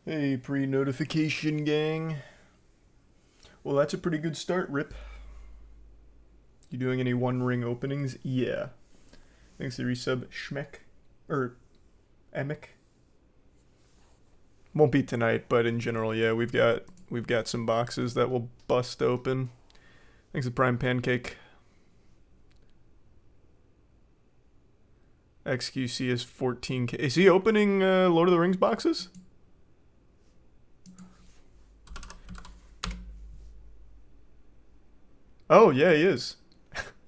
Hey, pre-notification gang. Well, that's a pretty good start, Rip. You doing any one ring openings? Yeah. Thanks to resub Schmeck. Or Emic. Won't be tonight, but in general, yeah, we've got some boxes that will bust open. Thanks to Prime Pancake. XQC is 14K. Is he opening Lord of the Rings boxes? Oh, yeah, he is.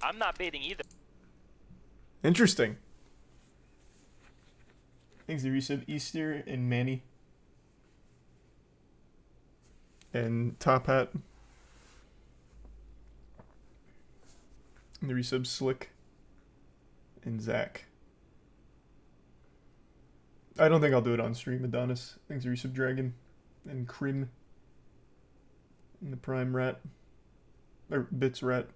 I'm not baiting either. Interesting. Thanks to resub Easter and Manny. And Top Hat. And the resub Slick. And Zach. I don't think I'll do it on stream, Adonis. Thanks to resub Dragon. And Crim. And the Prime Rat. Or Bits Rat.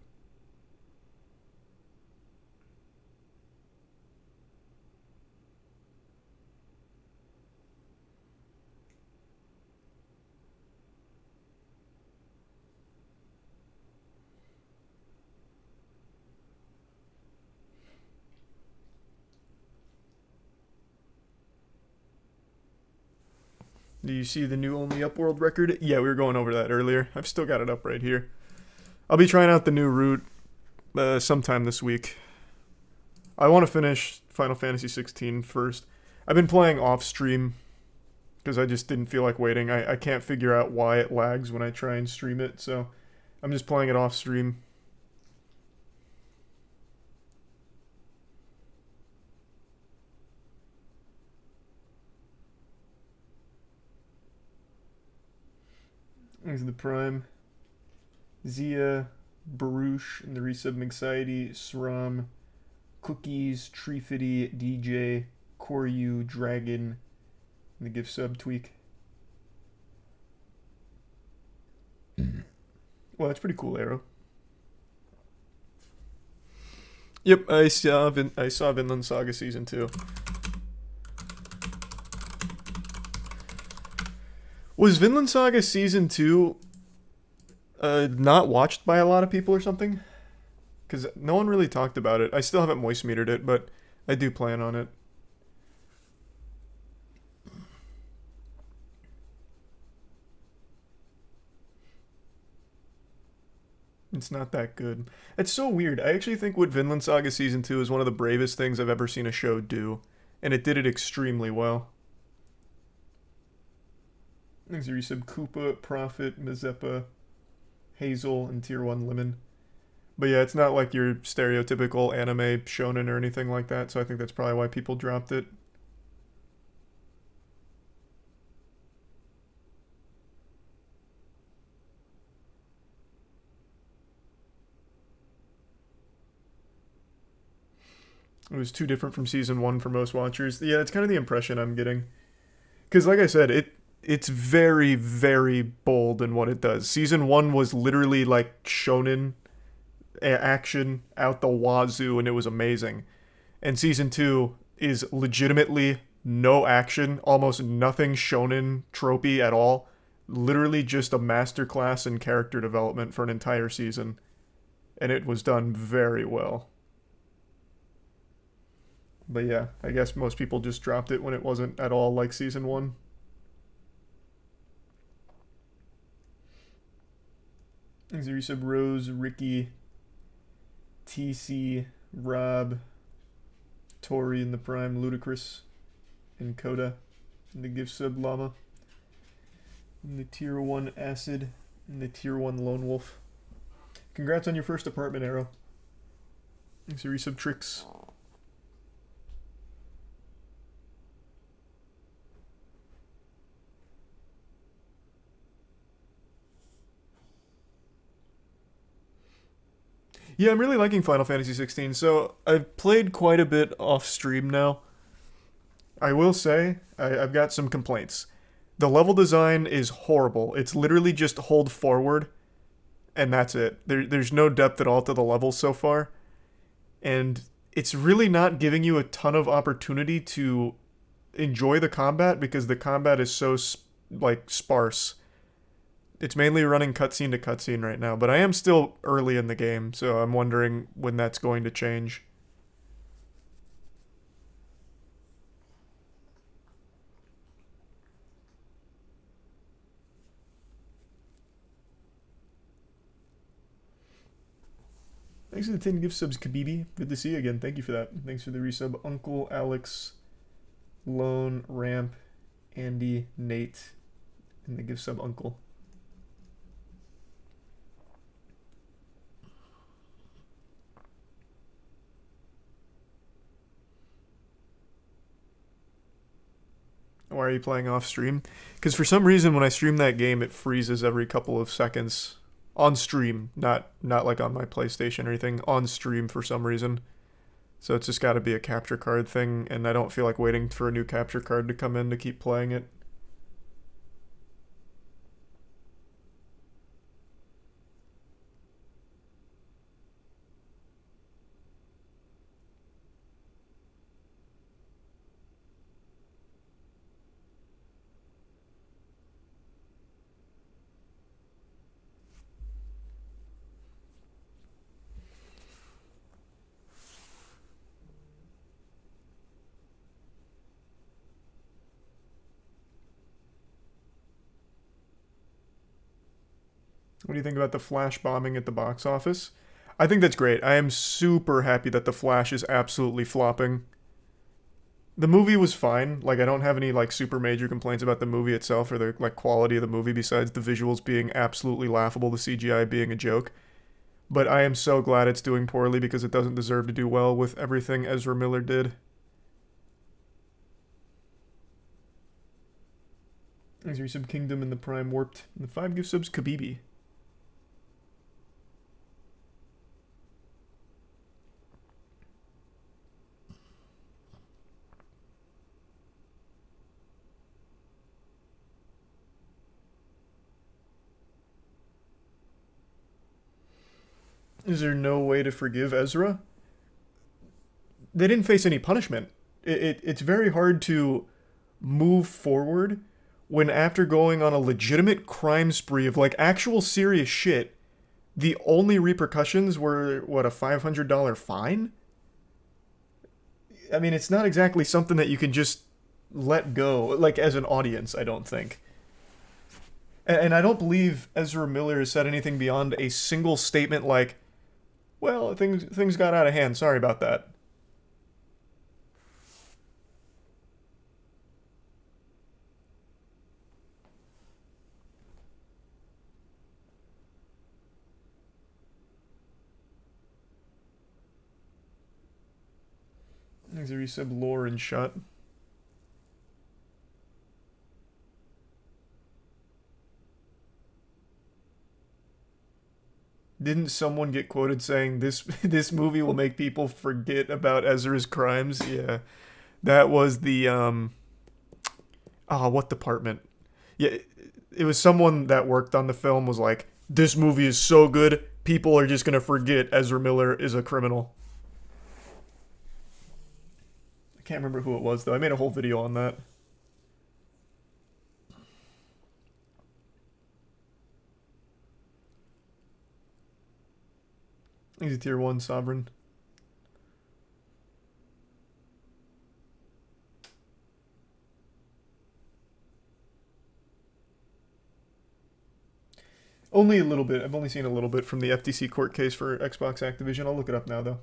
Do you see the new Only Upworld record? Yeah, we were going over that earlier. I've still got it up right here. I'll be trying out the new route sometime this week. I want to finish Final Fantasy 16 first. I've been playing off stream because I just didn't feel like waiting. I can't figure out why it lags when I try and stream it, so I'm just playing it off stream. There's the Prime. Zia, Baruch, and the resub Anxiety, Sram, Cookies, Treefitty, DJ, Koryu, Dragon, and the gift sub Tweak. Well, that's pretty cool, Arrow. Yep, I saw Vinland Saga Season 2. Was Vinland Saga Season 2 not watched by a lot of people or something? Because no one really talked about it. I still haven't moist metered it, but I do plan on it. It's not that good. It's so weird. I actually think what Vinland Saga Season 2 is one of the bravest things I've ever seen a show do. And it did it extremely well. Thanks to resub Koopa, Prophet, Mazeppa, Hazel, and Tier 1 Lemon. But yeah, it's not like your stereotypical anime shonen or anything like that, so I think that's probably why people dropped it. It was too different from Season 1 for most watchers. Yeah, it's kind of the impression I'm getting. Because like I said, it's very, very bold in what it does. Season 1 was literally like shonen action out the wazoo, and it was amazing. And Season 2 is legitimately no action, almost nothing shonen tropey at all. Literally just a masterclass in character development for an entire season. And it was done very well. But yeah, I guess most people just dropped it when it wasn't at all like Season 1. Thanks to resub Rose, Ricky, TC, Rob, Tori in the Prime, Ludicrous, and Coda, and the gift sub Llama, and the Tier 1 Acid, and the Tier 1 Lone Wolf. Congrats on your first apartment, Arrow. Thanks to resub Tricks. Yeah, I'm really liking Final Fantasy 16. So I've played quite a bit off stream now. I will say I've got some complaints. The level design is horrible. It's literally just hold forward, and that's it. There's no depth at all to the levels so far, and it's really not giving you a ton of opportunity to enjoy the combat because the combat is so like sparse. It's mainly running cutscene to cutscene right now, but I am still early in the game, so I'm wondering when that's going to change. Thanks for the 10 gift subs, Kabibi. Good to see you again. Thank you for that. Thanks for the resub, Uncle Alex, Lone, Ramp, Andy, Nate, and the gift sub, Uncle. Why are you playing off stream? Because for some reason when I stream that game, it freezes every couple of seconds. On stream, not like on my PlayStation or anything. On stream for some reason. So it's just got to be a capture card thing, and I don't feel like waiting for a new capture card to come in to keep playing it. What do you think about the Flash bombing at the box office? I think that's great. I am super happy that the Flash is absolutely flopping. The movie was fine. Like, I don't have any like super major complaints about the movie itself or the like quality of the movie besides the visuals being absolutely laughable, the CGI being a joke. But I am so glad it's doing poorly because it doesn't deserve to do well with everything Ezra Miller did. Thanks for your sub, Kingdom and the Prime Warped. And the 5 gift subs, Kabibi. Is there no way to forgive Ezra? They didn't face any punishment. It's very hard to move forward when after going on a legitimate crime spree of like actual serious shit, the only repercussions were, what, a $500 fine? I mean, it's not exactly something that you can just let go, like as an audience, I don't think. And I don't believe Ezra Miller has said anything beyond a single statement like, well, things got out of hand. Sorry about that. Thanks for resub, Lore and Shut. Didn't someone get quoted saying this movie will make people forget about Ezra's crimes? Yeah. That was the what department? Yeah, it was someone that worked on the film was like, this movie is so good, people are just going to forget Ezra Miller is a criminal. I can't remember who it was though. I made a whole video on that. He's a tier 1 sovereign. Only a little bit. I've only seen a little bit from the FTC court case for Xbox Activision. I'll look it up now, though.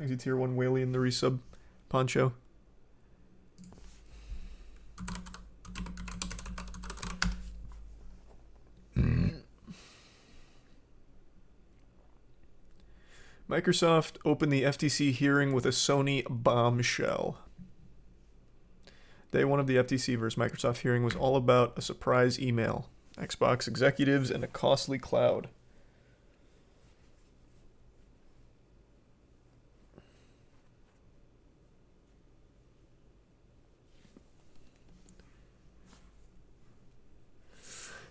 He's a tier 1 Whaley in the resub. Poncho. Microsoft opened the FTC hearing with a Sony bombshell. Day 1 of the FTC versus Microsoft hearing was all about a surprise email, Xbox executives, and a costly cloud.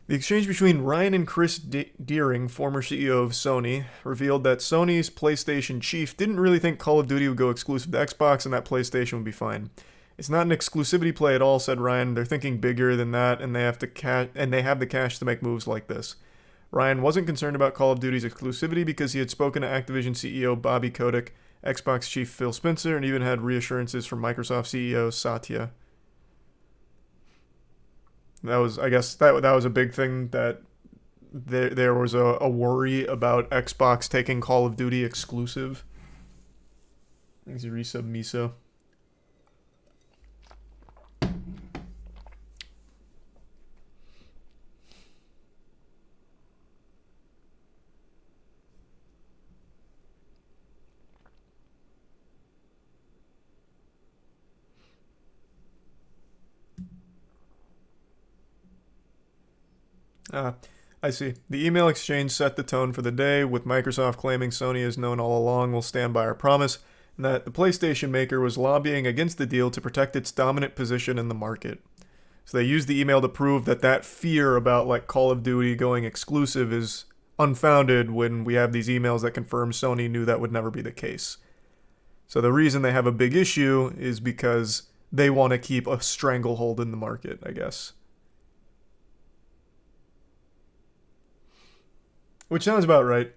The exchange between Ryan and Chris Deering, former CEO of Sony, revealed that Sony's PlayStation chief didn't really think Call of Duty would go exclusive to Xbox and that PlayStation would be fine. It's not an exclusivity play at all, said Ryan. They're thinking bigger than that, and they have the cash to make moves like this. Ryan wasn't concerned about Call of Duty's exclusivity because he had spoken to Activision CEO Bobby Kotick, Xbox chief Phil Spencer, and even had reassurances from Microsoft CEO Satya. That was, I guess, that was a big thing, that there was a worry about Xbox taking Call of Duty exclusive. Thanks, resub Miso. I see. The email exchange set the tone for the day, with Microsoft claiming Sony has known all along will stand by our promise, and that the PlayStation maker was lobbying against the deal to protect its dominant position in the market. So they used the email to prove that fear about like Call of Duty going exclusive is unfounded when we have these emails that confirm Sony knew that would never be the case. So the reason they have a big issue is because they want to keep a stranglehold in the market, I guess. Which sounds about right.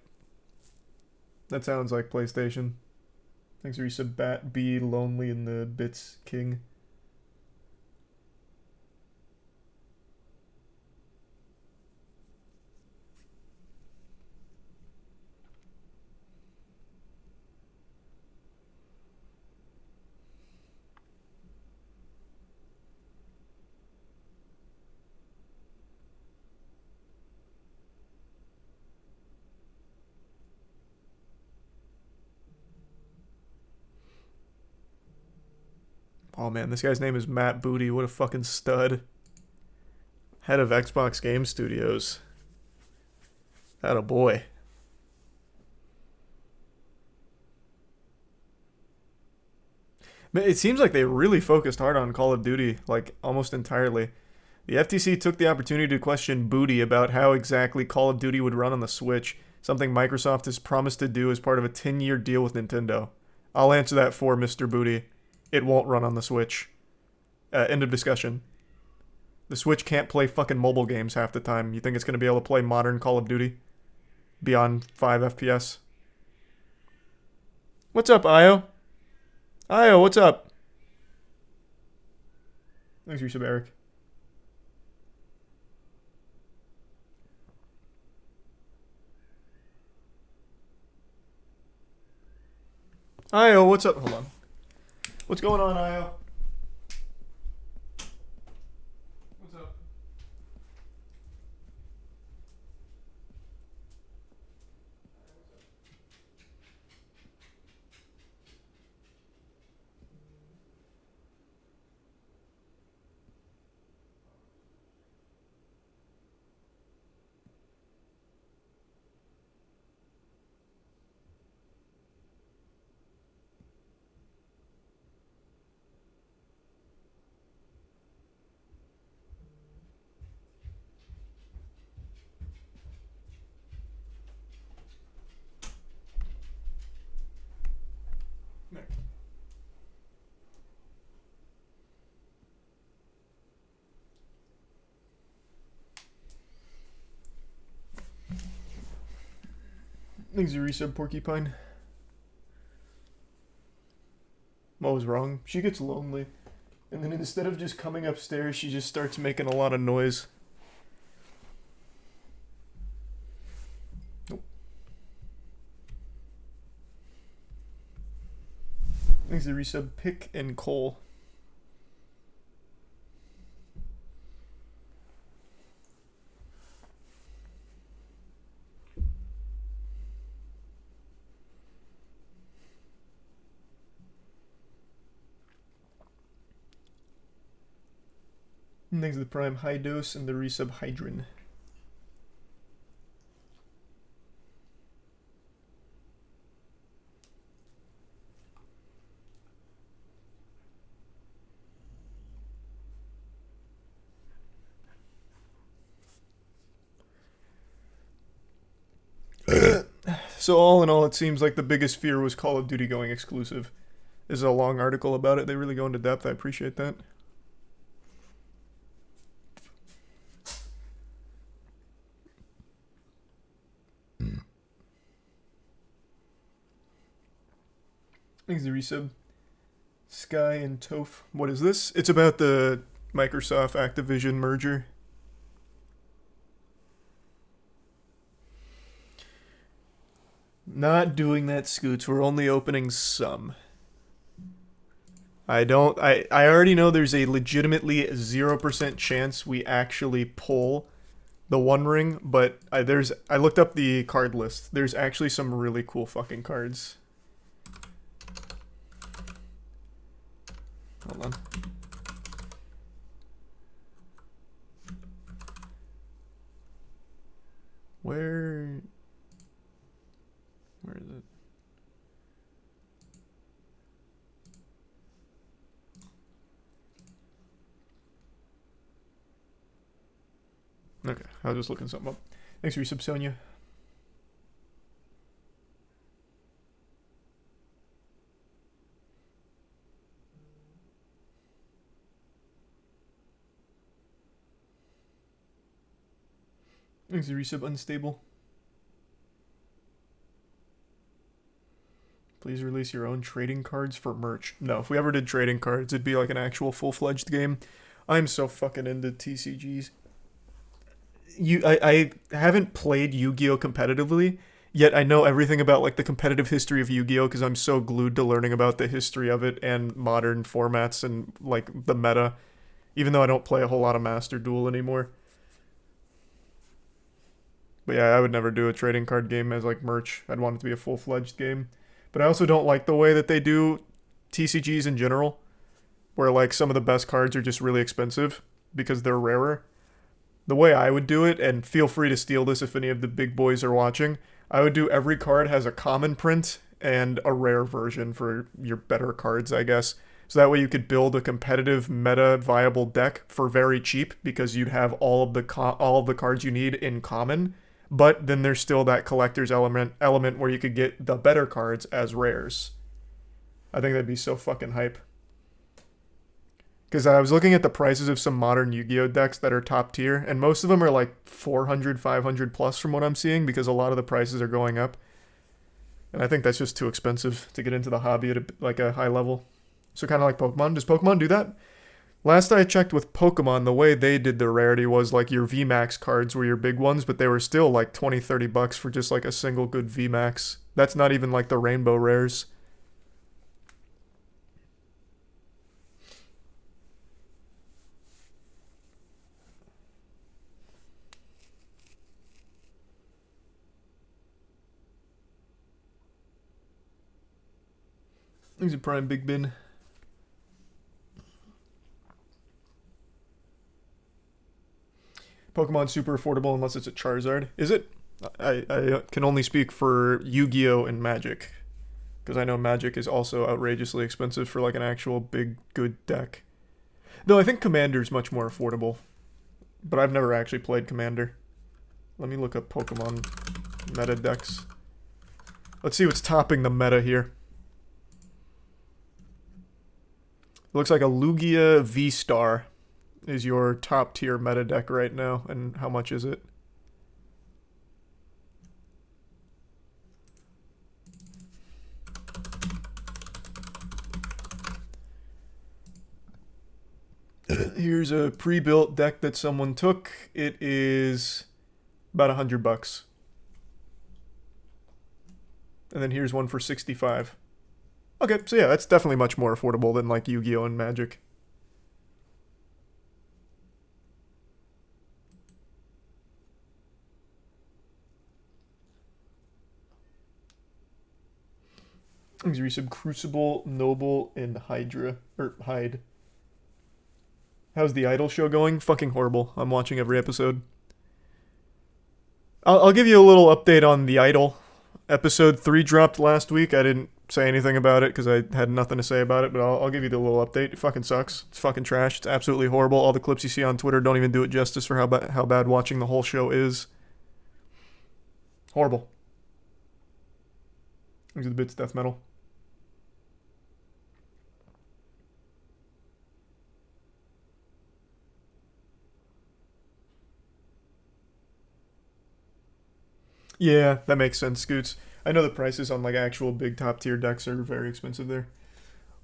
That sounds like PlayStation. Thanks, Risa Bat B, Lonely in the Bits King. Oh man, this guy's name is Matt Booty. What a fucking stud. Head of Xbox Game Studios. Atta boy. It seems like they really focused hard on Call of Duty, like almost entirely. The FTC took the opportunity to question Booty about how exactly Call of Duty would run on the Switch, something Microsoft has promised to do as part of a 10-year deal with Nintendo. I'll answer that for Mr. Booty. It won't run on the Switch. End of discussion. The Switch can't play fucking mobile games half the time. You think it's going to be able to play modern Call of Duty? Beyond 5 FPS? What's up, Io? Io, what's up? Thanks, Yusuf Eric. Io, what's up? Hold on. What's going on, Io? What's up? Thanks, Eureka Porcupine. What was wrong? She gets lonely. And then instead of just coming upstairs, she just starts making a lot of noise. Nope. Thanks, Eureka Pick and Cole. Thanks to the Prime High Dose and the Resub Hydrin. So all in all, it seems like the biggest fear was Call of Duty going exclusive. is a long article about it. They really go into depth. I appreciate that. Thanks, the resub. Sky and Toph. What is this? It's about the Microsoft Activision merger. Not doing that, Scoots. We're only opening some. I already know there's a legitimately 0% chance we actually pull the One Ring, but I looked up the card list. There's actually some really cool fucking cards. Hold on. Where is it? Okay, I was just looking something up. Thanks for your sub, Sonia. Thanks for your resub, Unstable. Please release your own trading cards for merch. No, if we ever did trading cards, it'd be like an actual full-fledged game. I'm so fucking into TCGs. I haven't played Yu-Gi-Oh competitively, yet I know everything about like the competitive history of Yu-Gi-Oh because I'm so glued to learning about the history of it and modern formats and like the meta, even though I don't play a whole lot of Master Duel anymore. But yeah, I would never do a trading card game as like merch. I'd want it to be a full-fledged game. But I also don't like the way that they do TCGs in general, where like some of the best cards are just really expensive because they're rarer. The way I would do it, and feel free to steal this if any of the big boys are watching, I would do every card has a common print and a rare version for your better cards, I guess. So that way you could build a competitive meta viable deck for very cheap because you'd have all of the cards you need in common. But then there's still that collector's element where you could get the better cards as rares. I think that'd be so fucking hype. Because I was looking at the prices of some modern Yu-Gi-Oh decks that are top tier, and most of them are like 400, 500 plus from what I'm seeing because a lot of the prices are going up. And I think that's just too expensive to get into the hobby at a high level. So kind of like Pokemon. Does Pokemon do that? Last I checked with Pokemon, the way they did the rarity was like your VMAX cards were your big ones, but they were still like 20, 30 bucks for just like a single good VMAX. That's not even like the rainbow rares. Thanks a Prime Big Bin. Pokemon's super affordable unless it's a Charizard. Is it? I can only speak for Yu-Gi-Oh! And Magic. Because I know Magic is also outrageously expensive for like an actual big, good deck. Though I think Commander's much more affordable. But I've never actually played Commander. Let me look up Pokemon meta decks. Let's see what's topping the meta here. It looks like a Lugia V-Star is your top tier meta deck right now. And how much is it? Here's a pre-built deck that someone took. It is about $100. And then here's one for 65. Okay, so yeah, that's definitely much more affordable than like Yu-Gi-Oh! And Magic. Thanks, Resub. Crucible, Noble, and Hydra. Or Hyde. How's the Idol show going? Fucking horrible. I'm watching every episode. I'll give you a little update on the Idol. Episode 3 dropped last week. I didn't say anything about it because I had nothing to say about it, but I'll give you the little update. It fucking sucks. It's fucking trash. It's absolutely horrible. All the clips you see on Twitter don't even do it justice for how bad watching the whole show is. Horrible. These are the bits, death metal. Yeah, that makes sense, Scoots. I know the prices on like actual big top tier decks are very expensive there.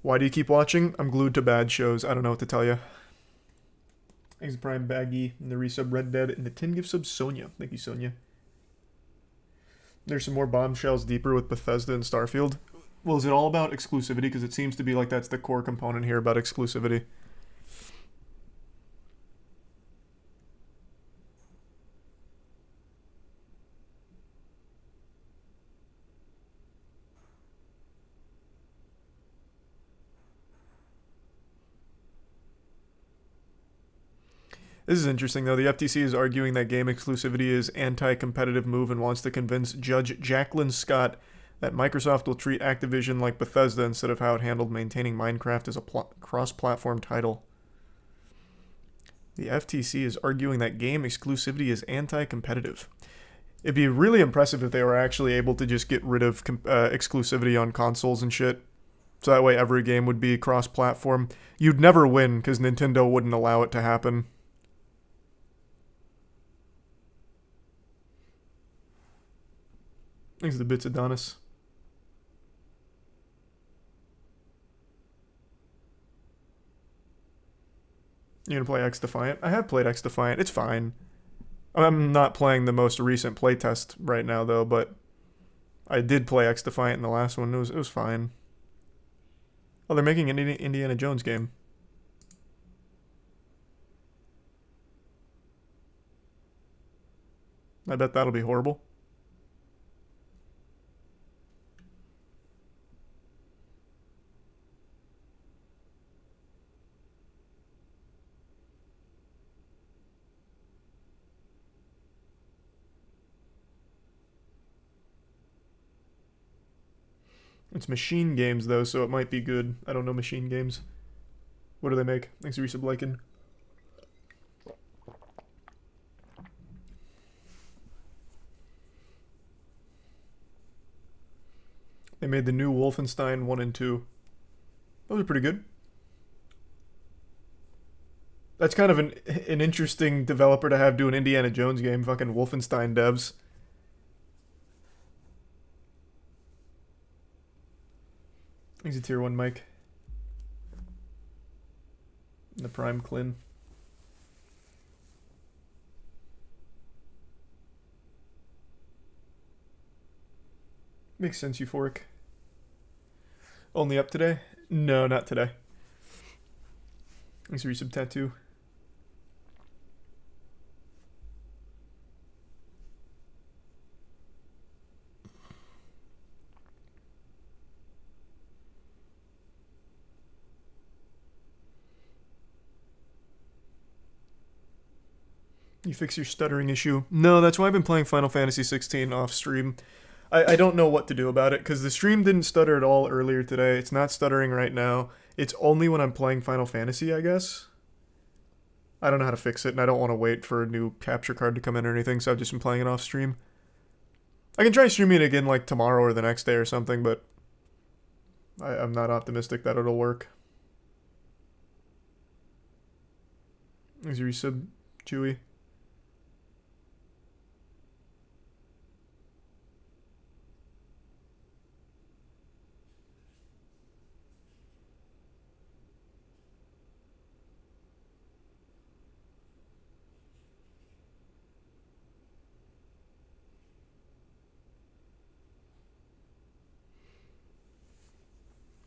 Why do you keep watching? I'm glued to bad shows. I don't know what to tell you. Thanks, Prime Baggy, and the resub Red Dead, and the 10 gift sub Sonia. Thank you, Sonia. There's some more bombshells deeper with Bethesda and Starfield. Well, is it all about exclusivity? Because it seems to be like that's the core component here about exclusivity. This is interesting, though. The FTC is arguing that game exclusivity is anti-competitive move and wants to convince Judge Jacqueline Scott that Microsoft will treat Activision like Bethesda instead of how it handled maintaining Minecraft as a cross-platform title. The FTC is arguing that game exclusivity is anti-competitive. It'd be really impressive if they were actually able to just get rid of exclusivity on consoles and shit. So that way every game would be cross-platform. You'd never win because Nintendo wouldn't allow it to happen. Thanks to the bits, Adonis. You gonna play X Defiant? I have played X Defiant. It's fine. I'm not playing the most recent playtest right now though, but I did play X Defiant in the last one. It was fine. Oh, they're making an Indiana Jones game. I bet that'll be horrible. It's Machine Games, though, so it might be good. I don't know Machine Games. What do they make? Thanks, Risa Blaken. They made the new Wolfenstein 1 and 2. Those are pretty good. That's kind of an interesting developer to have do an Indiana Jones game. Fucking Wolfenstein devs. He's a tier 1 Mike. The Prime Clin. Makes sense, Euphoric. Only up today? No, not today. Thanks for your sub tattoo. You fix your stuttering issue? No, that's why I've been playing Final Fantasy 16 off stream. I don't know what to do about it because the stream didn't stutter at all earlier today. It's not stuttering right now. It's only when I'm playing Final Fantasy, I guess. I don't know how to fix it, and I don't want to wait for a new capture card to come in or anything, so I've just been playing it off stream. I can try streaming it again like tomorrow or the next day or something, but I'm not optimistic that it'll work. Is your resub Chewy?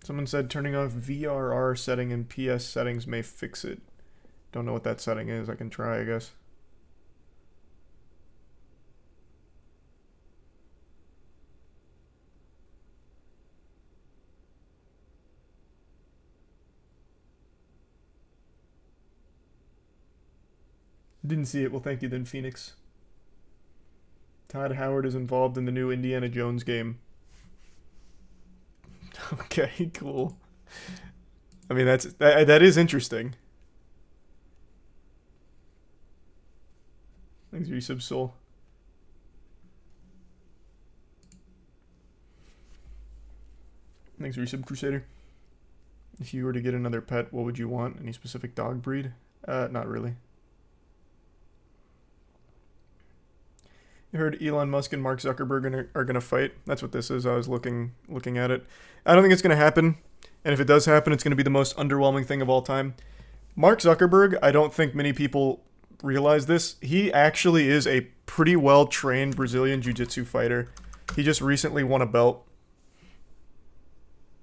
Someone said turning off VRR setting in PS settings may fix it. Don't know what that setting is. I can try, I guess. Didn't see it. Well, thank you then, Phoenix. Todd Howard is involved in the new Indiana Jones game. Okay, cool. I mean, that is interesting. Thanks, Resub Soul. Thanks, Resub Crusader. If you were to get another pet, what would you want? Any specific dog breed? Not really. You heard Elon Musk and Mark Zuckerberg are gonna fight. That's what this is. I was looking at it. I don't think it's gonna happen, and if it does happen, it's gonna be the most underwhelming thing of all time. Mark Zuckerberg, I don't think many people realize this. He actually is a pretty well trained Brazilian jiu-jitsu fighter. He just recently won a belt.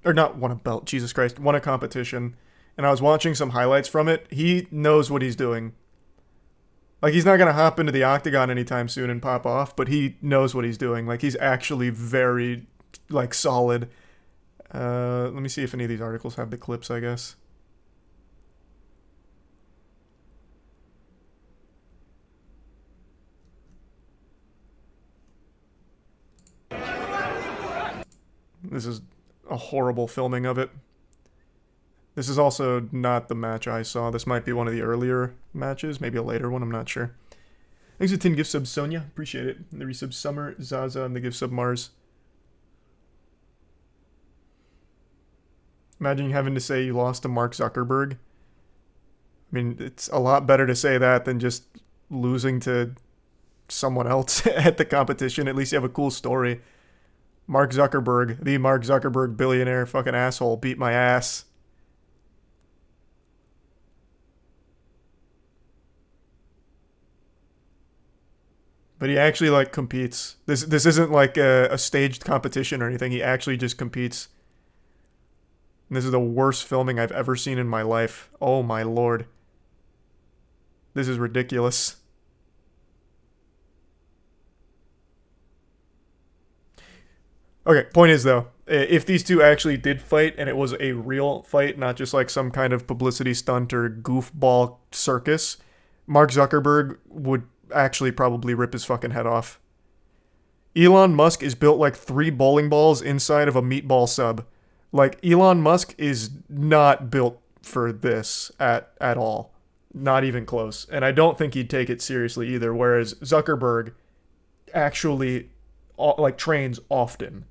Or not won a belt, Jesus Christ, won a competition. And I was watching some highlights from it. He knows what he's doing. Like, he's not going to hop into the octagon anytime soon and pop off, but he knows what he's doing. Like, he's actually very, like, solid. Let me see if any of these articles have the clips, I guess. This is a horrible filming of it. This is also not the match I saw. This might be one of the earlier matches, maybe a later one, I'm not sure. Thanks to 10 gift subs, Sonia. Appreciate it. And the resub Summer, Zaza, and the gift sub Mars. Imagine having to say you lost to Mark Zuckerberg. I mean, it's a lot better to say that than just losing to someone else at the competition. At least you have a cool story. Mark Zuckerberg, the Mark Zuckerberg billionaire fucking asshole, beat my ass. But he actually, like, competes. This isn't like a staged competition or anything. He actually just competes. And this is the worst filming I've ever seen in my life. Oh my lord. This is ridiculous. Okay, point is though, if these two actually did fight and it was a real fight, not just like some kind of publicity stunt or goofball circus, Mark Zuckerberg would actually probably rip his fucking head off. Elon Musk is built like 3 bowling balls inside of a meatball sub. Like, Elon Musk is not built for this at all. Not even close. And I don't think he'd take it seriously either, whereas Zuckerberg actually, like, trains often.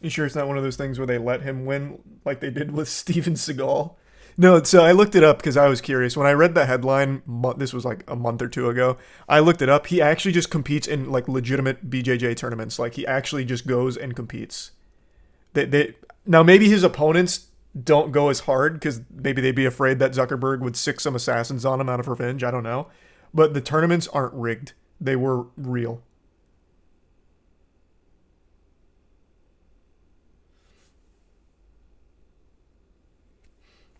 You sure it's not one of those things where they let him win like they did with Steven Seagal? No, so I looked it up because I was curious. When I read the headline, this was like a month or two ago, I looked it up. He actually just competes in like legitimate BJJ tournaments. Like, he actually just goes and competes. Now, maybe his opponents don't go as hard because maybe they'd be afraid that Zuckerberg would sick some assassins on him out of revenge. I don't know. But the tournaments aren't rigged. They were real.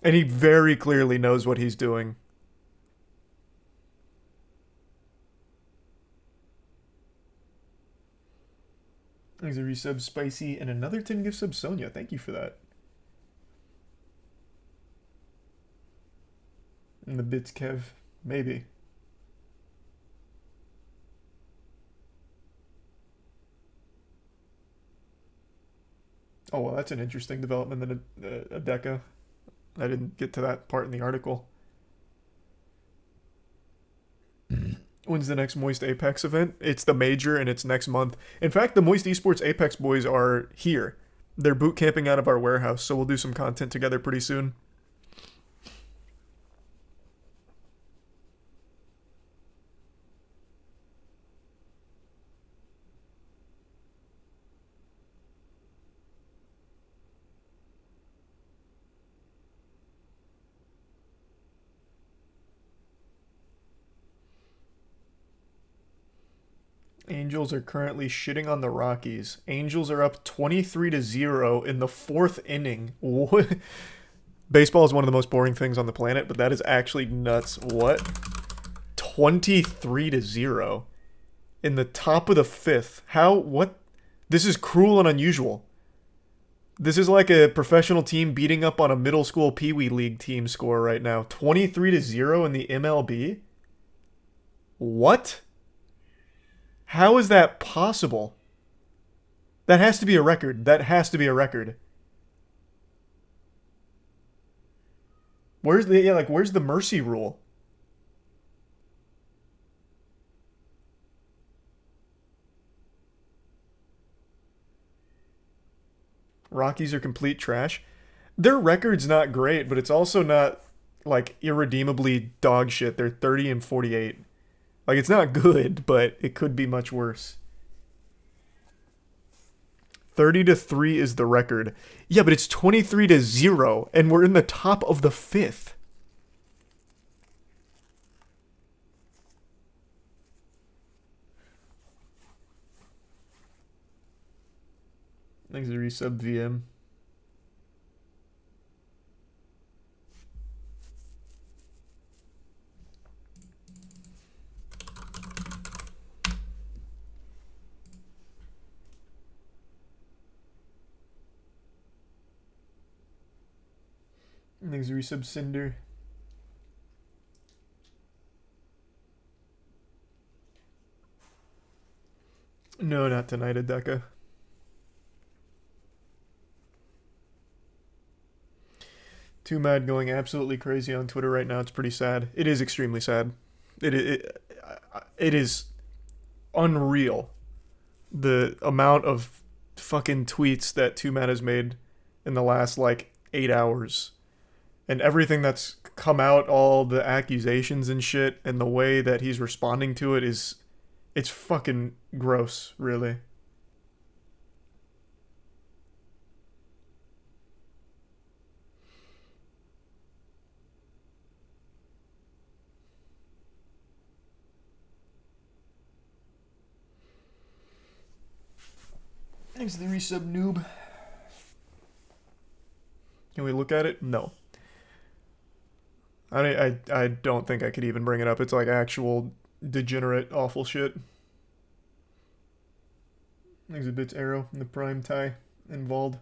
And he very clearly knows what he's doing. Thanks a resub Spicy and another 10 gift sub Sonia. Thank you for that. And the bits Kev. Maybe. Oh, well, that's an interesting development than a Deca. I didn't get to that part in the article. When's the next Moist Apex event? It's the major and it's next month. In fact, the Moist Esports Apex boys are here. They're boot camping out of our warehouse, so we'll do some content together pretty soon. Angels are currently shitting on the Rockies. Angels are up 23-0 in the 4th inning. What? Baseball is one of the most boring things on the planet, but that is actually nuts. What? 23-0 in the top of the 5th. How? What? This is cruel and unusual. This is like a professional team beating up on a middle school Pee Wee League team score right now. 23-0 in the MLB? What? How is that possible? That has to be a record. That has to be a record. Where's the mercy rule? Rockies are complete trash. Their record's not great, but it's also not like irredeemably dog shit. They're 30-48. Like it's not good, but it could be much worse. 30-3 is the record. Yeah, but it's 23-0 and we're in the top of the 5th. Thanks to resub VM. Thanks to resub Cinder. No, not tonight, Adeka. Too Mad going absolutely crazy on Twitter right now. It's pretty sad. It is extremely sad. It is unreal the amount of fucking tweets that Too Mad has made in the last like 8 hours. And everything that's come out, all the accusations and shit, and the way that he's responding to it it's fucking gross, really. Thanks to the resub noob. Can we look at it? No. I don't think I could even bring it up. It's like actual degenerate, awful shit. Thanks a bits arrow in the prime tie involved.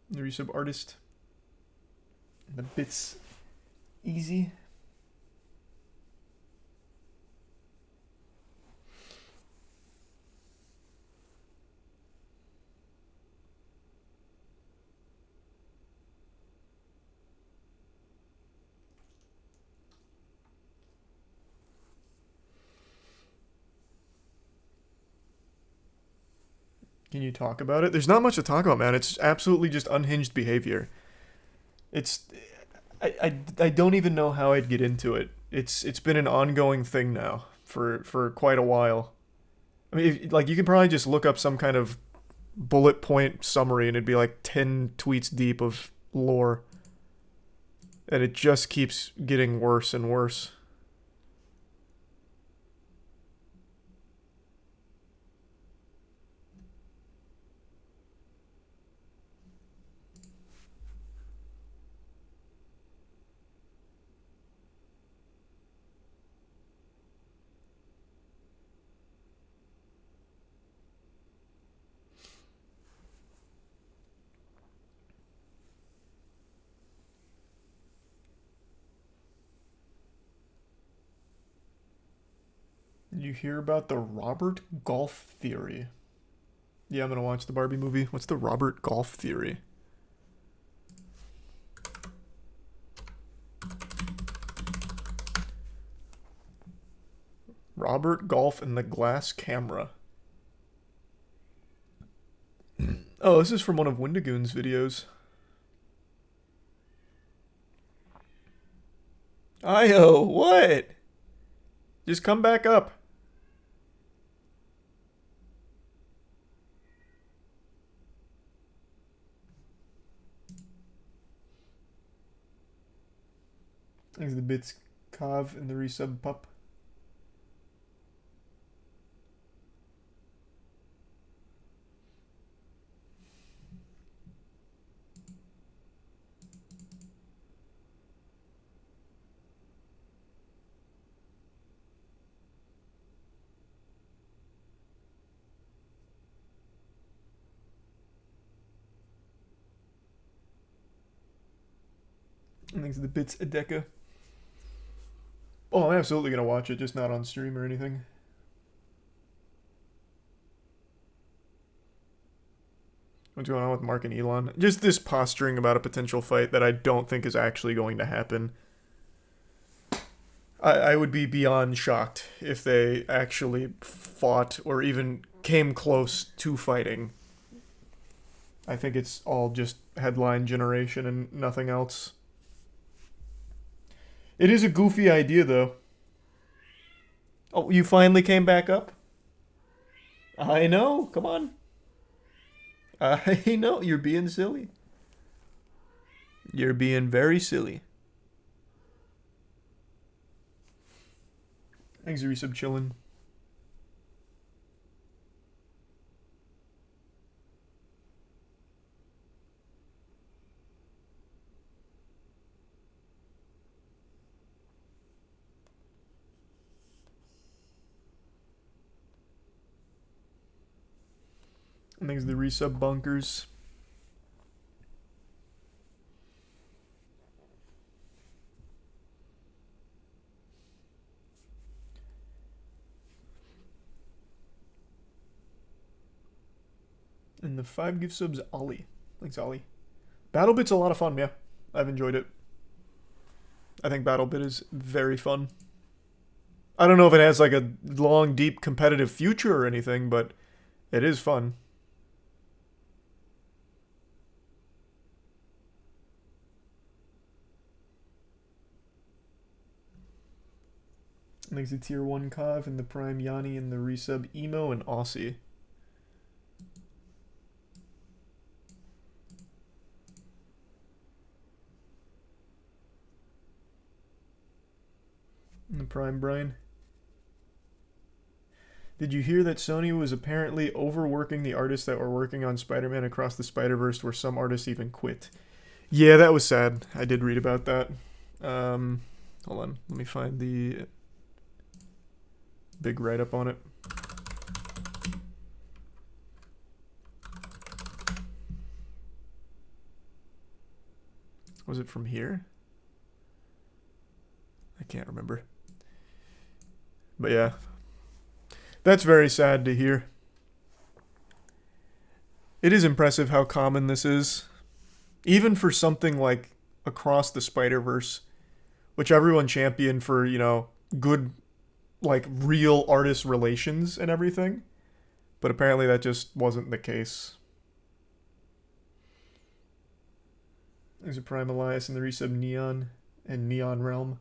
The resub artist. The bits easy. Can you talk about it? There's not much to talk about, man. It's absolutely just unhinged behavior. It's I don't even know how I'd get into it. It's been an ongoing thing now for quite a while. I mean, like you can probably just look up some kind of bullet point summary and it'd be like 10 tweets deep of lore. And it just keeps getting worse and worse. Did you hear about the Robert Golf theory? Yeah, I'm gonna watch the Barbie movie. What's the Robert Golf theory? Robert Golf and the Glass Camera. Oh, this is from one of Wendigoon's videos. Io, what? Just come back up. Thanks to the bits Kav and the resub pup. And thanks to the bits Adeka. Oh, I'm absolutely gonna watch it, just not on stream or anything. What's going on with Mark and Elon? Just this posturing about a potential fight that I don't think is actually going to happen. I would be beyond shocked if they actually fought or even came close to fighting. I think it's all just headline generation and nothing else. It is a goofy idea, though. Oh, you finally came back up? I know. Come on. I know. You're being silly. You're being very silly. Thanks, Resub chillin'. Thanks, the resub bunkers. And the 5 gift subs, Ollie. Thanks, Ollie. BattleBit's a lot of fun, yeah. I've enjoyed it. I think BattleBit is very fun. I don't know if it has like a long, deep competitive future or anything, but it is fun. Thanks to Tier 1 Kav and the Prime Yanni and the resub Emo and Aussie. And the Prime Brian. Did you hear that Sony was apparently overworking the artists that were working on Spider-Man Across the Spider-Verse, where some artists even quit? Yeah, that was sad. I did read about that. Hold on. Let me find the big write-up on it. Was it from here? I can't remember. But yeah. That's very sad to hear. It is impressive how common this is. Even for something like Across the Spider-Verse, which everyone championed for, you know, good, like, real artist relations and everything. But apparently that just wasn't the case. There's a Prime Elias and the resub Neon and Neon Realm.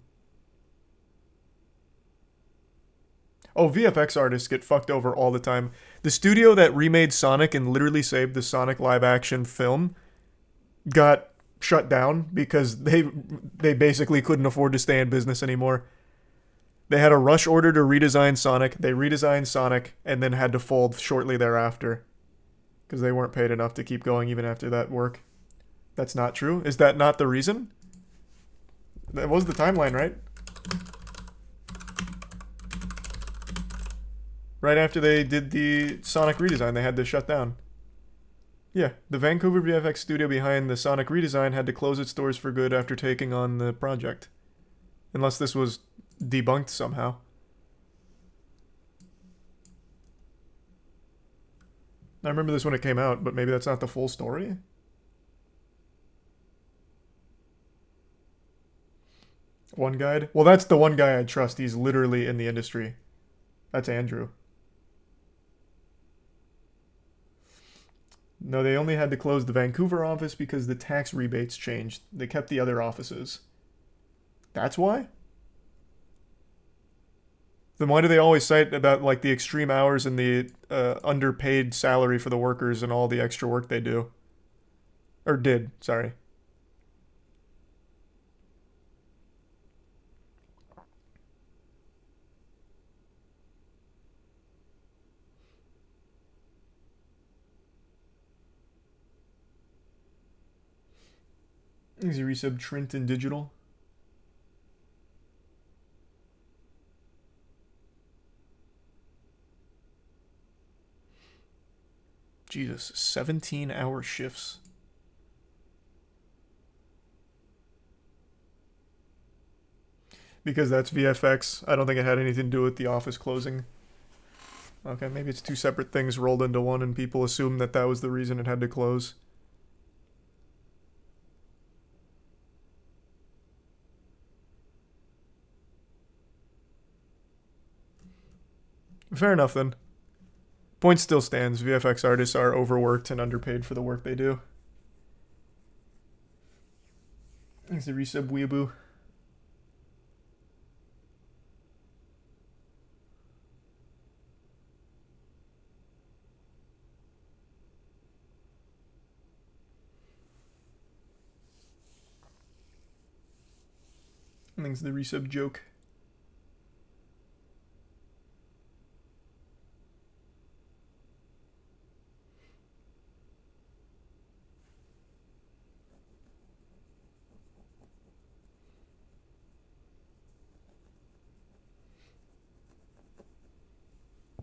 Oh, VFX artists get fucked over all the time. The studio that remade Sonic and literally saved the Sonic live-action film got shut down because they basically couldn't afford to stay in business anymore. They had a rush order to redesign Sonic. They redesigned Sonic and then had to fold shortly thereafter because they weren't paid enough to keep going even after that work. That's not true? Is that not the reason? That was the timeline, right? Right after they did the Sonic redesign, they had to shut down. Yeah, the Vancouver VFX studio behind the Sonic redesign had to close its doors for good after taking on the project. Unless this was debunked somehow. I remember this when it came out, but maybe that's not the full story? One guide? Well, that's the one guy I trust. He's literally in the industry. That's Andrew. No, they only had to close the Vancouver office because the tax rebates changed. They kept the other offices. That's why? Then why do they always cite about like the extreme hours and the underpaid salary for the workers and all the extra work they do? Or did, sorry. Easy resub Trenton Digital. Jesus, 17-hour shifts. Because that's VFX. I don't think it had anything to do with the office closing. Okay, maybe it's two separate things rolled into one and people assumed that that was the reason it had to close. Fair enough then. Point still stands. VFX artists are overworked and underpaid for the work they do. Thanks to resub Weeaboo. Thanks to the resub joke.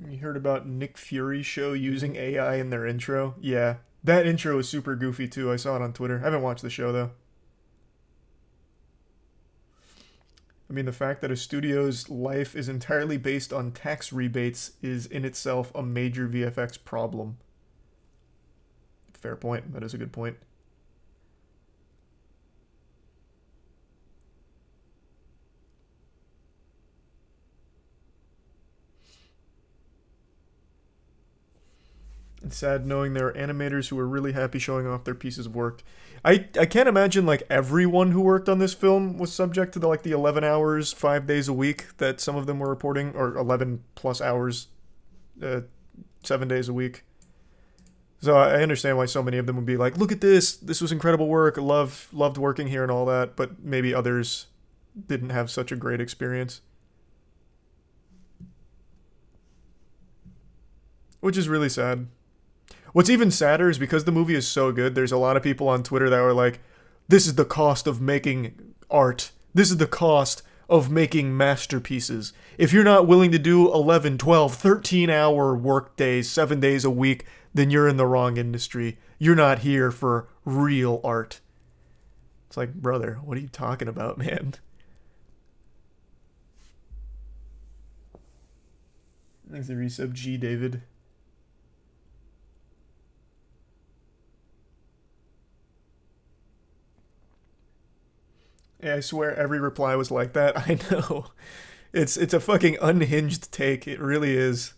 You heard about Nick Fury's show using AI in their intro? Yeah. That intro is super goofy too. I saw it on Twitter. I haven't watched the show though. I mean, the fact that a studio's life is entirely based on tax rebates is in itself a major VFX problem. Fair point. That is a good point. It's sad knowing there are animators who are really happy showing off their pieces of work. I can't imagine like everyone who worked on this film was subject to the 11 hours, 5 days a week that some of them were reporting, or 11 plus hours, 7 days a week. So I understand why so many of them would be like, look at this was incredible work, loved working here and all that, but maybe others didn't have such a great experience. Which is really sad. What's even sadder is because the movie is so good, there's a lot of people on Twitter that were like, this is the cost of making art. This is the cost of making masterpieces. If you're not willing to do 11, 12, 13-hour work days, 7 days a week, then you're in the wrong industry. You're not here for real art. It's like, brother, what are you talking about, man? Thanks for the resub, G. David. Yeah, I swear every reply was like that. I know. It's a fucking unhinged take. It really is.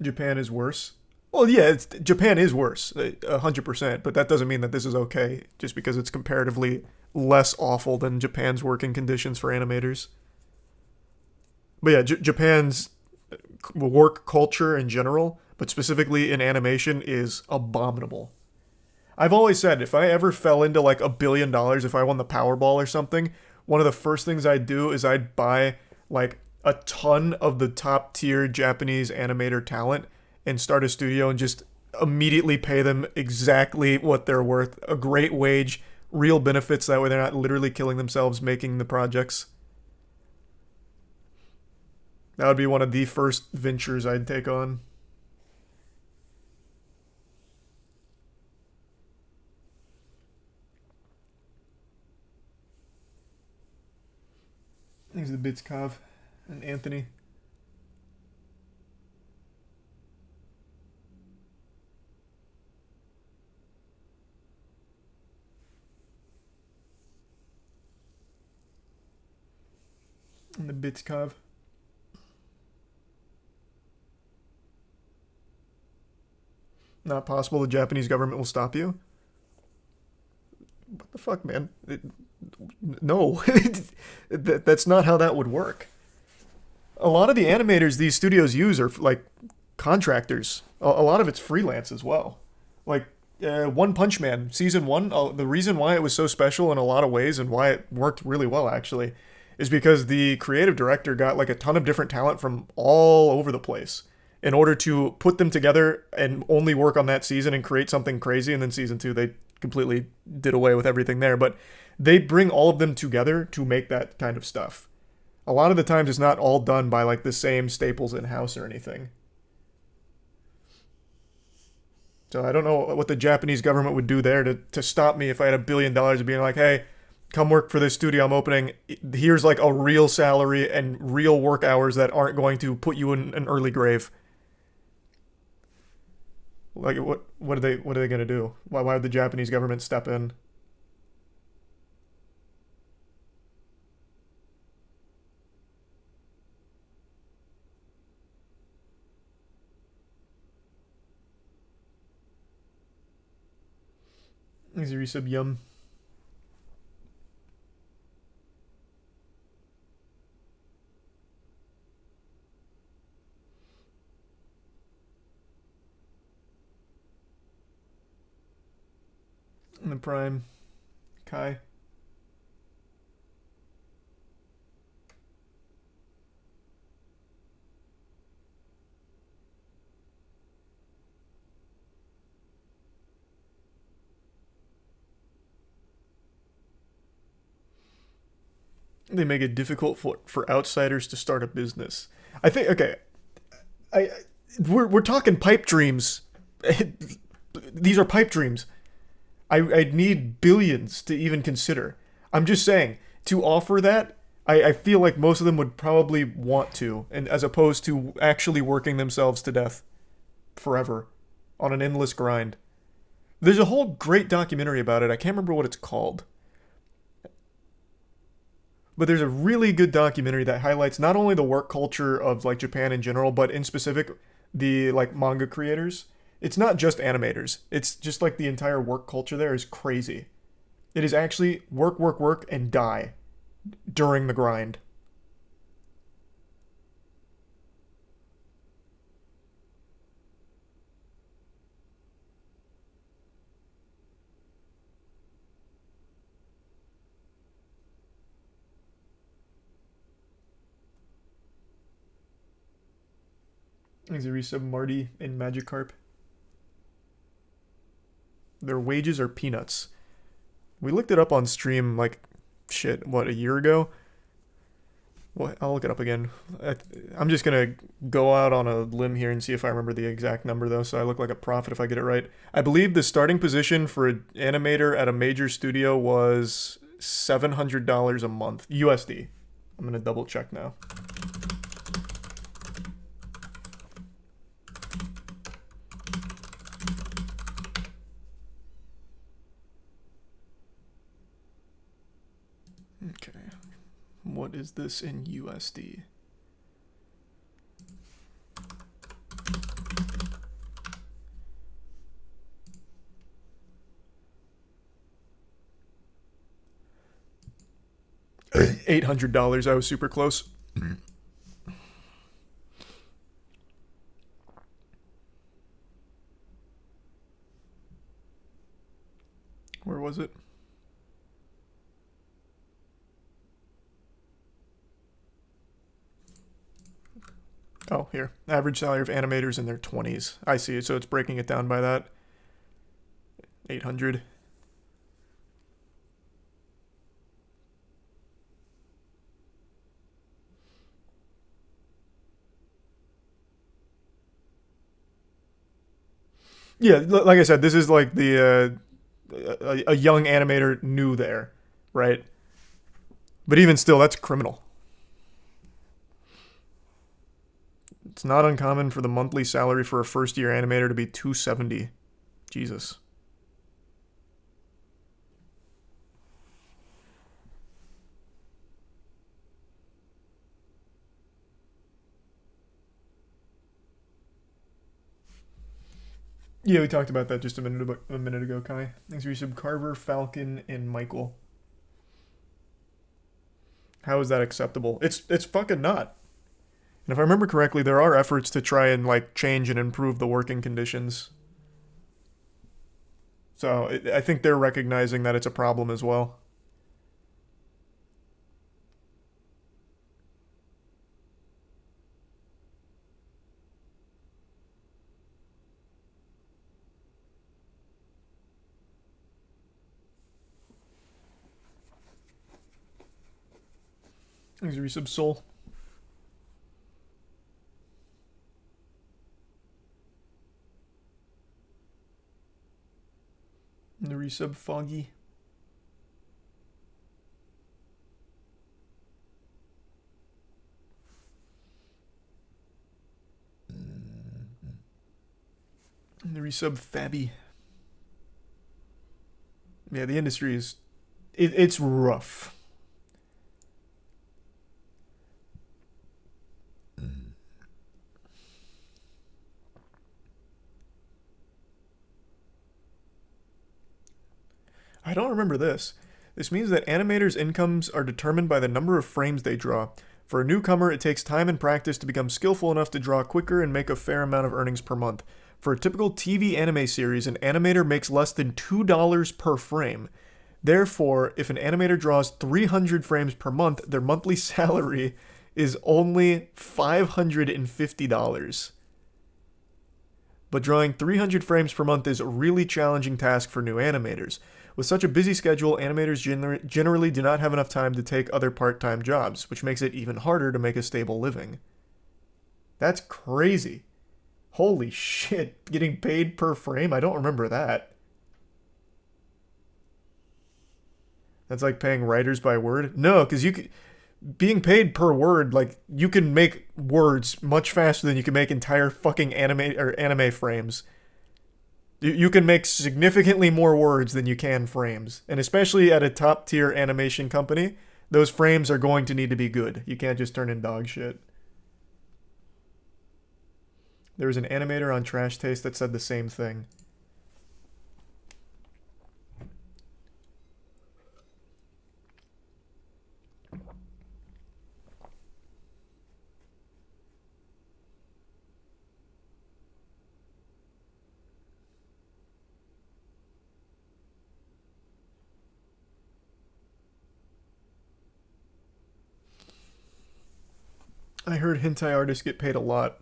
Japan is worse. Well, yeah, Japan is worse, 100%, but that doesn't mean that this is okay, just because it's comparatively less awful than Japan's working conditions for animators. But yeah, Japan's work culture in general, but specifically in animation, is abominable. I've always said if I ever fell into like $1 billion, if I won the Powerball or something, one of the first things I'd do is I'd buy like a ton of the top tier Japanese animator talent and start a studio and just immediately pay them exactly what they're worth. A great wage, real benefits, that way they're not literally killing themselves making the projects. That would be one of the first ventures I'd take on. Thanks to the Bits Kov and Anthony. And the Bits Kov. Not possible the Japanese government will stop you? What the fuck, man? No. That's not how that would work. A lot of the animators these studios use are like contractors. A lot of it's freelance as well. Like One Punch Man season 1, the reason why it was so special in a lot of ways and why it worked really well actually is because the creative director got like a ton of different talent from all over the place in order to put them together and only work on that season and create something crazy. And then season 2 they completely did away with everything there, but they bring all of them together to make that kind of stuff. A lot of the times it's not all done by like the same staples in-house or anything. So I don't know what the Japanese government would do there to stop me if I had $1 billion of being like, hey, come work for this studio I'm opening. Here's like a real salary and real work hours that aren't going to put you in an early grave. Like what are they gonna do? Why would the Japanese government step in? Thanks for resub, Yum. And the Prime. Kai. They make it difficult for outsiders to start a business. I think, okay, I we're talking pipe dreams. These are pipe dreams. I'd need billions to even consider. I'm just saying, to offer that, I feel like most of them would probably want to, and as opposed to actually working themselves to death forever on an endless grind. There's a whole great documentary about it. I can't remember what it's called. But there's a really good documentary that highlights not only the work culture of like Japan in general, but in specific the like manga creators. It's not just animators. It's just like the entire work culture there is crazy. It is actually work, work, work, and die during the grind. Is resub Marty and Magikarp. Their wages are peanuts. We looked it up on stream like shit, what, a year ago? What? I'll look it up again. I'm just gonna go out on a limb here and see if I remember the exact number though, so I look like a prophet if I get it right. I believe the starting position for an animator at a major studio was $700 a month USD. I'm gonna double check now. Okay. What is this in USD? $800. I was super close. Where was it? Oh, here. Average salary of animators in their 20s. I see it, so it's breaking it down by that. 800. Yeah, like I said, this is like the a young animator new there, right? But even still, that's criminal. It's not uncommon for the monthly salary for a first-year animator to be $270. Jesus. Yeah, we talked about that just a minute ago, Kai. Thanks for your sub, Carver, Falcon, and Michael. How is that acceptable? It's fucking not. And if I remember correctly, there are efforts to try and like change and improve the working conditions. So I think they're recognizing that it's a problem as well. Thanks for your sub, Soul. And the resub, Foggy. And the resub, Fabby. Yeah, the industry is... It's rough. I don't remember this. This means that animators' incomes are determined by the number of frames they draw. For a newcomer, it takes time and practice to become skillful enough to draw quicker and make a fair amount of earnings per month. For a typical TV anime series, an animator makes less than $2 per frame. Therefore, if an animator draws 300 frames per month, their monthly salary is only $550. But drawing 300 frames per month is a really challenging task for new animators. With such a busy schedule, animators generally do not have enough time to take other part-time jobs, which makes it even harder to make a stable living. That's crazy. Holy shit, getting paid per frame? I don't remember that. That's like paying writers by word? No, because being paid per word, like, you can make words much faster than you can make entire fucking anime frames. You can make significantly more words than you can frames. And especially at a top tier animation company, those frames are going to need to be good. You can't just turn in dog shit. There was an animator on Trash Taste that said the same thing. I heard hentai artists get paid a lot.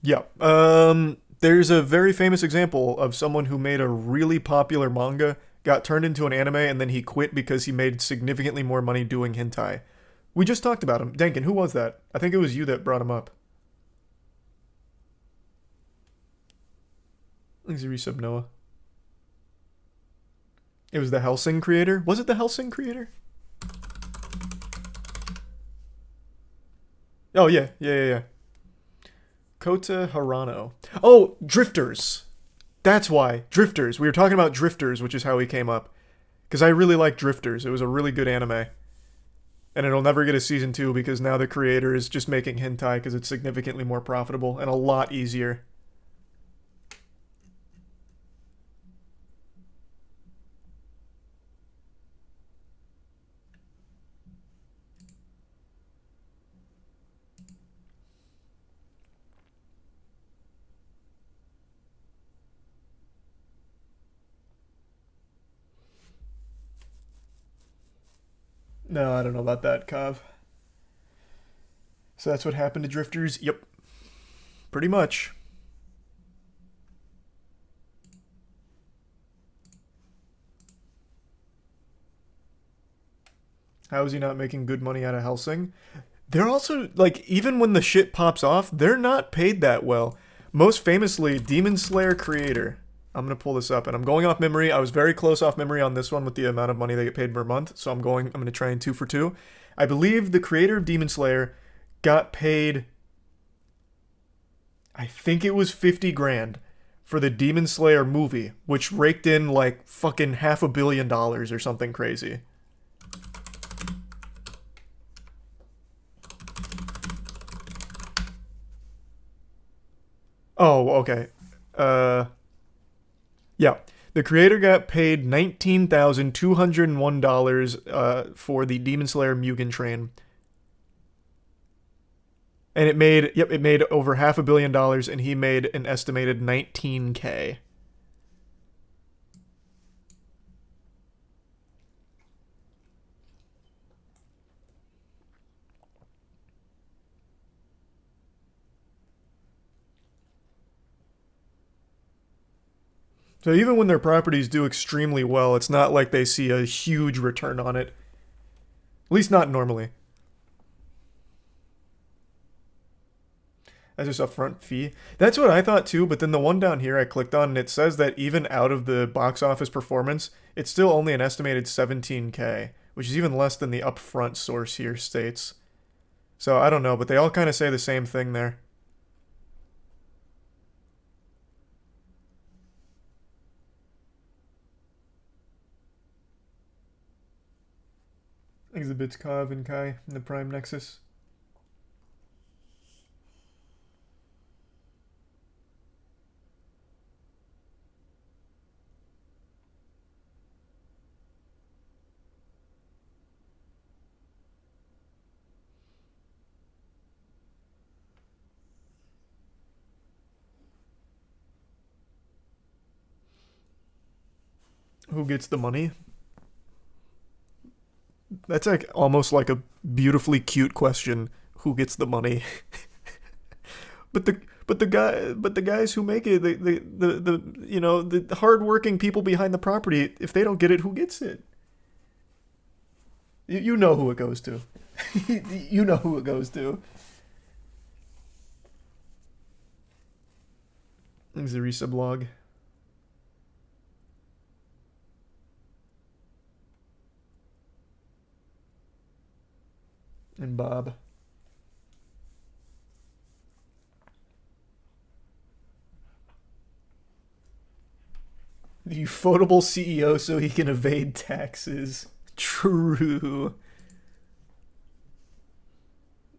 Yeah. There's a very famous example of someone who made a really popular manga, got turned into an anime, and then he quit because he made significantly more money doing hentai. We just talked about him. Denkin, who was that? I think it was you that brought him up. Thanks for resub, Noah. It was the Hellsing creator? Was it the Hellsing creator? Oh, yeah. Kota Harano. Oh, Drifters. That's why. Drifters. We were talking about Drifters, which is how he came up. Because I really like Drifters. It was a really good anime. And it'll never get a season 2 because now the creator is just making hentai because it's significantly more profitable and a lot easier. No, I don't know about that, Kav. So that's what happened to Drifters? Yep. Pretty much. How is he not making good money out of Hellsing? They're also, like, even when the shit pops off, they're not paid that well. Most famously, Demon Slayer creator. I'm going to pull this up, and I'm going off memory. I was very close off memory on this one with the amount of money they get paid per month, so I'm going to try and 2 for 2. I believe the creator of Demon Slayer got paid, I think it was 50 grand for the Demon Slayer movie, which raked in like fucking $500 million or something crazy. Oh, okay. Yeah. The creator got paid $19,201 for the Demon Slayer Mugen Train. And it made over $500 million, and he made an estimated $19K. So even when their properties do extremely well, it's not like they see a huge return on it. At least not normally. That's just upfront fee. That's what I thought too, but then the one down here I clicked on, and it says that even out of the box office performance, it's still only an estimated 17K, which is even less than the upfront source here states. So I don't know, but they all kind of say the same thing there. Exhibits Kav and Kai in the Prime Nexus. Who gets the money? That's like almost like a beautifully cute question. Who gets the money? But the guys who make it, the you know, the hardworking people behind the property, if they don't get it, who gets it? You know who it goes to. You know who it goes to. There's the resub log. And Bob. The ufotable CEO so he can evade taxes. True.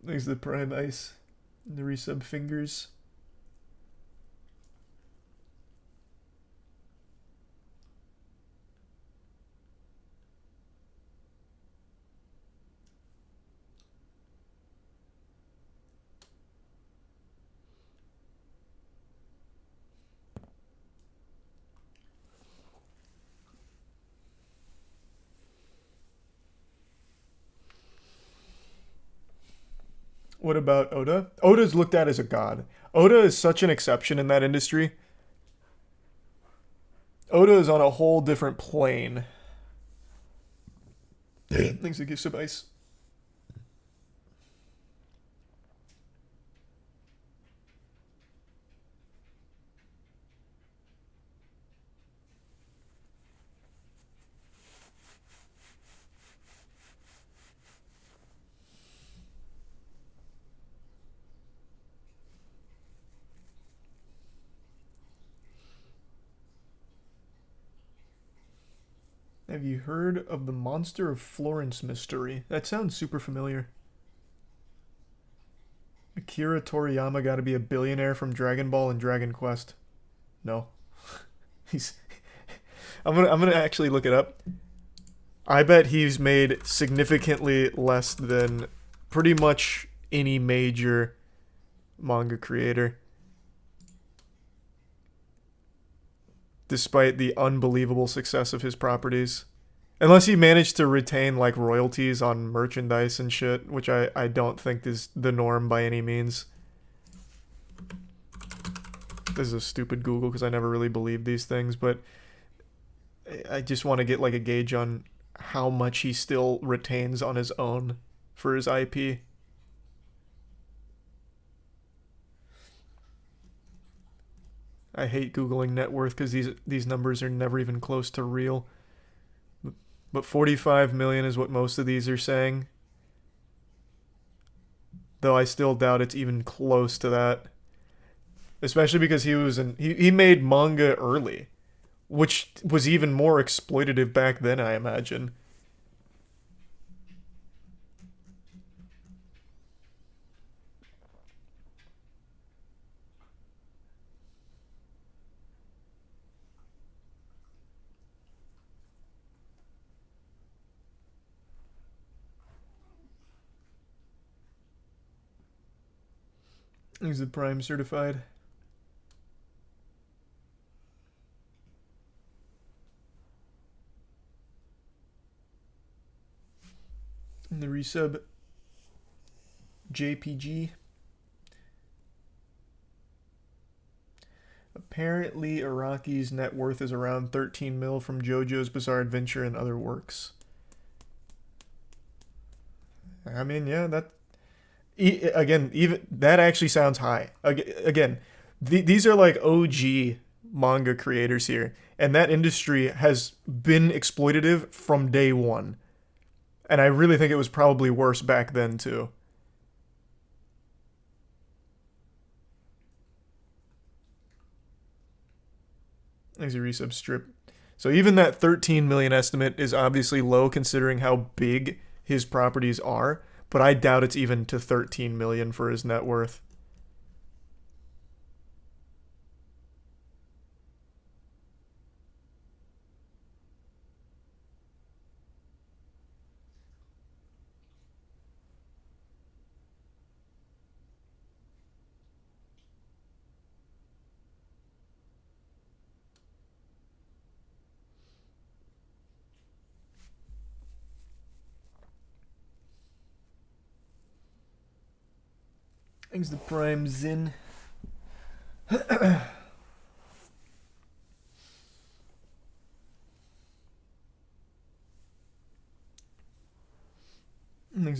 There's the prime ice. The resub fingers. What about Oda? Oda's looked at as a god. Oda is such an exception in that industry. Oda is on a whole different plane. Thanks to gift sub ice. Have you heard of the Monster of Florence mystery? That sounds super familiar. Akira Toriyama got to be a billionaire from Dragon Ball and Dragon Quest. No. He's I'm gonna actually look it up. I bet he's made significantly less than pretty much any major manga creator. Despite the unbelievable success of his properties. Unless he managed to retain like royalties on merchandise and shit, which I don't think is the norm by any means. This is a stupid Google because I never really believed these things, but I just want to get like a gauge on how much he still retains on his own for his IP. I hate Googling net worth because these numbers are never even close to real. But 45 million is what most of these are saying. Though I still doubt it's even close to that. Especially because he made manga early, which was even more exploitative back then, I imagine. He's the Prime certified. And the resub JPG. Apparently, Araki's net worth is around 13 mil from JoJo's Bizarre Adventure and other works. I mean, yeah, that again, even that actually sounds high. Again, these are like OG manga creators here, and that industry has been exploitative from day one. And I really think it was probably worse back then too. There's a resub strip. So even that 13 million estimate is obviously low considering how big his properties are, but I doubt it's even to 13 million for his net worth. Thanks the Prime Zin. Thanks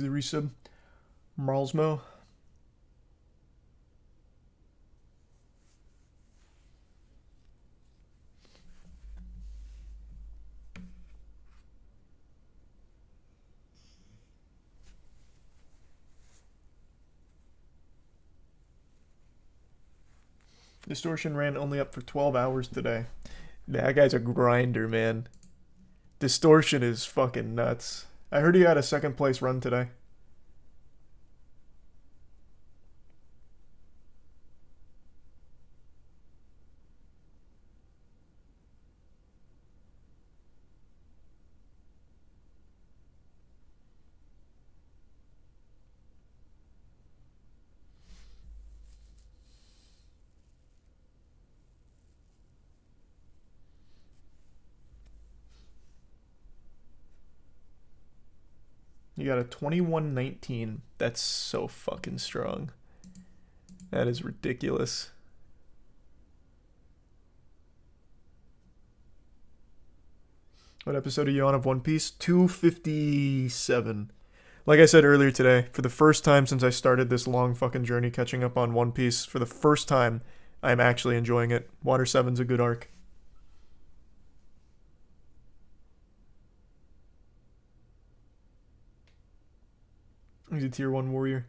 the resub. Marlsmo. Distortion ran only up for 12 hours today. That guy's a grinder, man. Distortion is fucking nuts. I heard he had a second place run today. You got a 21-19. That's so fucking strong. That is ridiculous. What episode are you on of One Piece? 257. Like I said earlier today, for the first time since I started this long fucking journey catching up on One Piece, for the first time, I'm actually enjoying it. Water 7's a good arc. He's a tier 1 warrior.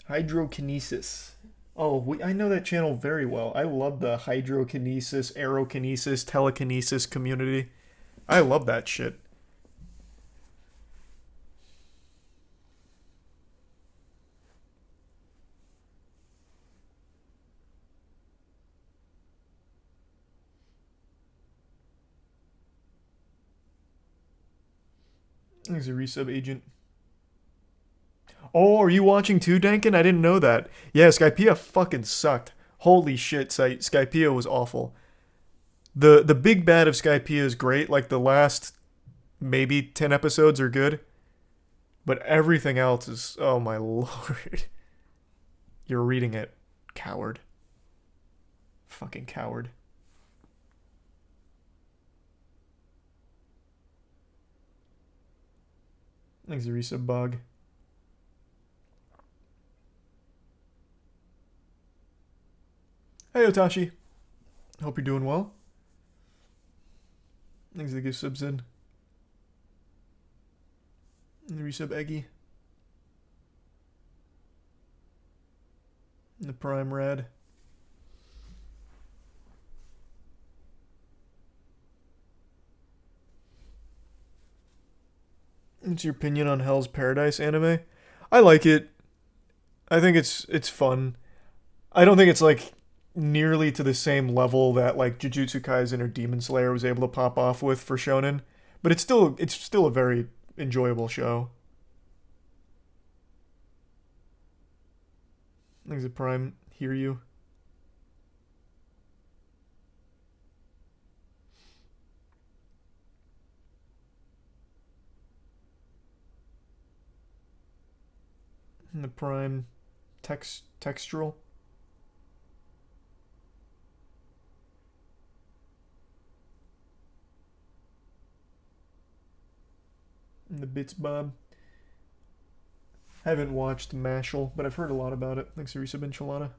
Hydrokinesis. Oh, I know that channel very well. I love the hydrokinesis, aerokinesis, telekinesis community. I love that shit. He's a resub agent. Oh, are you watching too, Dankin? I didn't know that. Yeah, Skypiea fucking sucked. Holy shit, Skypiea was awful. The big bad of Skypiea is great. Like, the last maybe 10 episodes are good. But everything else is... Oh, my lord. You're reading it. Coward. Fucking coward. Thanks, Resub Bug. Hey, Otashi. Hope you're doing well. Thanks for the gift subs in. And the resub Eggy. And the Prime Rad. What's your opinion on Hell's Paradise anime? I like it. I think it's fun. I don't think it's like nearly to the same level that like Jujutsu Kaisen or Demon Slayer was able to pop off with for shonen, but it's still a very enjoyable show. Thanks to Prime, hear you. And the Prime textural. And the Bits Bob. I haven't watched Mashal, but I've heard a lot about it. Thanks to Resub Enchilada.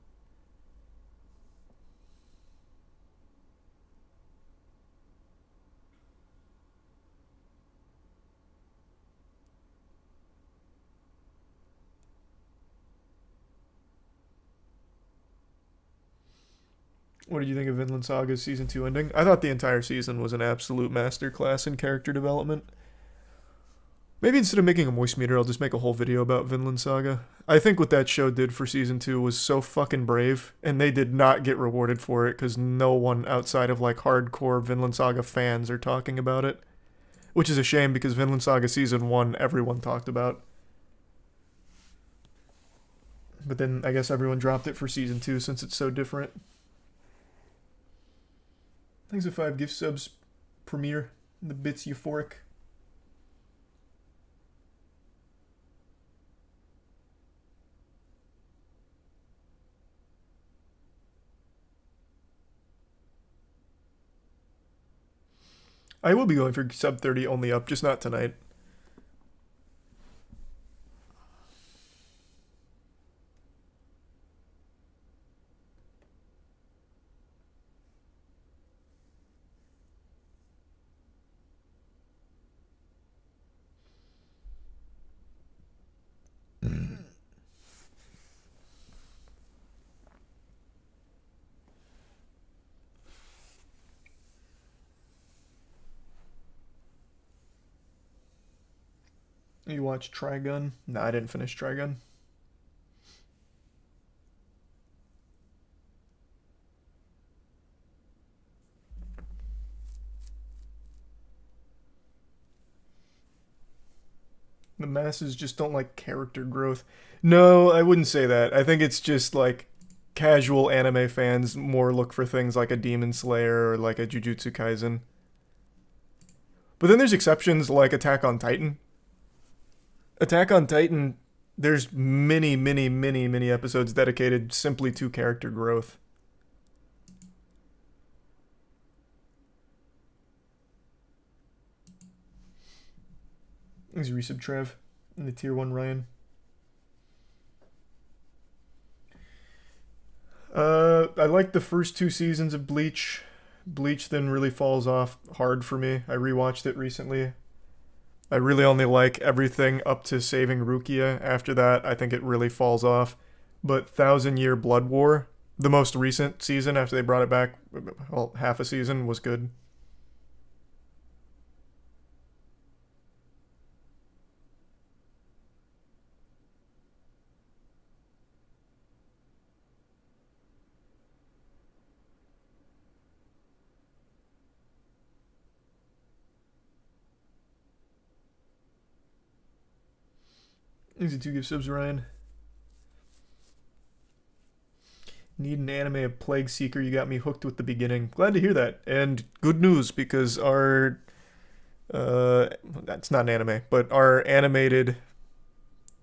What did you think of Vinland Saga's Season 2 ending? I thought the entire season was an absolute masterclass in character development. Maybe instead of making a moist meter, I'll just make a whole video about Vinland Saga. I think what that show did for Season 2 was so fucking brave, and they did not get rewarded for it because no one outside of like hardcore Vinland Saga fans are talking about it. Which is a shame because Vinland Saga Season 1 everyone talked about. But then I guess everyone dropped it for season 2 since it's so different. Thanks for 5 gift subs, Premiere. The bits euphoric. I will be going for sub 30 only up, just not tonight. You watched Trigun? Nah, I didn't finish Trigun. The masses just don't like character growth. No, I wouldn't say that. I think it's just like casual anime fans more look for things like a Demon Slayer or like a Jujutsu Kaisen. But then there's exceptions like Attack on Titan. Attack on Titan, there's many episodes dedicated simply to character growth. Thanks, Resub Trev. And the tier 1 Ryan. I like the first 2 seasons of Bleach. Bleach then really falls off hard for me. I rewatched it recently. I really only like everything up to saving Rukia. After that, I think it really falls off. But 1,000 Year Blood War, the most recent season after they brought it back, well, half a season, was good. Easy to give subs, Ryan. Need an anime of Plague Seeker. You got me hooked with the beginning. Glad to hear that. And good news, because our... that's not an anime, but our animated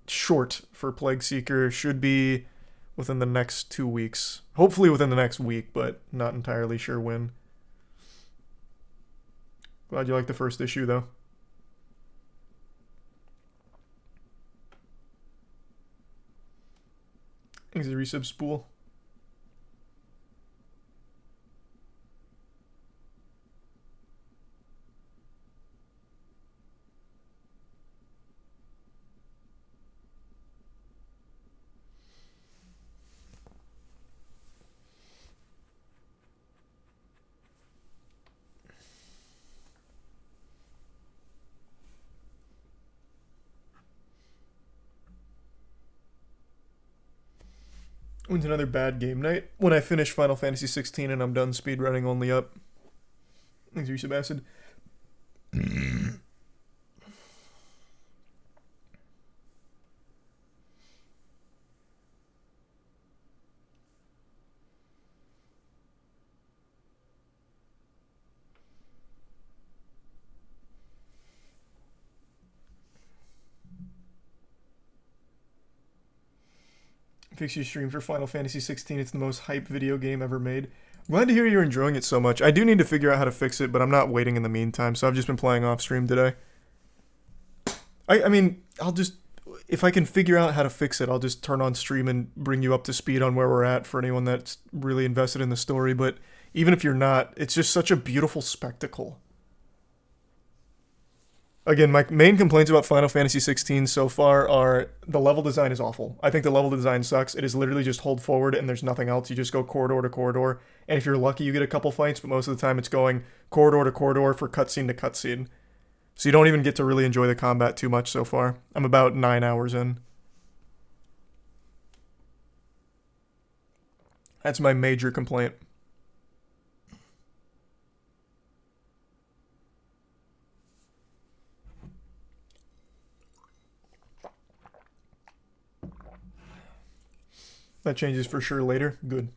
short for Plague Seeker should be within the next 2 weeks. Hopefully within the next week, but not entirely sure when. Glad you liked the first issue, though. Thanks, resub spool. When's another bad game night? When I finish Final Fantasy 16 and I'm done speedrunning only up. Thanks, resub acid. Fix your stream for Final Fantasy 16. It's the most hype video game ever made. I'm glad to hear you're enjoying it so much. I do need to figure out how to fix it, but I'm not waiting in the meantime, so I've just been playing off stream today. I mean, I'll just... If I can figure out how to fix it, I'll just turn on stream and bring you up to speed on where we're at for anyone that's really invested in the story. But even if you're not, it's just such a beautiful spectacle. Again, my main complaints about Final Fantasy 16 so far are the level design is awful. I think the level design sucks. It is literally just hold forward and there's nothing else. You just go corridor to corridor. And if you're lucky, you get a couple fights, but most of the time it's going corridor to corridor for cutscene to cutscene. So you don't even get to really enjoy the combat too much so far. I'm about 9 hours in. That's my major complaint. That changes for sure later. Good.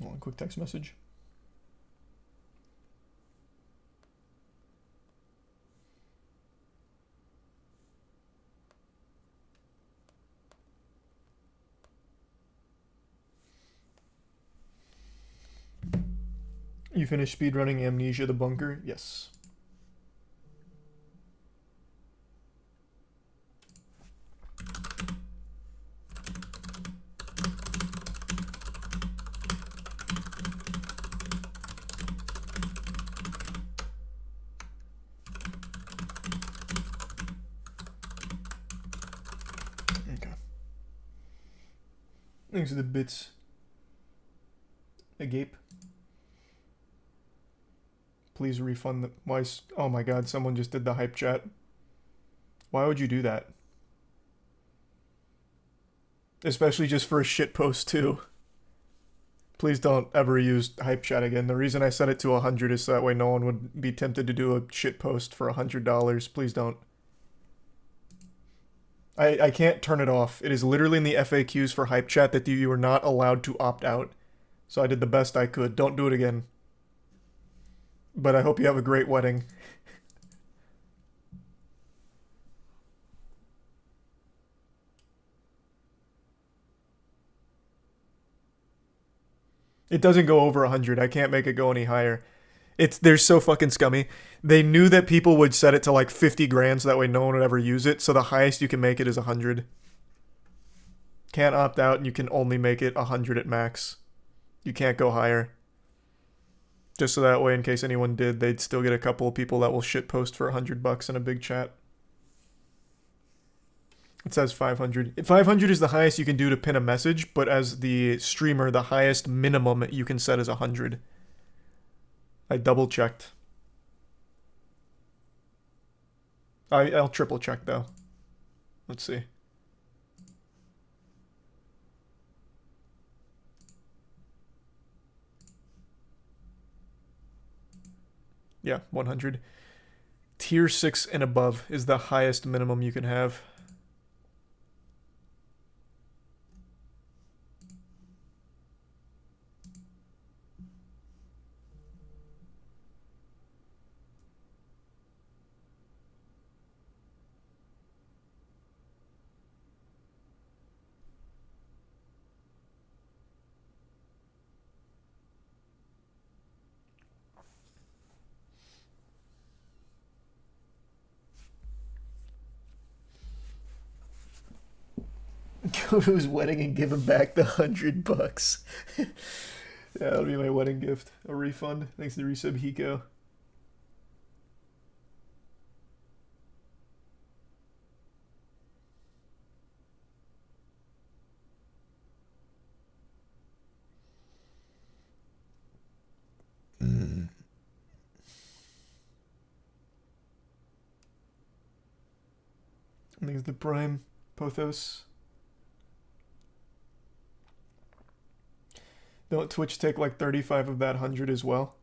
Hold on, quick text message. You finished speedrunning Amnesia the Bunker? Yes. Okay. Thanks to the bits. Agape. Please refund the... Why? Oh my god, someone just did the hype chat. Why would you do that? Especially just for a shit post too. Please don't ever use hype chat again. The reason I set it to 100 is so that way no one would be tempted to do a shit post for $100. Please don't. I can't turn it off. It is literally in the FAQs for hype chat that you are not allowed to opt out. So I did the best I could. Don't do it again. But I hope you have a great wedding. It doesn't go over 100. I can't make it go any higher. They're so fucking scummy. They knew that people would set it to like 50 grand so that way no one would ever use it. So the highest you can make it is 100. Can't opt out and you can only make it 100 at max. You can't go higher. Just so that way in case anyone did, they'd still get a couple of people that will shitpost for $100 in a big chat. It says 500. 500 is the highest you can do to pin a message, but as the streamer, the highest minimum you can set is 100. I double checked. I'll triple check though. Let's see. Yeah, 100. Tier 6 and above is the highest minimum you can have. Go to his wedding and give him back the $100. Yeah, that'll be my wedding gift. A refund. Thanks to resub Hiko. Thanks to Prime Pothos. Don't Twitch take like 35 of that 100 as well?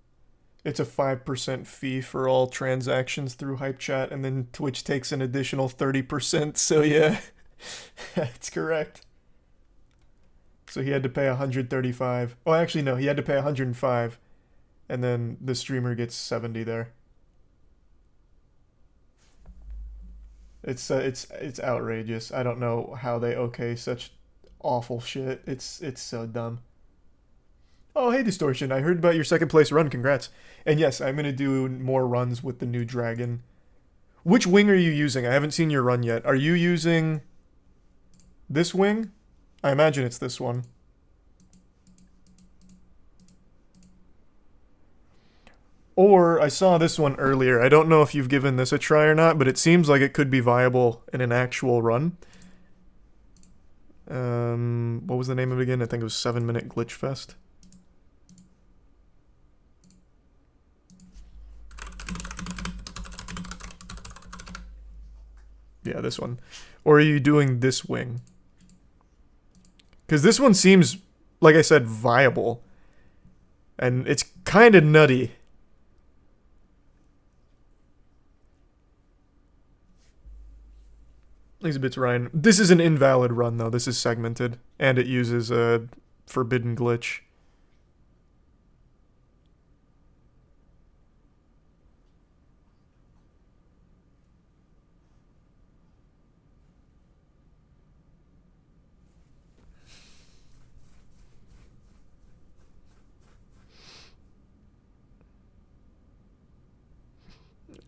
It's a 5% fee for all transactions through hype chat, and then Twitch takes an additional 30%, so yeah. That's correct. So he had to pay 135. Oh, actually no, he had to pay 105, and then the streamer gets 70 there. It's outrageous. I don't know how they okay such awful shit. It's so dumb. Oh, hey, Distortion. I heard about your second place run. Congrats. And yes, I'm going to do more runs with the new dragon. Which wing are you using? I haven't seen your run yet. Are you using this wing? I imagine it's this one. Or I saw this one earlier. I don't know if you've given this a try or not, but it seems like it could be viable in an actual run. What was the name of it again? I think it was 7-Minute Glitch Fest. Yeah, this one. Or are you doing this wing? Because this one seems, like I said, viable. And it's kind of nutty. Exhibits Ryan. This is an invalid run, though. This is segmented. And it uses a forbidden glitch.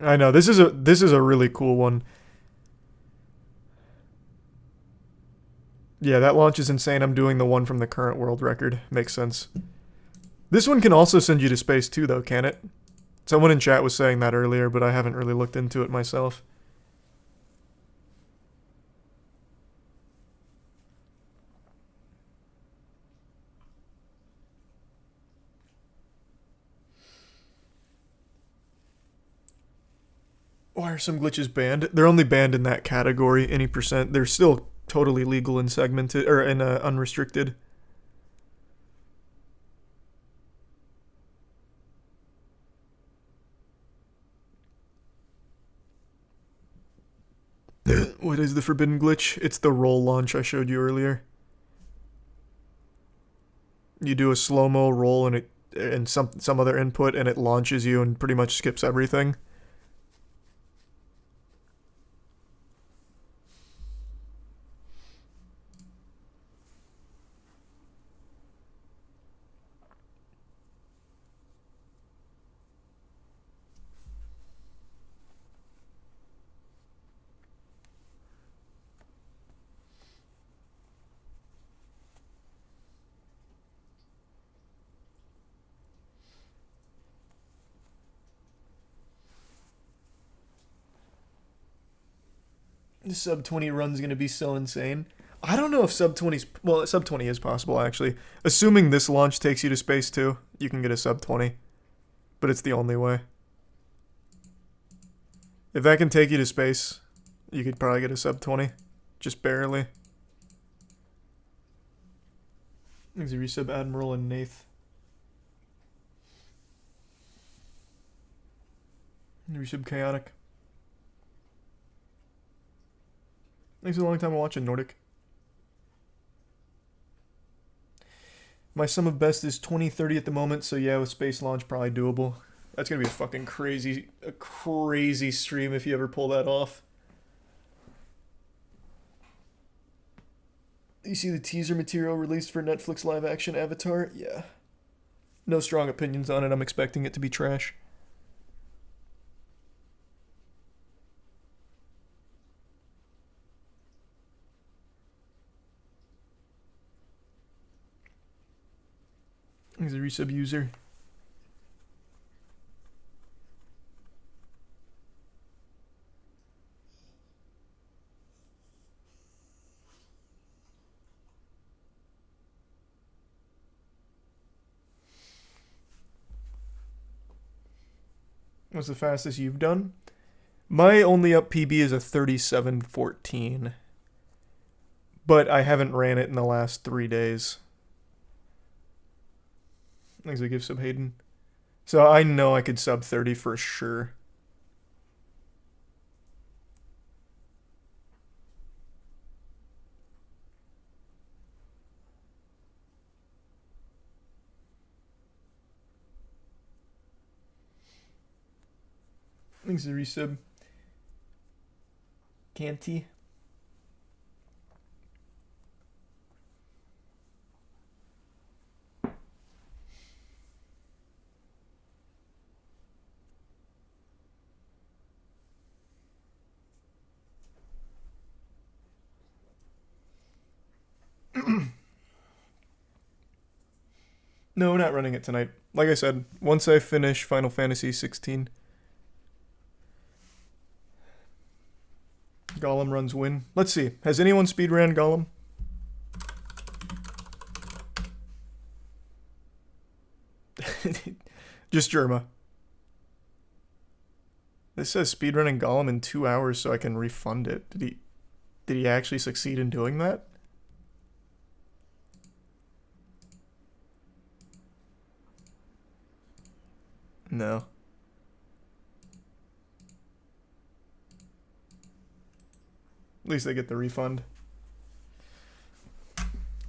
I know, this is a really cool one. Yeah, that launch is insane. I'm doing the one from the current world record. Makes sense. This one can also send you to space too, though, can it? Someone in chat was saying that earlier, but I haven't really looked into it myself. Why are some glitches banned? They're only banned in that category, any percent. They're still totally legal and segmented, or in unrestricted. What is the forbidden glitch? It's the roll launch I showed you earlier. You do a slow-mo roll and some other input, and it launches you and pretty much skips everything. The sub 20 run's gonna be so insane. I don't know if sub 20's... Well, sub 20 is possible, actually. Assuming this launch takes you to space too, you can get a sub 20. But it's the only way. If that can take you to space, you could probably get a sub 20. Just barely. There's a resub Admiral and Nath. Resub Chaotic. Thanks for a long time watching, Nordic. My sum of best is 2030 at the moment, so yeah, with space launch, probably doable. That's gonna be a fucking crazy stream if you ever pull that off. You see the teaser material released for Netflix live action Avatar? Yeah. No strong opinions on it, I'm expecting it to be trash. He's a resub user. What's the fastest you've done? My only up PB is a 37:14. But I haven't ran it in the last 3 days. Thanks for gift sub Hayden. So I know I could sub 30 for sure. Thanks for resub. Canty. No, not running it tonight. Like I said, once I finish Final Fantasy 16, Gollum runs win. Let's see. Has anyone speedran Gollum? Just Germa. This says speedrunning Gollum in 2 hours so I can refund it. Did he actually succeed in doing that? No. least they get the refund.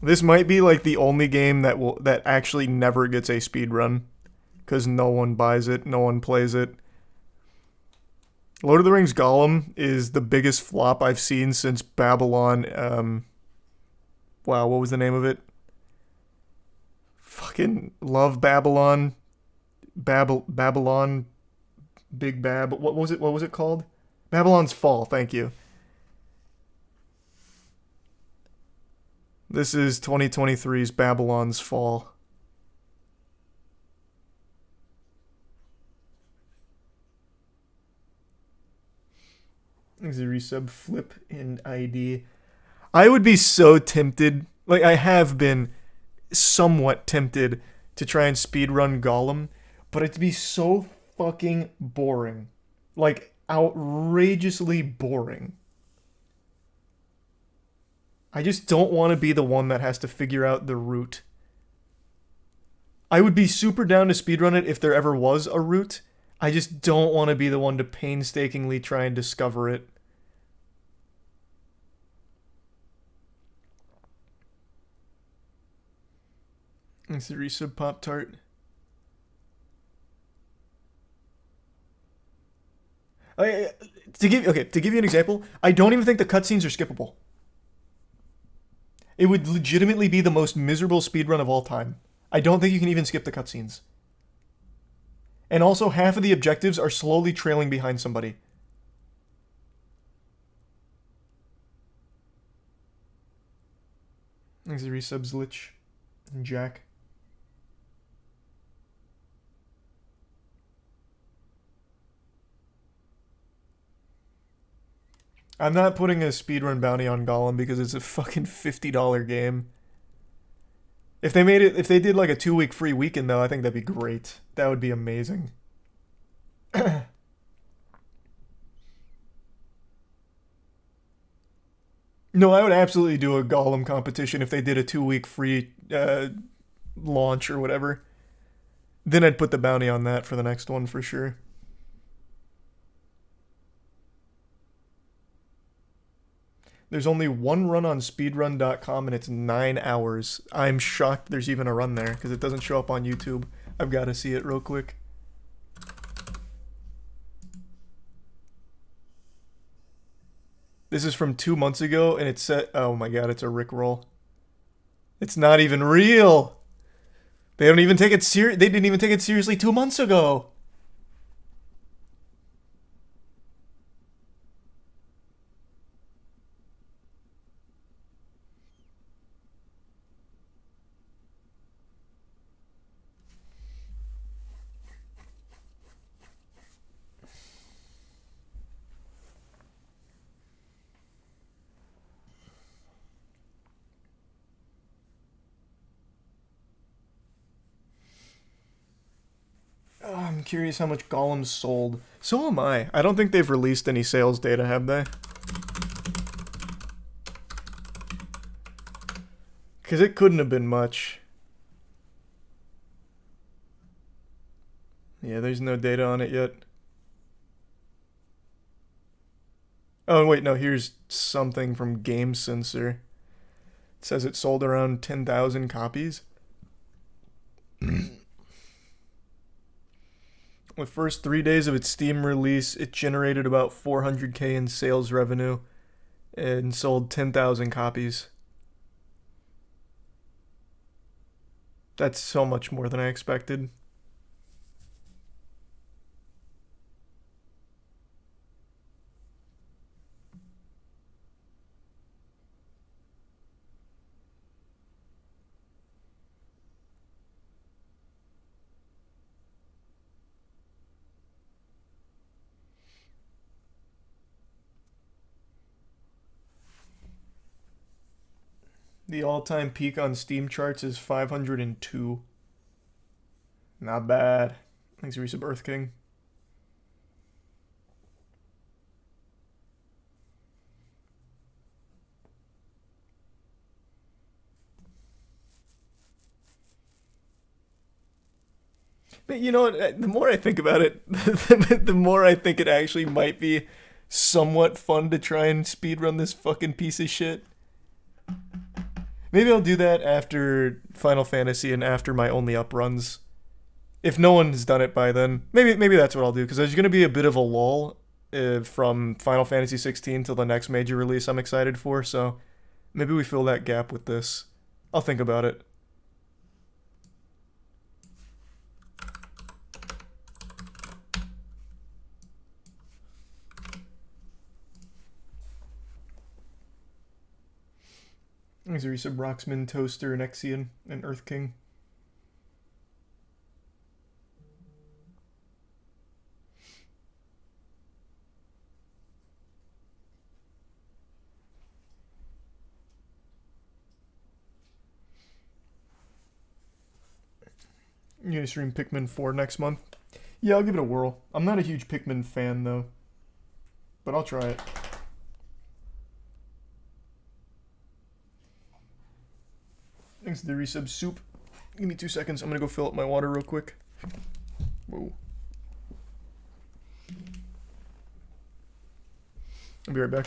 This might be like the only game that actually never gets a speed run, because no one buys it, no one plays it. Lord of the Rings Gollum is the biggest flop I've seen since Babylon. Wow, what was the name of it? Fucking love Babylon. Babylon. Big Bab. What was it? What was it called? Babylon's Fall. Thank you. This is 2023's Babylon's Fall. There's a resub flip in ID. I would be so tempted, like I have been somewhat tempted to try and speedrun Gollum, but it'd be so fucking boring. Like outrageously boring. I just don't want to be the one that has to figure out the route. I would be super down to speedrun it if there ever was a route. I just don't want to be the one to painstakingly try and discover it. It's the resub Pop-Tart. To give you an example, I don't even think the cutscenes are skippable. It would legitimately be the most miserable speedrun of all time. I don't think you can even skip the cutscenes. And also, half of the objectives are slowly trailing behind somebody. There's the resubs Lich and Jack. I'm not putting a speedrun bounty on Gollum because it's a fucking $50 game. If they did like a 2-week free weekend though, I think that'd be great. That would be amazing. No, I would absolutely do a Gollum competition if they did a 2-week free launch or whatever. Then I'd put the bounty on that for the next one for sure. There's only one run on speedrun.com and it's 9 hours. I'm shocked there's even a run there because it doesn't show up on YouTube. I've got to see it real quick. This is from 2 months ago and it's set. Oh my god, it's a Rickroll. It's not even real. They don't even take it They didn't even take it seriously 2 months ago. Oh, I'm curious how much Gollum's sold. So am I. I don't think they've released any sales data, have they? Because it couldn't have been much. Yeah, there's no data on it yet. Oh, wait, no, here's something from Game Sensor. It says it sold around 10,000 copies. The first 3 days of its Steam release, it generated about $400K in sales revenue and sold 10,000 copies. That's so much more than I expected. The all-time peak on Steam charts is 502. Not bad. Thanks, Resub Earth King. But you know what? The more I think about it, the more I think it actually might be somewhat fun to try and speedrun this fucking piece of shit. Maybe I'll do that after Final Fantasy and after my Only Up runs. If no one's done it by then, maybe that's what I'll do, because there's going to be a bit of a lull from Final Fantasy 16 till the next major release I'm excited for, so maybe we fill that gap with this. I'll think about it. There's a resub Roxman, Toaster, Nexian, and Earth King. You gonna stream Pikmin 4 next month? Yeah, I'll give it a whirl. I'm not a huge Pikmin fan though, but I'll try it. Thanks to the resub Soup. Give me 2 seconds. I'm gonna go fill up my water real quick. Whoa. I'll be right back.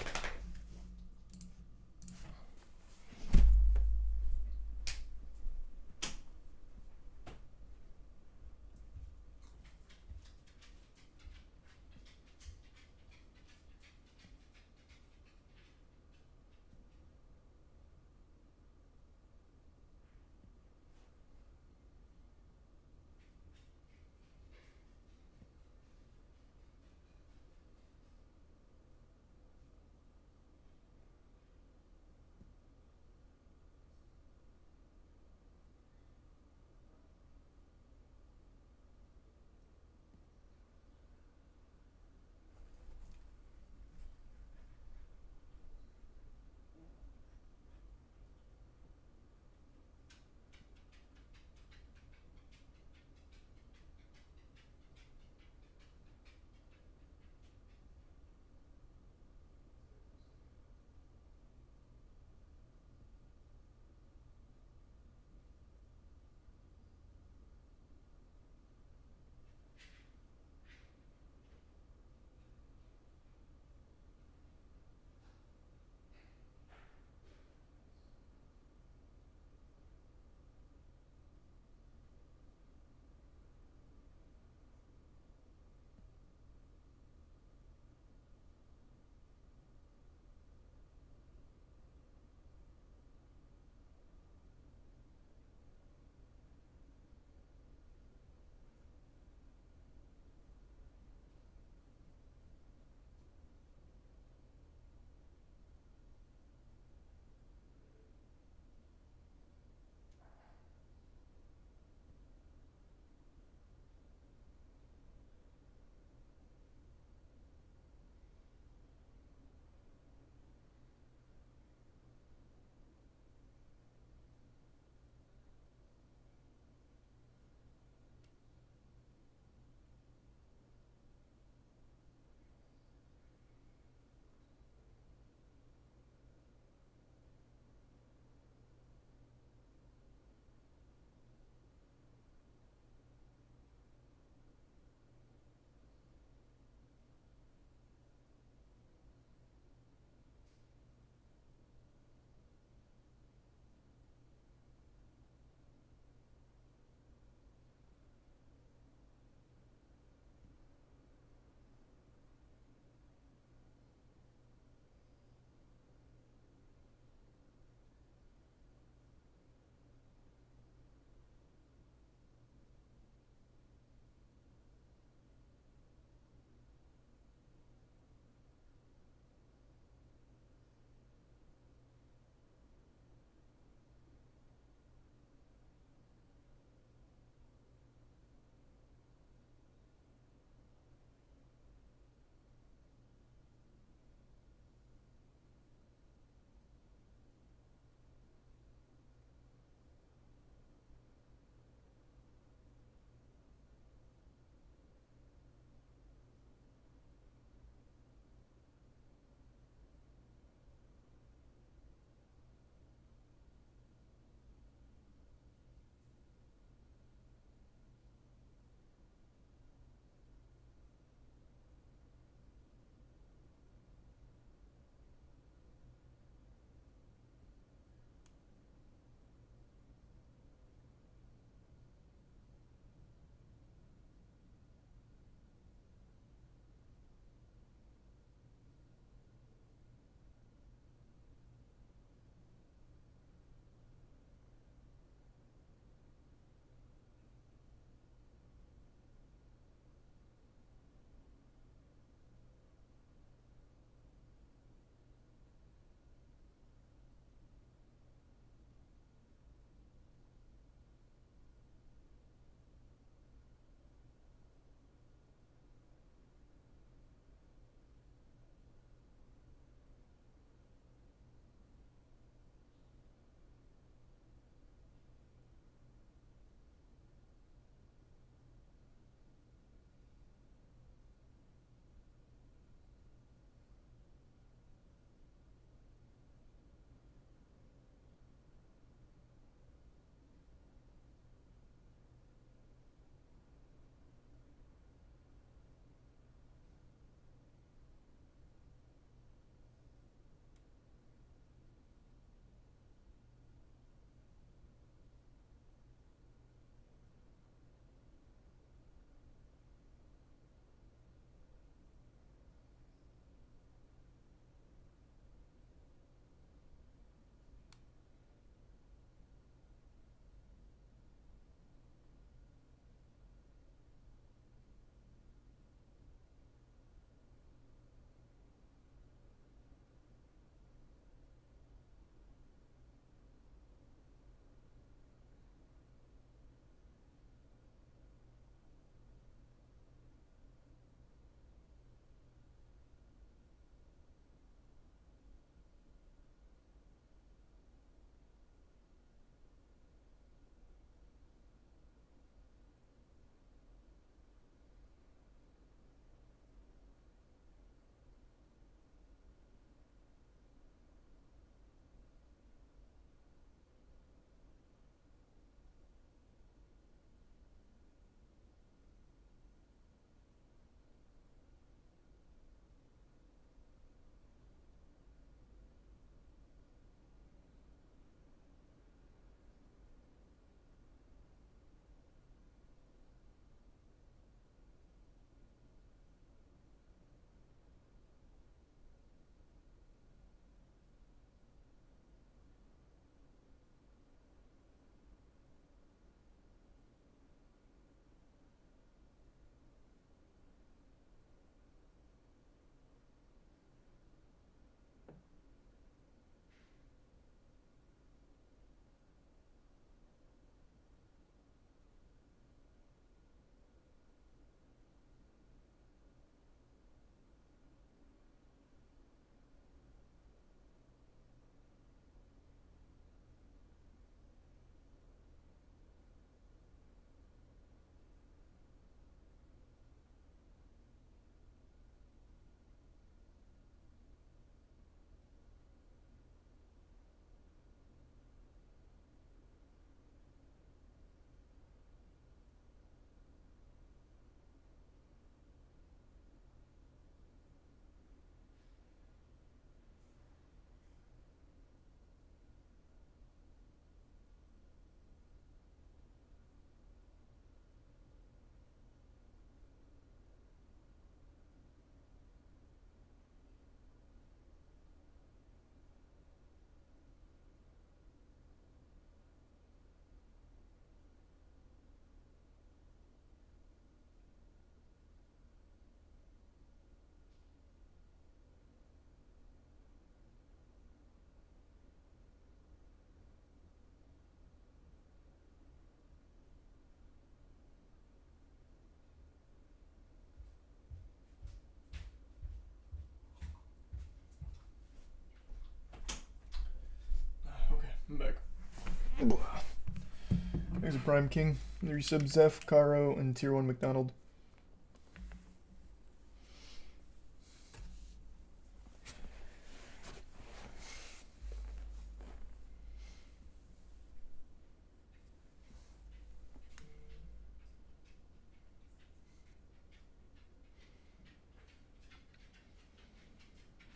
Prime King. 3 sub Zeph, Caro, and tier 1 McDonald.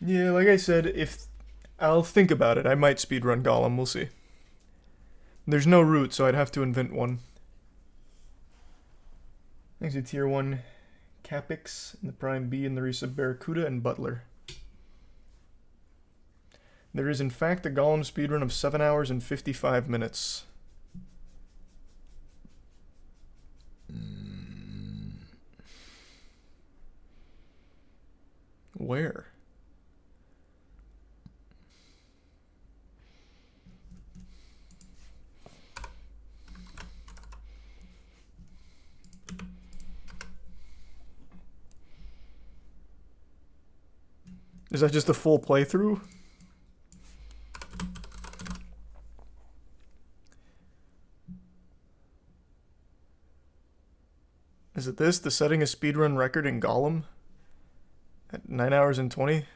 Yeah, like I said, if I'll think about it, I might speedrun Golem, we'll see. There's no route, so I'd have to invent one. Thanks to tier 1 Capix, and the Prime B, and the resub Barracuda, and Butler. There is in fact a Golem speedrun of 7 hours and 55 minutes. Where? Is that just a full playthrough? Is it this? The setting a speedrun record in Golem? At 9 hours and 20?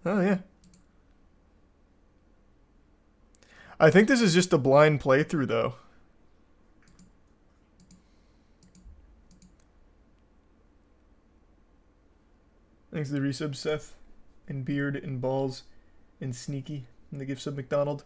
Oh, yeah. I think this is just a blind playthrough, though. Thanks to the resub, Seth, and Beard, and Balls, and Sneaky, and the gift sub McDonald.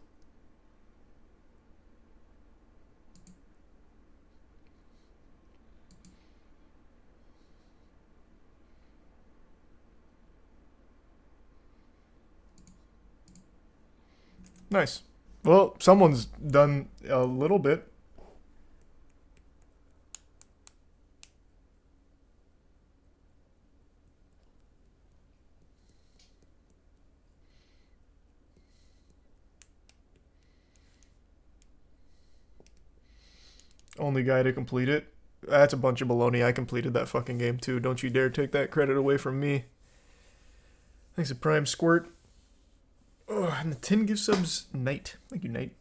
Nice. Well, someone's done a little bit. Only guy to complete it. That's a bunch of baloney. I completed that fucking game too. Don't you dare take that credit away from me. Thanks to Prime Squirt. Oh, and the 10 gift subs, Knight. Thank you, Knight.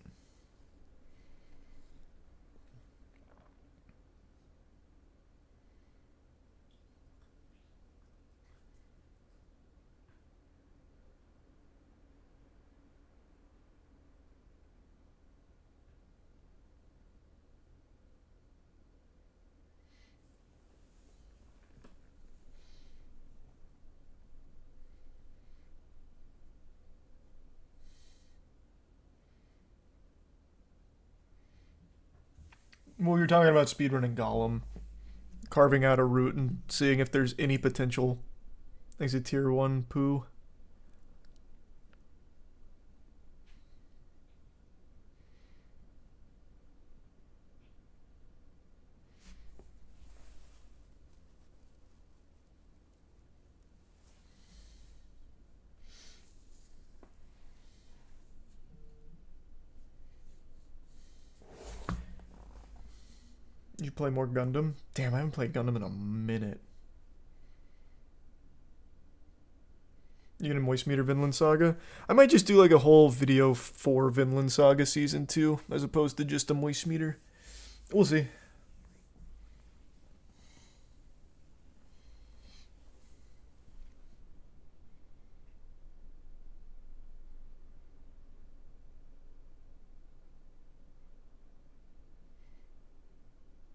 Well, you're talking about speedrunning Golem, carving out a route and seeing if there's any potential. Thanks to tier 1 poo. You play more Gundam? Damn, I haven't played Gundam in a minute. You gonna moist meter Vinland Saga? I might just do like a whole video for Vinland Saga Season 2 as opposed to just a moist meter. We'll see.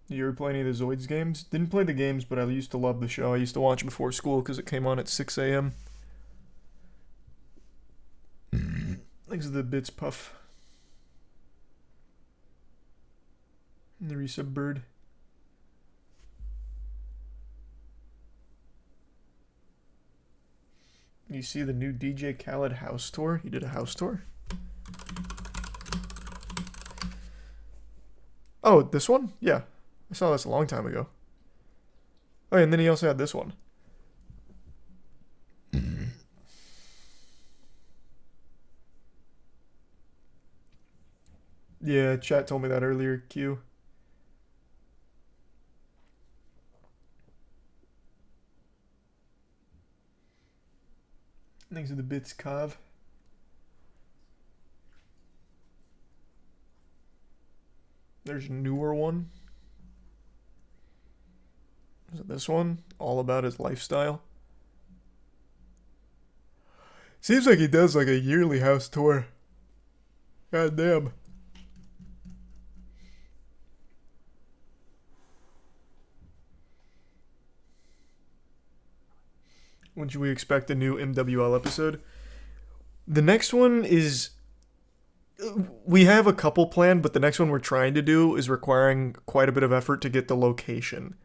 You ever play any of the Zoids games? Didn't play the games, but I used to love the show. I used to watch it before school because it came on at 6 a.m. Thanks to the bits, Puff. And the resub bird. You see the new DJ Khaled house tour? He did a house tour? Oh, this one? Yeah. I saw this a long time ago. Oh, and then he also had this one. Yeah, chat told me that earlier, Q. Thanks for the bits, Kav. There's a newer one. Is it this one? All about his lifestyle. Seems like he does like a yearly house tour. God damn. When should we expect a new MWL episode? The next one is... We have a couple planned, but the next one we're trying to do is requiring quite a bit of effort to get the location.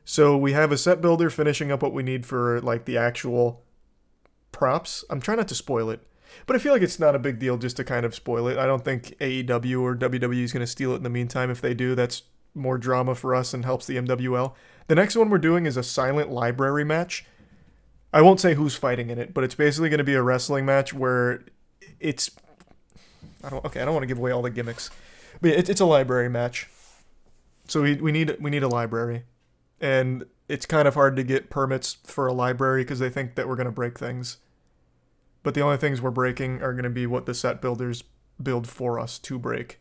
So we have a set builder finishing up what we need for like the actual props. I'm trying not to spoil it, but I feel like it's not a big deal just to kind of spoil it. I don't think AEW or WWE is going to steal it in the meantime. If they do, that's more drama for us and helps the MWL. The next one we're doing is a silent library match. I won't say who's fighting in it, but it's basically going to be a wrestling match where it's... I don't want to give away all the gimmicks. But yeah, it's a library match. So we need a library. And it's kind of hard to get permits for a library because they think that we're going to break things. But the only things we're breaking are going to be what the set builders build for us to break.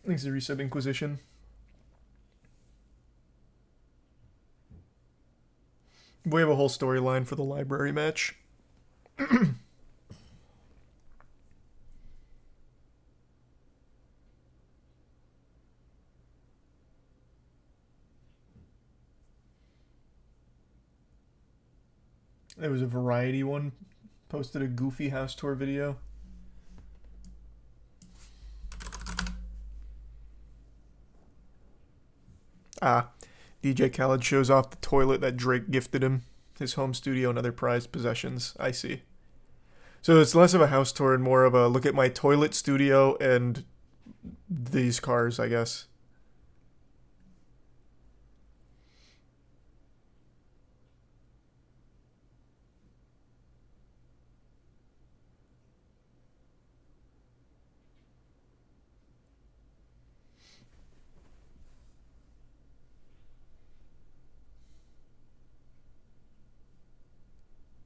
Thanks to Resub Inquisition. We have a whole storyline for the library match. There was a variety one. Posted a goofy house tour video. DJ Khaled shows off the toilet that Drake gifted him, his home studio and other prized possessions. I see. So it's less of a house tour and more of a look at my toilet, studio, and these cars, I guess.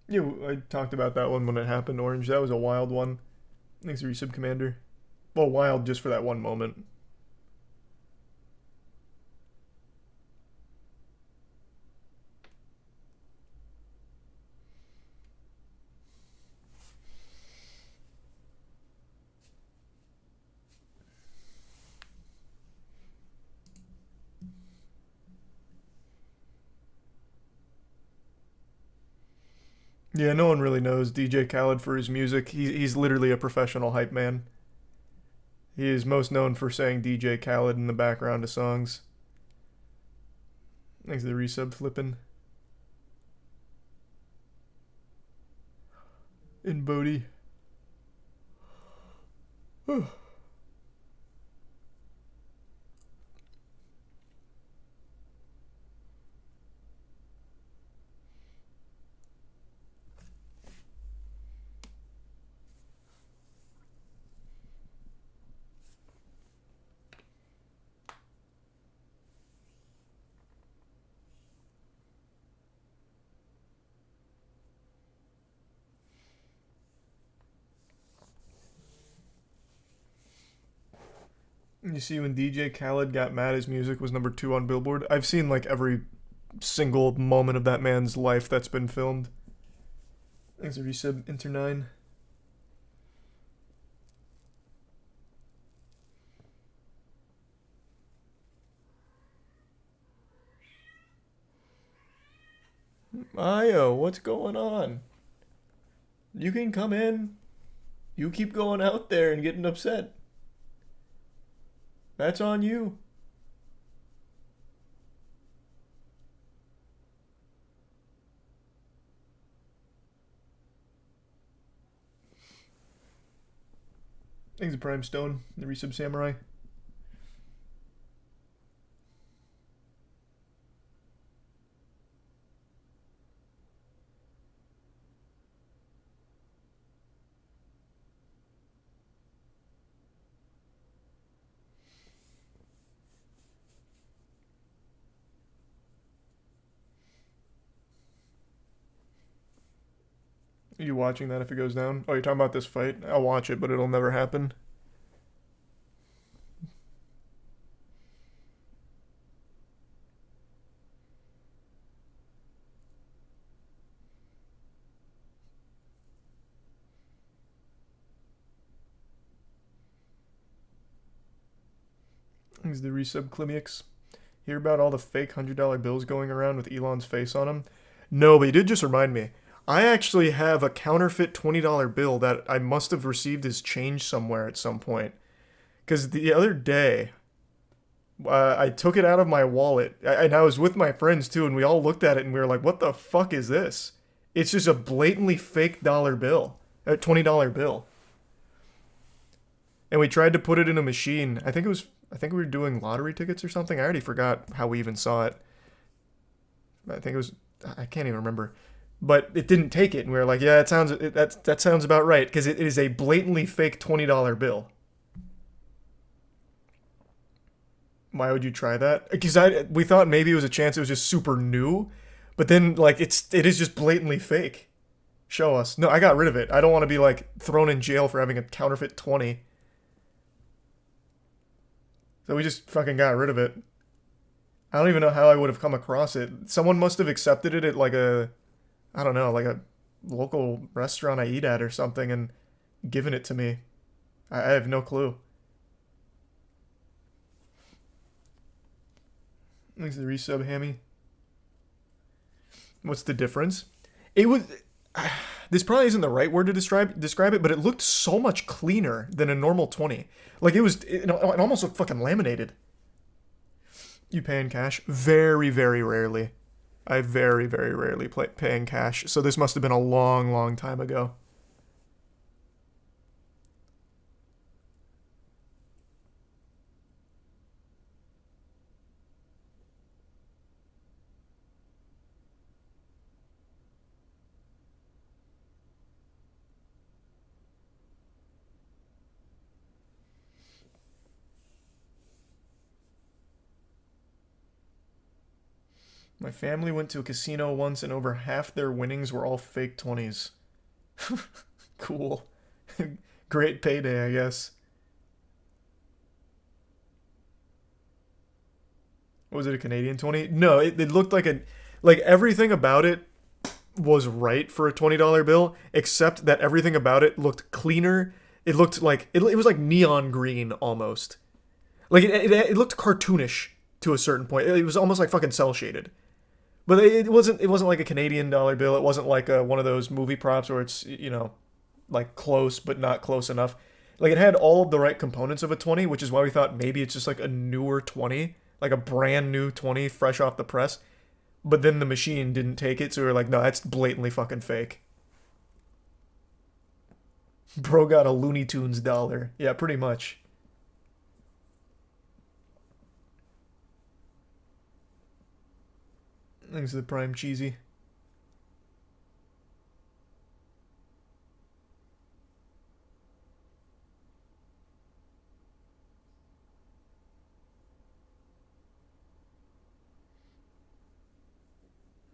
Yeah, I talked about that one when it happened, Orange. That was a wild one. Thanks, Resub Commander. Well, wild just for that one moment. Yeah, no one really knows DJ Khaled for his music. He's literally a professional hype man. He is most known for saying DJ Khaled in the background of songs. Thanks to the resub flipping. In Bodie. You see when DJ Khaled got mad his music was number 2 on Billboard? I've seen like every single moment of that man's life that's been filmed. Thanks to resub Inter9. Ayo, what's going on? You can come in. You keep going out there and getting upset. That's on you. Thanks to Prime Stone, the resub Samurai. Are you watching that if it goes down? Oh, you're talking about this fight? I'll watch it, but it'll never happen. He's the resub Climiux. Hear about all the fake $100 bills going around with Elon's face on them? No, but you did just remind me. I actually have a counterfeit $20 bill that I must have received as change somewhere at some point. Because the other day, I took it out of my wallet, and I was with my friends too, and we all looked at it and we were like, what the fuck is this? It's just a blatantly fake dollar bill, a $20 bill. And we tried to put it in a machine. I think we were doing lottery tickets or something. I already forgot how we even saw it. I think it was, I can't even remember. But it didn't take it, and we were like, yeah, that sounds about right, because it is a blatantly fake $20 bill. Why would you try that? Because we thought maybe it was a chance it was just super new, but then like it is just blatantly fake. Show us. No, I got rid of it. I don't want to be like thrown in jail for having a counterfeit 20. So we just fucking got rid of it. I don't even know how I would have come across it. Someone must have accepted it at like I don't know, like a local restaurant I eat at or something and given it to me. I have no clue. Thanks for the resub, Hammy. What's the difference? It was. This probably isn't the right word to describe it, but it looked so much cleaner than a normal 20. Like it almost looked fucking laminated. You pay in cash? Very, very rarely. I very, very rarely pay in cash, so this must have been a long, long time ago. My family went to a casino once and over half their winnings were all fake 20s. Cool. Great payday, I guess. Was it a Canadian 20? No, it looked like like everything about it was right for a $20 bill, except that everything about it looked cleaner. It looked like it was like neon green almost. Like it looked cartoonish to a certain point. It was almost like fucking cell shaded. But it wasn't like a Canadian dollar bill. It wasn't like one of those movie props where it's, like close but not close enough. Like it had all of the right components of a 20, which is why we thought maybe it's just like a newer 20, like a brand new 20 fresh off the press. But then the machine didn't take it, so we were like, no, that's blatantly fucking fake. Bro got a Looney Tunes dollar. Yeah, pretty much. Thanks to the Prime Cheesy.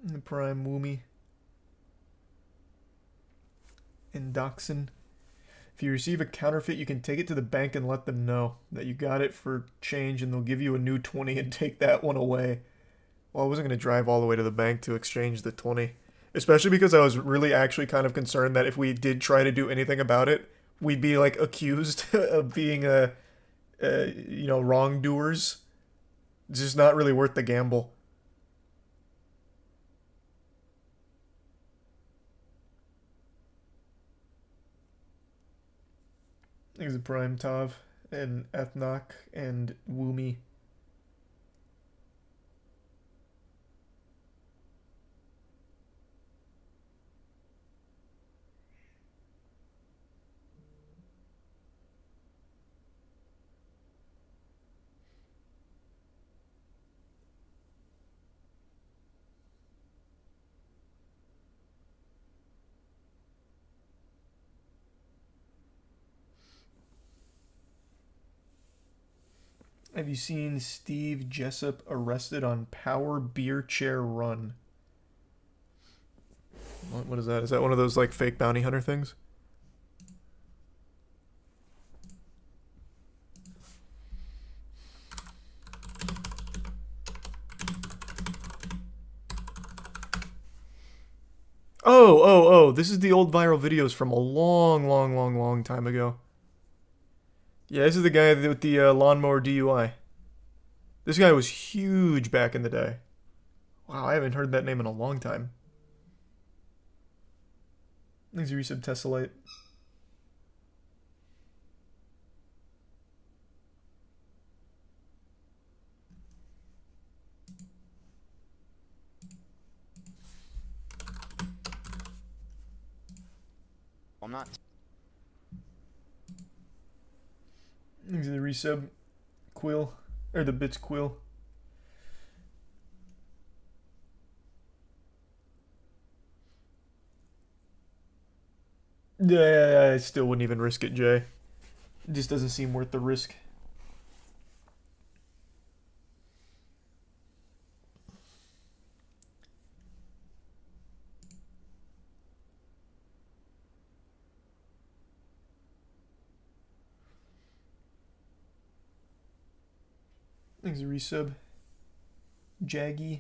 The Prime Woomy. And Dachshund. If you receive a counterfeit, you can take it to the bank and let them know that you got it for change, and they'll give you a new 20 and take that one away. Well, I wasn't going to drive all the way to the bank to exchange the 20. Especially because I was really actually kind of concerned that if we did try to do anything about it, we'd be like accused of being wrongdoers. It's just not really worth the gamble. There's a Prime Tav and Ethnoc and Woomy. Have you seen Steve Jessup arrested on Power Beer Chair Run? What is that? Is that one of those like fake bounty hunter things? Oh, this is the old viral videos from a long time ago. Yeah, this is the guy with the lawnmower DUI. This guy was huge back in the day. Wow, I haven't heard that name in a long time. Thanks, Resub Tessellite. I'm not. Thanks, the resub Quill. Or the bits Quill. Yeah, I still wouldn't even risk it, Jay. It just doesn't seem worth the risk. Thanks, a resub. Jaggy.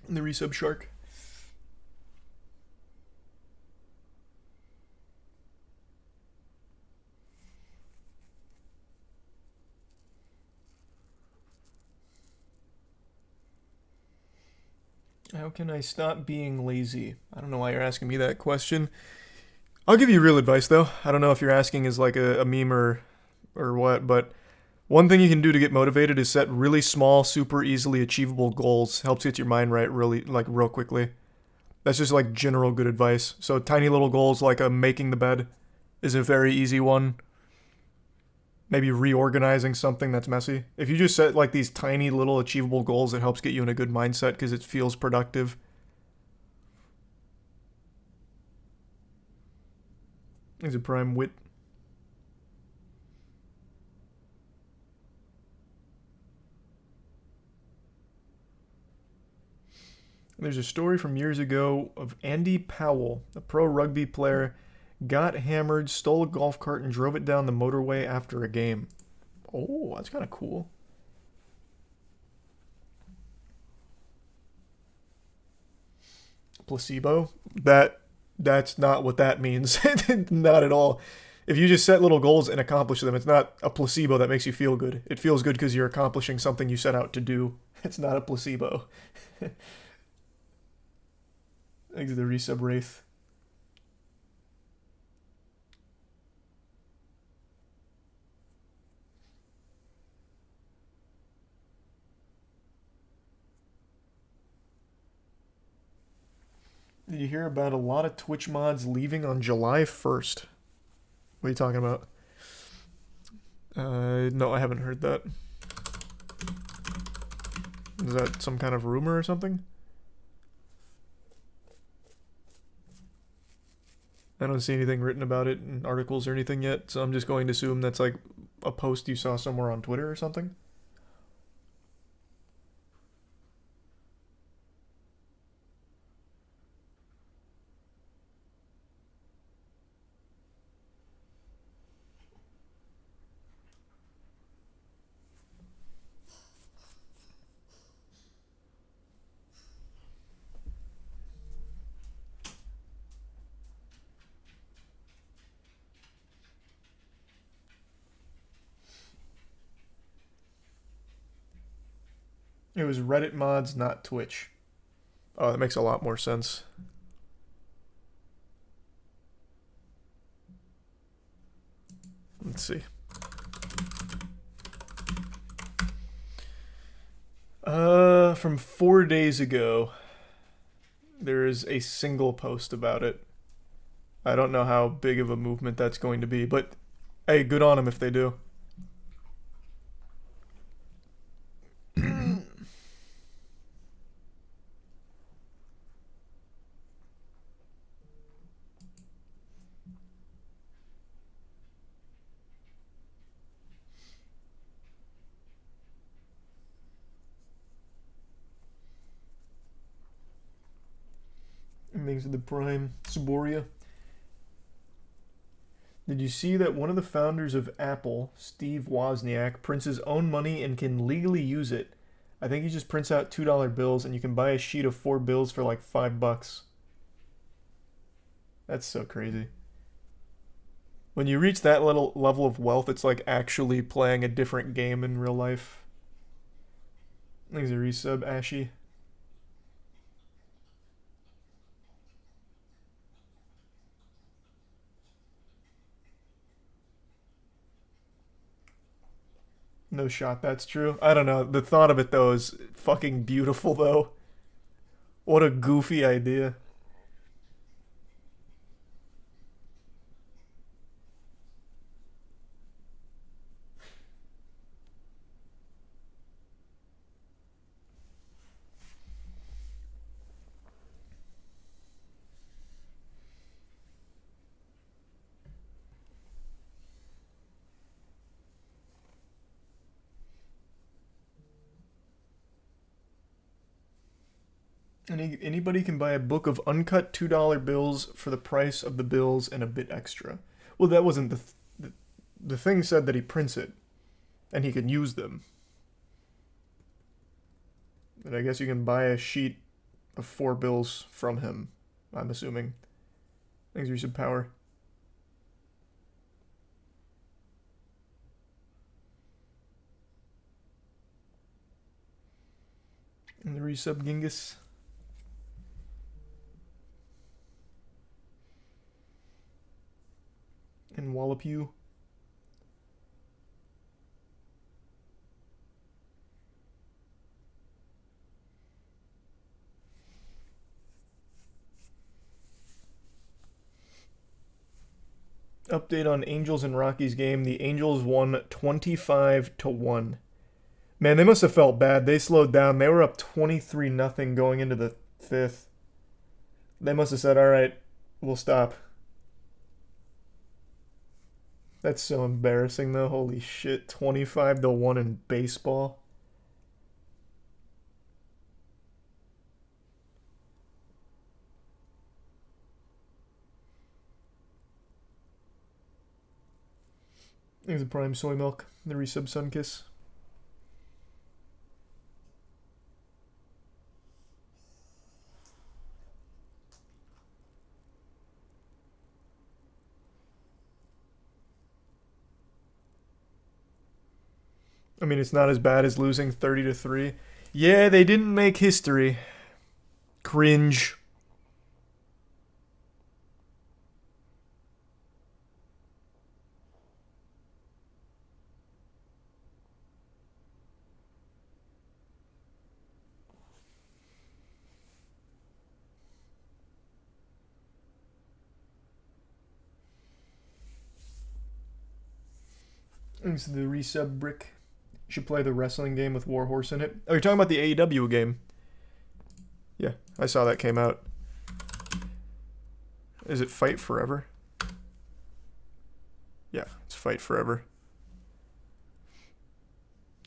The resub shark. How can I stop being lazy? I don't know why you're asking me that question. I'll give you real advice though. I don't know if you're asking as like a meme or what, but one thing you can do to get motivated is set really small, super easily achievable goals. Helps get your mind right really like real quickly. That's just like general good advice. So tiny little goals like making the bed is a very easy one. Maybe reorganizing something that's messy. If you just set like these tiny little achievable goals, it helps get you in a good mindset because it feels productive. Is a prime wit. There's a story from years ago of Andy Powell, a pro rugby player, got hammered, stole a golf cart, and drove it down the motorway after a game. Oh, that's kind of cool. Placebo? That's not what that means. Not at all. If you just set little goals and accomplish them, it's not a placebo that makes you feel good. It feels good because you're accomplishing something you set out to do. It's not a placebo. Thanks to the resub wraith. Did you hear about a lot of Twitch mods leaving on July 1st? What are you talking about? No, I haven't heard that. Is that some kind of rumor or something? I don't see anything written about it in articles or anything yet, so I'm just going to assume that's like a post you saw somewhere on Twitter or something. It was Reddit mods, not Twitch. Oh, that makes a lot more sense. Let's see. From 4 days ago, there is a single post about it. I don't know how big of a movement that's going to be, but hey, good on them if they do. Thanks to the Prime. Suboria. Did you see that one of the founders of Apple, Steve Wozniak, prints his own money and can legally use it? I think he just prints out $2 bills and you can buy a sheet of 4 bills for like $5. That's so crazy. When you reach that little level of wealth, it's like actually playing a different game in real life. Thanks a resub, Ashy. No shot, that's true. I don't know. The thought of it, though, is fucking beautiful, though. What a goofy idea. Anybody can buy a book of uncut $2 bills for the price of the bills and a bit extra. Well, that wasn't the thing said that he prints it, and he can use them. But I guess you can buy a sheet of 4 bills from him, I'm assuming. Thanks for some power. And the resub Genghis. And wallop you. Update on Angels and Rockies game. The Angels won 25-1. Man, they must have felt bad. They slowed down. They were up 23-0 going into the 5th. They must have said, all right, we'll stop. That's so embarrassing, though. Holy shit. 25-1 in baseball. There's a Prime Soy Milk. The resub Sunkiss. I mean, it's not as bad as losing 30-3. Yeah, they didn't make history. Cringe. Thanks to the resub Brick. You should play the wrestling game with Warhorse in it. Oh, you're talking about the AEW game? Yeah, I saw that came out. Is it Fight Forever? Yeah, it's Fight Forever.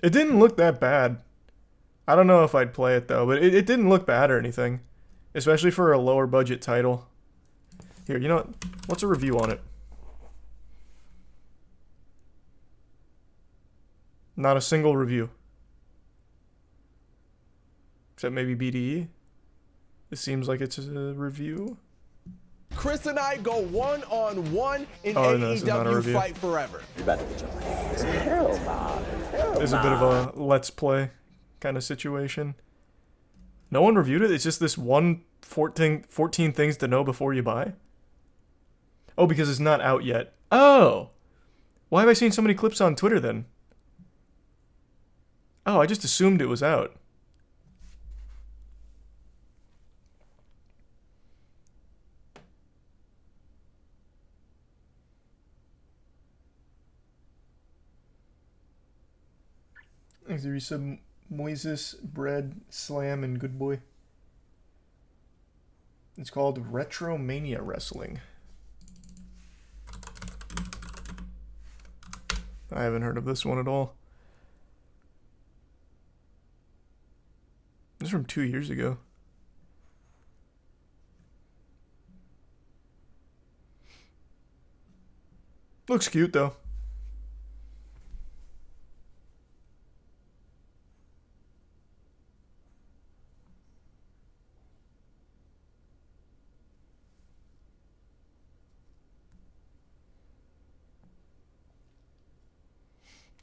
It didn't look that bad. I don't know if I'd play it though, but it didn't look bad or anything. Especially for a lower budget title. Here, you know what? What's a review on it? Not a single review. Except maybe BDE. It seems like it's a review. Chris and I go one-on-one in AEW Fight Forever. You better get your ass. Hell nah. It's a bit of a let's play kind of situation. No one reviewed it? It's just this 14 things to know before you buy? Oh, because it's not out yet. Oh! Why have I seen so many clips on Twitter then? Oh, I just assumed it was out. Thanks to resub Moises, Bread, Slam, and Good Boy. It's called Retromania Wrestling. I haven't heard of this one at all. This is from 2 years ago. Looks cute though.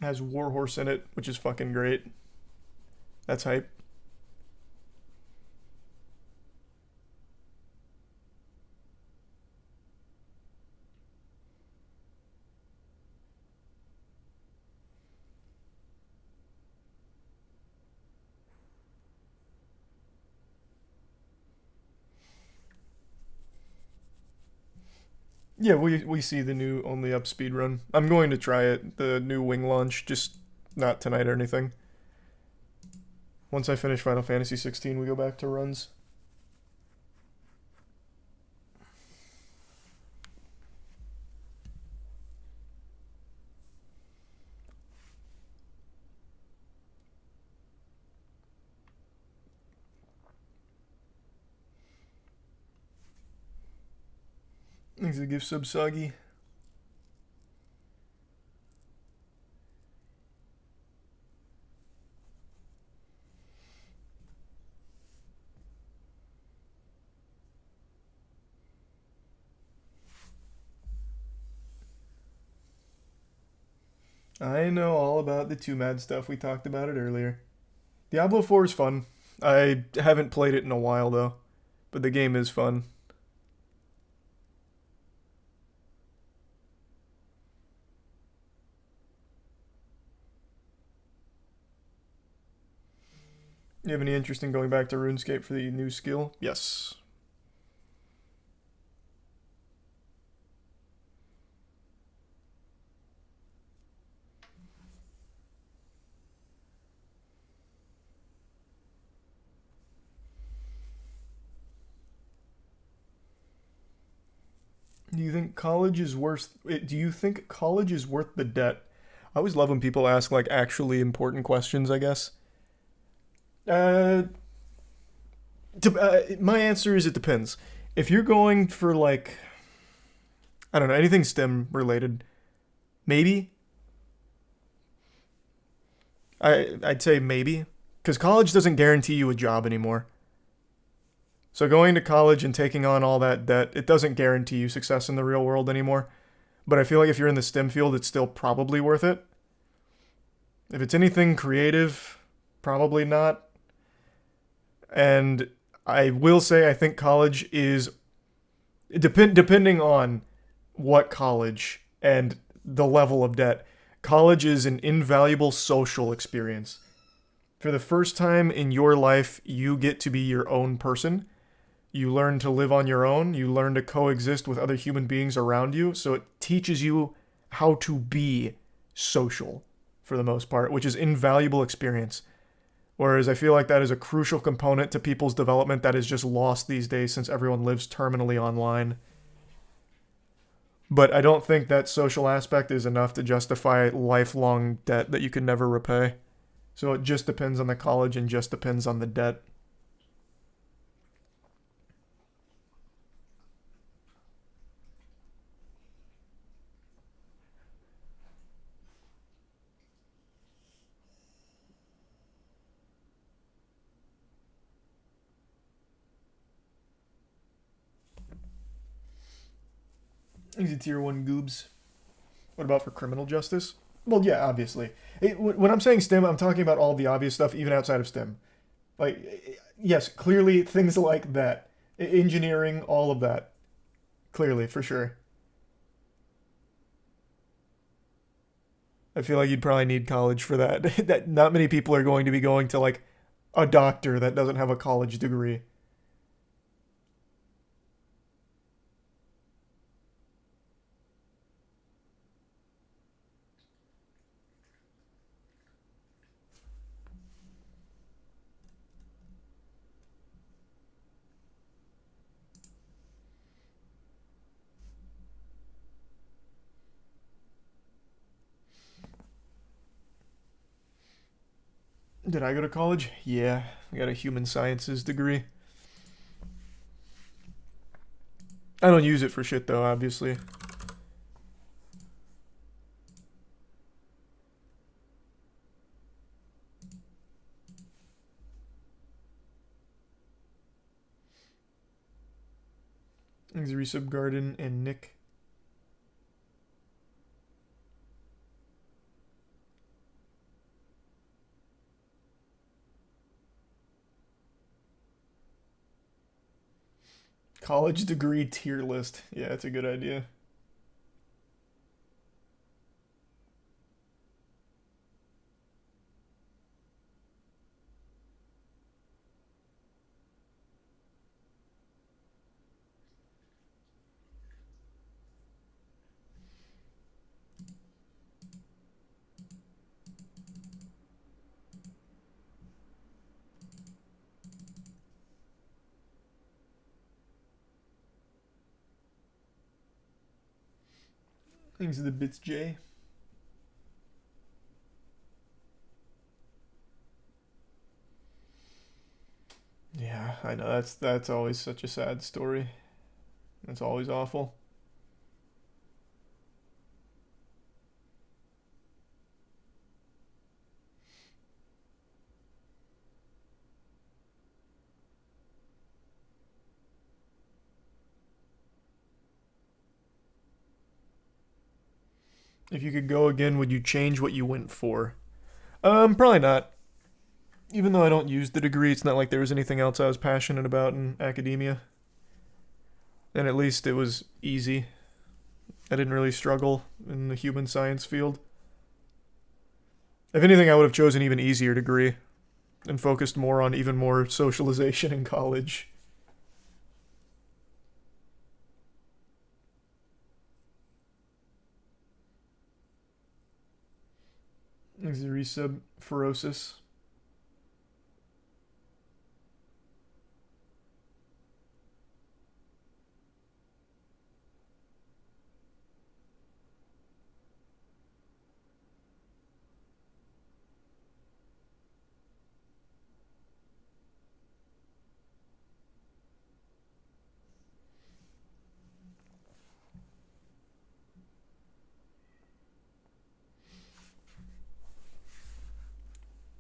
Has Warhorse in it, which is fucking great. That's hype. Yeah, we see the new only up speed run. I'm going to try it, the new wing launch, just not tonight or anything. Once I finish Final Fantasy 16, we go back to runs. Thanks for the gift sub, Soggy. I know all about the 2 Mad stuff. We talked about it earlier. Diablo 4 is fun. I haven't played it in a while, though. But the game is fun. You have any interest in going back to RuneScape for the new skill? Yes. Do you think college is worth the debt? I always love when people ask like actually important questions, I guess. My answer is it depends. If you're going for like, I don't know, anything STEM related, maybe. I'd say maybe, because college doesn't guarantee you a job anymore. So going to college and taking on all that debt, it doesn't guarantee you success in the real world anymore. But I feel like if you're in the STEM field, it's still probably worth it. If it's anything creative, probably not. And I will say I think college is, depending on what college and the level of debt, college is an invaluable social experience. For the first time in your life, you get to be your own person. You learn to live on your own. You learn to coexist with other human beings around you. So it teaches you how to be social for the most part, which is invaluable experience. Whereas I feel like that is a crucial component to people's development that is just lost these days since everyone lives terminally online. But I don't think that social aspect is enough to justify lifelong debt that you can never repay. So it just depends on the college and just depends on the debt. Easy tier 1 goobs. What about for criminal justice? Well, yeah, obviously. When I'm saying STEM, I'm talking about all the obvious stuff, even outside of STEM. Like, yes, clearly things like that. Engineering, all of that. Clearly, for sure. I feel like you'd probably need college for that. That not many people are going to be going to, like, a doctor that doesn't have a college degree. Did I go to college? Yeah, I got a human sciences degree. I don't use it for shit though, obviously. Thanks, Resub Garden and Nick. College degree tier list. Yeah, it's a good idea. Thanks to the bits, Jay. Yeah, I know that's always such a sad story. It's always awful. If you could go again, would you change what you went for? Probably not. Even though I don't use the degree, it's not like there was anything else I was passionate about in academia. And at least it was easy. I didn't really struggle in the human science field. If anything, I would have chosen an even easier degree and focused more on even more socialization in college. There's the resub Ferocis.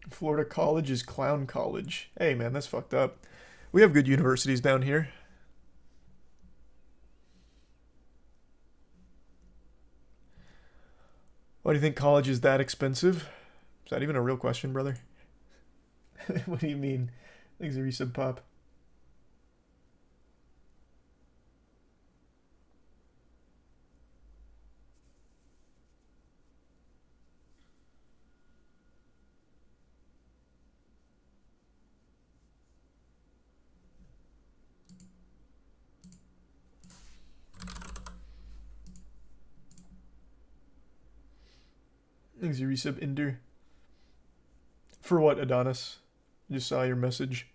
Florida College is Clown College. Hey man, that's fucked up. We have good universities down here. Why do you think college is that expensive? Is that even a real question, brother? What do you mean? Thanks, resub pop. Thanks, resub Ender. For what, Adonis? Just saw your message.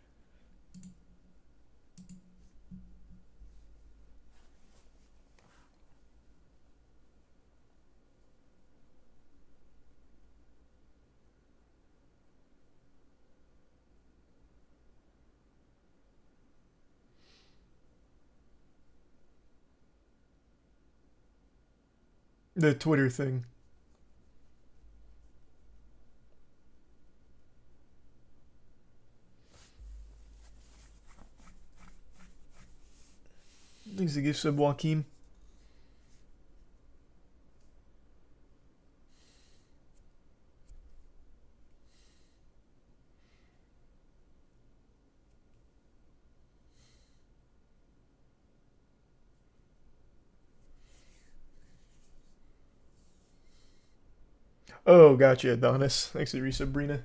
The Twitter thing. Thanks to gift sub Joaquin. Oh, gotcha, Adonis. Thanks to resub Brina.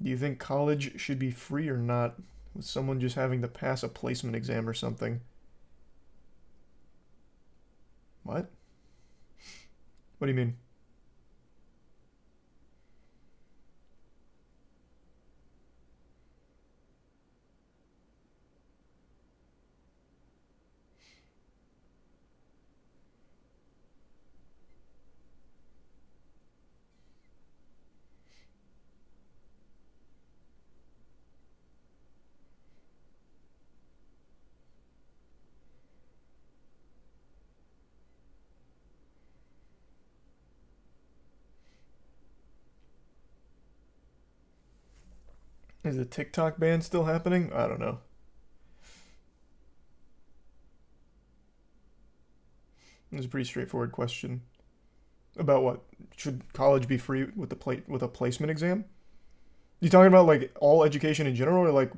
Do you think college should be free or not? With someone just having to pass a placement exam or something. What? What do you mean? Is the TikTok ban still happening? I don't know. It's a pretty straightforward question. About what? Should college be free with a placement exam? You talking about like all education in general, or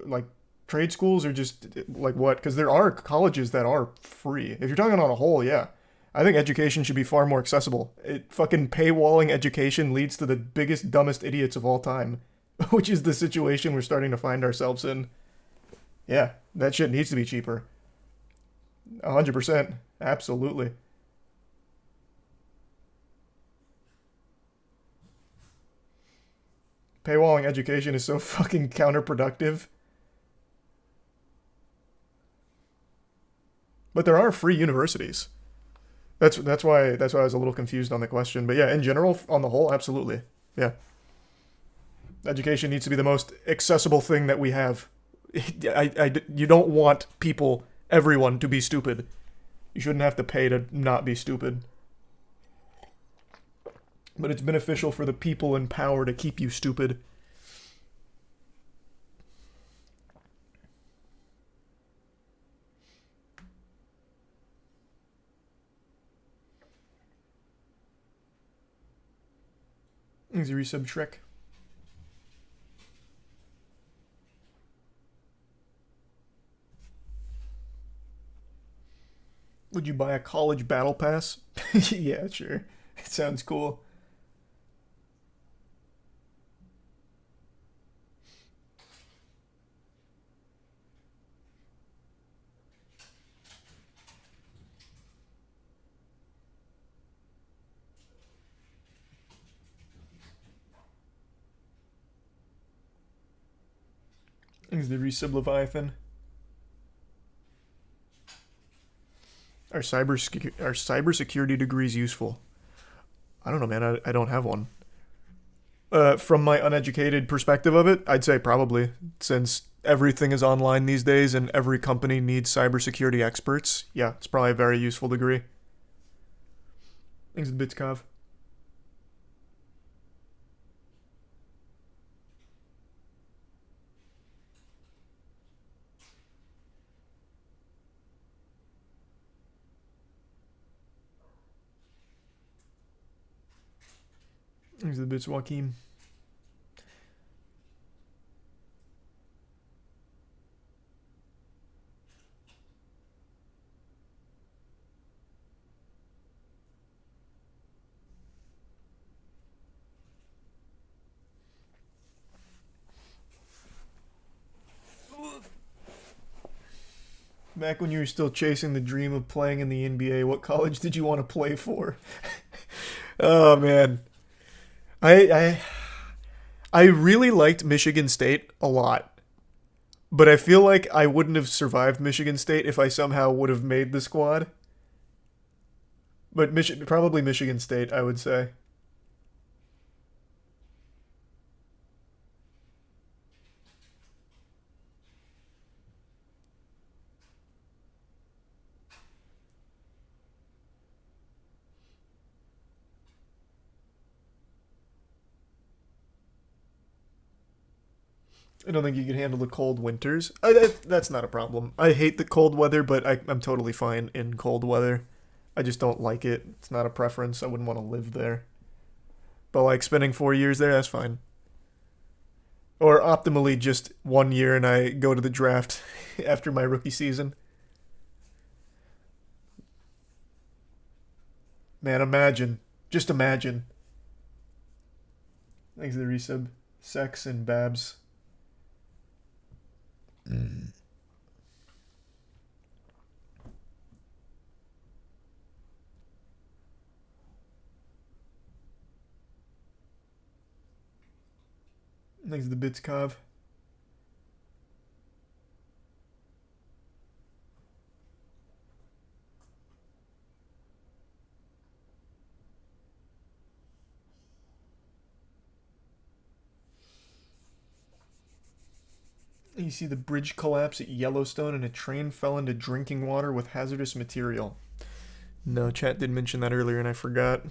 like trade schools, or just like what? Because there are colleges that are free. If you're talking on a whole, yeah. I think education should be far more accessible. Fucking paywalling education leads to the biggest, dumbest idiots of all time, which is the situation we're starting to find ourselves in. Yeah, that shit needs to be cheaper. 100%. Absolutely. Paywalling education is so fucking counterproductive. But there are free universities. That's why I was a little confused on the question. But yeah, in general, on the whole, absolutely. Yeah. Education needs to be the most accessible thing that we have. You don't want everyone to be stupid. You shouldn't have to pay to not be stupid. But it's beneficial for the people in power to keep you stupid. Easy resub Shrek. Would you buy a college battle pass? Yeah, sure. It sounds cool. Is the resub Leviathan? Are cybersecurity degrees useful? I don't know, man. I don't have one. From my uneducated perspective of it, I'd say probably, since everything is online these days and every company needs cybersecurity experts. Yeah, it's probably a very useful degree. Thanks, Bitskov. Thanks, the bits, Joaquin. Back when you were still chasing the dream of playing in the NBA, what college did you want to play for? Oh man, I really liked Michigan State a lot, but I feel like I wouldn't have survived Michigan State if I somehow would have made the squad. But probably Michigan State, I would say. I don't think you can handle the cold winters. That's not a problem. I hate the cold weather, but I'm totally fine in cold weather. I just don't like it. It's not a preference. I wouldn't want to live there. But like spending 4 years there, that's fine. Or optimally just 1 year and I go to the draft after my rookie season. Man, imagine. Just imagine. Thanks to the resub. Sex and Babs. Thanks to the bits, Cov. You see the bridge collapse at Yellowstone and a train fell into drinking water with hazardous material. No, chat did mention that earlier and I forgot.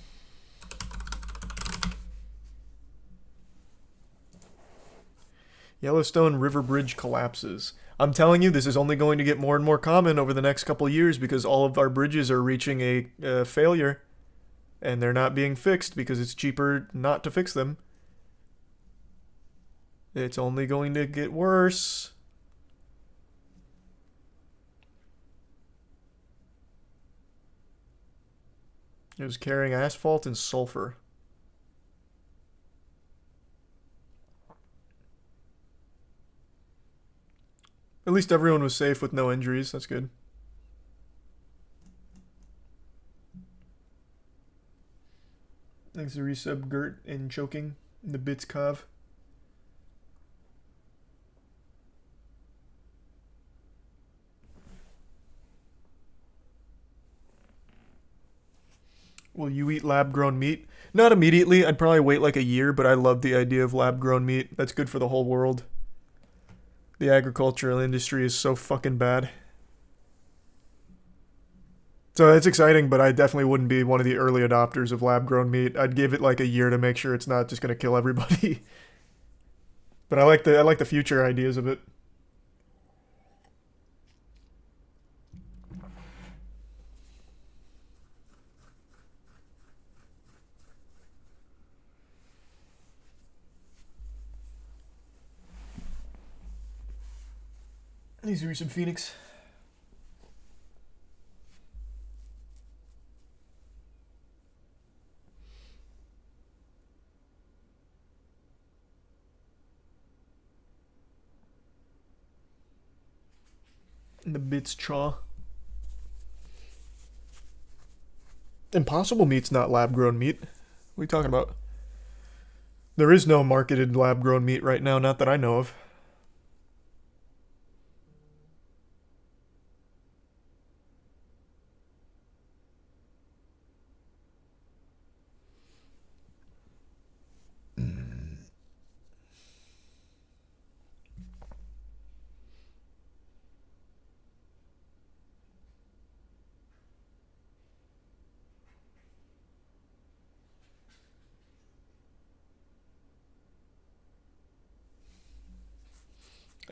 Yellowstone River Bridge collapses. I'm telling you, this is only going to get more and more common over the next couple years because all of our bridges are reaching a failure. And they're not being fixed because it's cheaper not to fix them. It's only going to get worse. It was carrying asphalt and sulfur. At least everyone was safe with no injuries. That's good. Thanks to resub Gert and choking in the bits cov. Will you eat lab-grown meat? Not immediately. I'd probably wait like a year, but I love the idea of lab-grown meat. That's good for the whole world. The agricultural industry is so fucking bad. So that's exciting, but I definitely wouldn't be one of the early adopters of lab-grown meat. I'd give it like a year to make sure it's not just going to kill everybody. But I like the future ideas of it. These are some Phoenix. And the bits chaw. Impossible meat's not lab-grown meat. What are you talking about? There is no marketed lab-grown meat right now, not that I know of.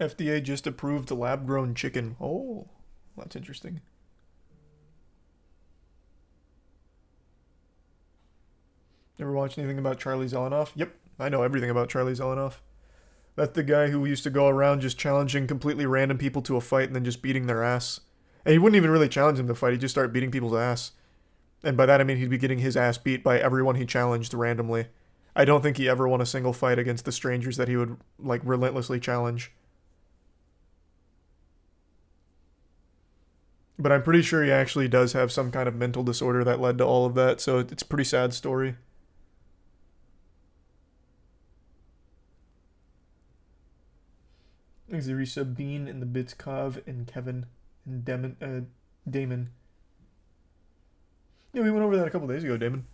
FDA just approved lab-grown chicken. Oh, that's interesting. Ever watched anything about Charlie Zelenoff? Yep, I know everything about Charlie Zelenoff. That's the guy who used to go around just challenging completely random people to a fight and then just beating their ass. And he wouldn't even really challenge them to fight, he'd just start beating people's ass. And by that I mean he'd be getting his ass beat by everyone he challenged randomly. I don't think he ever won a single fight against the strangers that he would, like, relentlessly challenge. But I'm pretty sure he actually does have some kind of mental disorder that led to all of that, so it's a pretty sad story. Thanks to resub Bean and the bits Cov and Kevin and Damon. Yeah, we went over that a couple days ago, Damon.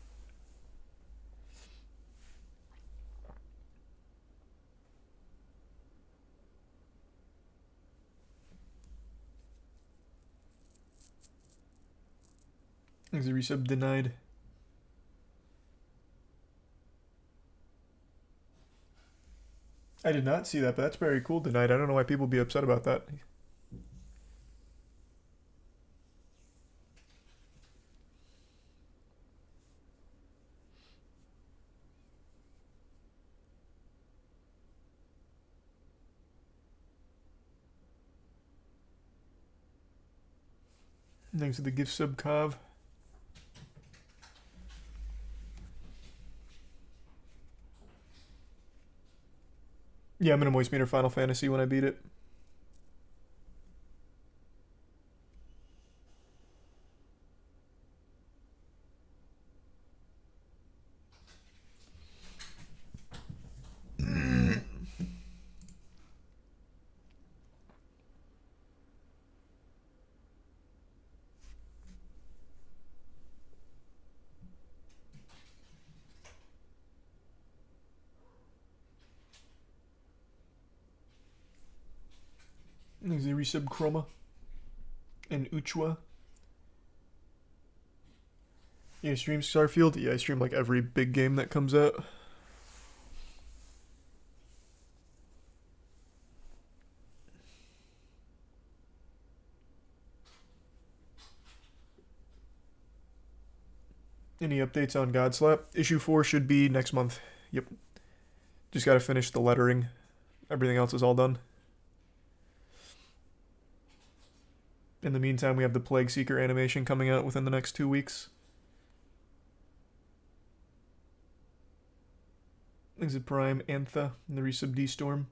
Thanks to resub denied. I did not see that, but that's very cool tonight. I don't know why people would be upset about that. Thanks to the gift sub Cov. Yeah, I'm gonna moist meter Final Fantasy when I beat it. Thanks to resub Chroma and Uchwa. Yeah, stream Starfield? Yeah, I stream like every big game that comes out. Any updates on Godslap? Issue 4 should be next month. Yep. Just gotta finish the lettering. Everything else is all done. In the meantime, we have the Plague Seeker animation coming out within the next 2 weeks. Exit Prime, Antha, and the Resub D-Storm.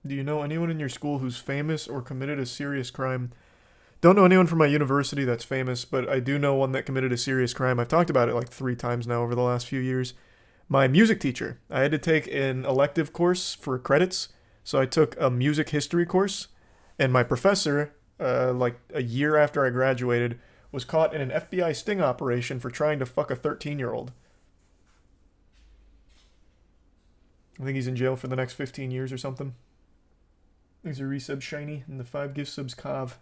Do you know anyone in your school who's famous or committed a serious crime? Don't know anyone from my university that's famous, but I do know one that committed a serious crime. I've talked about it like 3 times now over the last few years. My music teacher. I had to take an elective course for credits, so I took a music history course, and my professor, like a year after I graduated, was caught in an FBI sting operation for trying to fuck a 13-year-old. I think he's in jail for the next 15 years or something. There's a resub Shiny and the 5 gift subs Kav.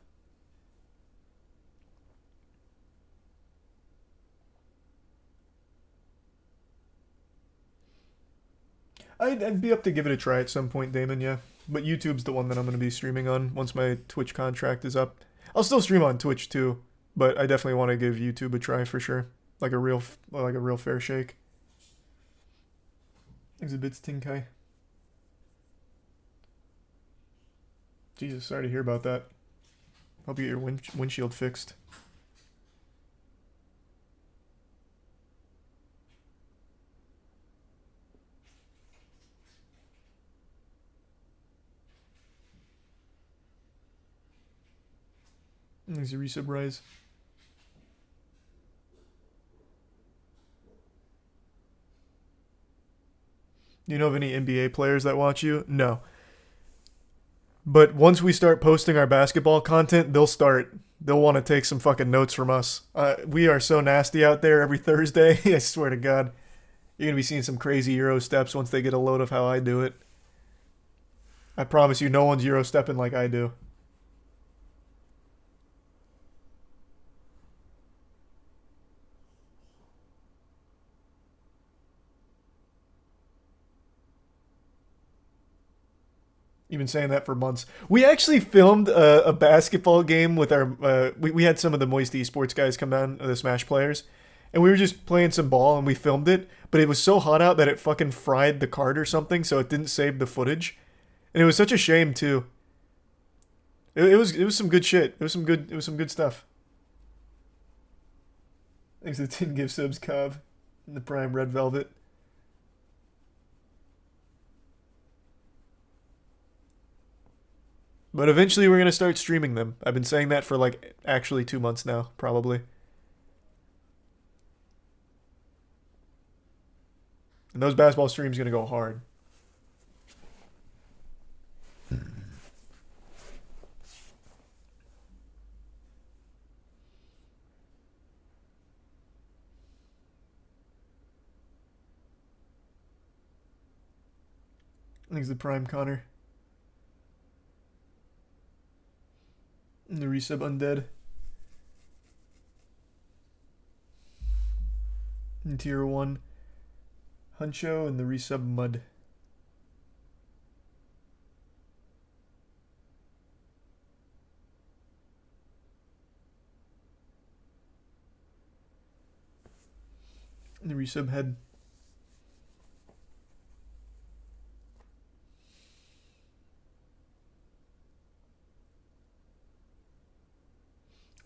I'd be up to give it a try at some point, Damon, yeah. But YouTube's the one that I'm going to be streaming on once my Twitch contract is up. I'll still stream on Twitch too, but I definitely want to give YouTube a try for sure. Like a real fair shake. Exhibits Tinkai. Jesus, sorry to hear about that. Hope you get your windshield fixed. There's a resub Rise. Do you know of any NBA players that watch you? No. But once we start posting our basketball content, they'll want to take some fucking notes from us. We are so nasty out there every Thursday. I swear to God. You're going to be seeing some crazy Euro steps once they get a load of how I do it. I promise you, no one's Euro stepping like I do. You've been saying that for months. We actually filmed a basketball game with our... we had some of the Moist Esports guys come down, the Smash players, and we were just playing some ball and we filmed it, but it was so hot out that it fucking fried the card or something, so it didn't save the footage. And it was such a shame, too. It was some good shit. It was some good stuff. Thanks to the 10 gift subs, Cobb, and the Prime Red Velvet. But eventually we're going to start streaming them. I've been saying that for like actually 2 months now, probably. And those basketball streams are going to go hard. Thanks to Prime Connor. And the resub Undead. And tier 1 Huncho and the resub Mud. And the resub Head.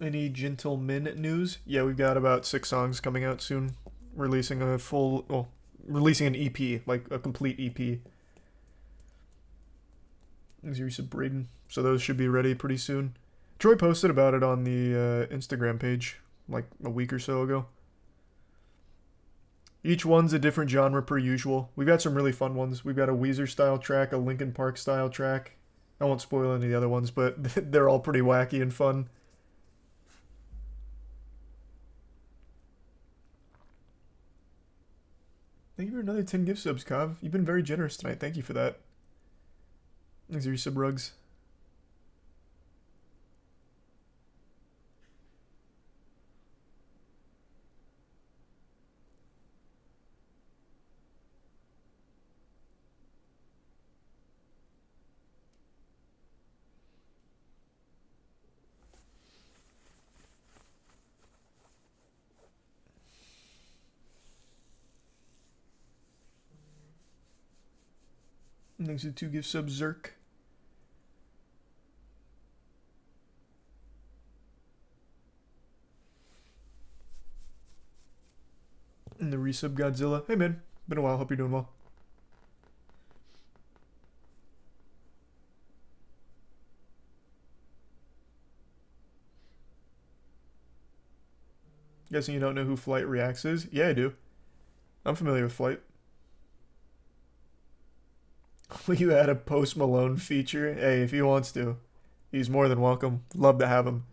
Any Gentlemen news? Yeah, we've got about 6 songs coming out soon. Releasing an EP, like a complete EP. There's your resub Braden. So those should be ready pretty soon. Troy posted about it on the Instagram page like a week or so ago. Each one's a different genre per usual. We've got some really fun ones. We've got a Weezer style track, a Linkin Park style track. I won't spoil any of the other ones, but they're all pretty wacky and fun. Thank you for another 10 gift subs, Kav. You've been very generous tonight. Thank you for that. Thanks for your sub rugs. Thanks to 2 gift sub Zerk. And the resub Godzilla. Hey man, been a while, hope you're doing well. Guessing you don't know who Flight Reacts is? Yeah, I do. I'm familiar with Flight. Will you add a Post Malone feature? Hey, if he wants to. He's more than welcome. Love to have him.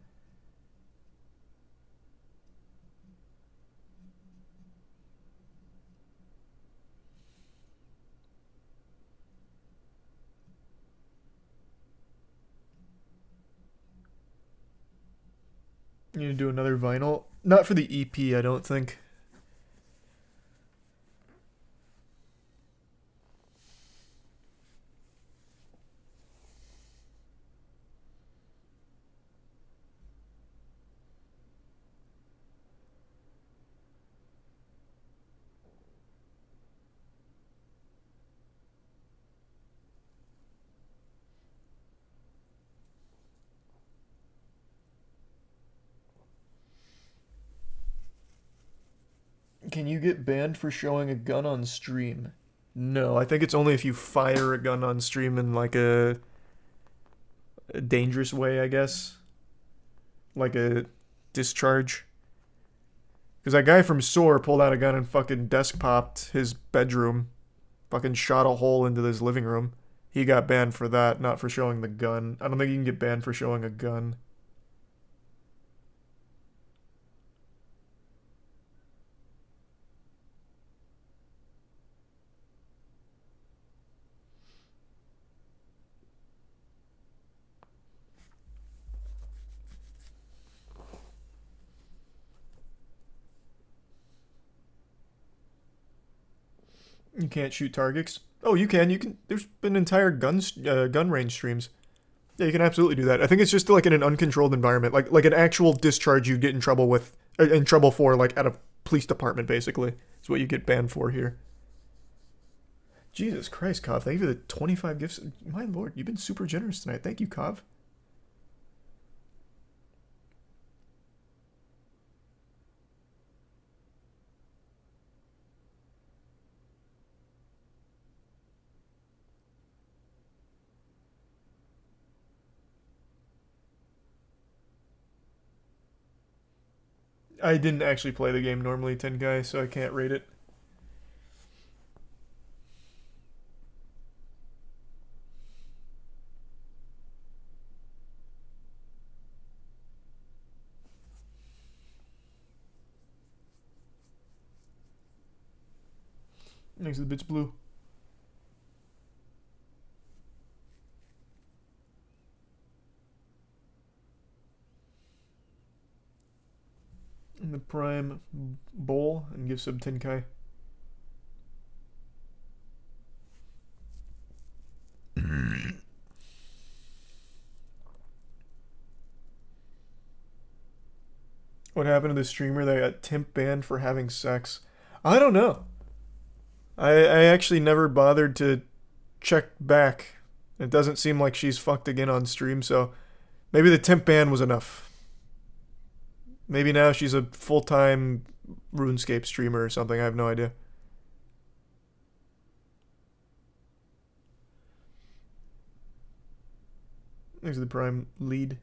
You need to do another vinyl? Not for the EP, I don't think. Can you get banned for showing a gun on stream? No, I think it's only if you fire a gun on stream in like a dangerous way, I guess. Like a discharge. Because that guy from SOAR pulled out a gun and fucking desk popped his bedroom. Fucking shot a hole into his living room. He got banned for that, not for showing the gun. I don't think you can get banned for showing a gun. You can't shoot targets. Oh, you can. You can. There's been entire gun range streams. Yeah, you can absolutely do that. I think it's just like in an uncontrolled environment, like an actual discharge you get in trouble with, in trouble for, like at a police department. Basically, is what you get banned for here. Jesus Christ, Kov! Thank you for the 25 gifts. My lord, you've been super generous tonight. Thank you, Kov. I didn't actually play the game normally, 10 guy, so I can't rate it. Next to the bitch blue. In the prime bowl and give sub 10k. What happened to the streamer that got temp banned for having sex? I don't know. I actually never bothered to check back. It doesn't seem like she's fucked again on stream, so maybe the temp ban was enough. Maybe now she's a full-time RuneScape streamer or something. I have no idea. There's the prime lead.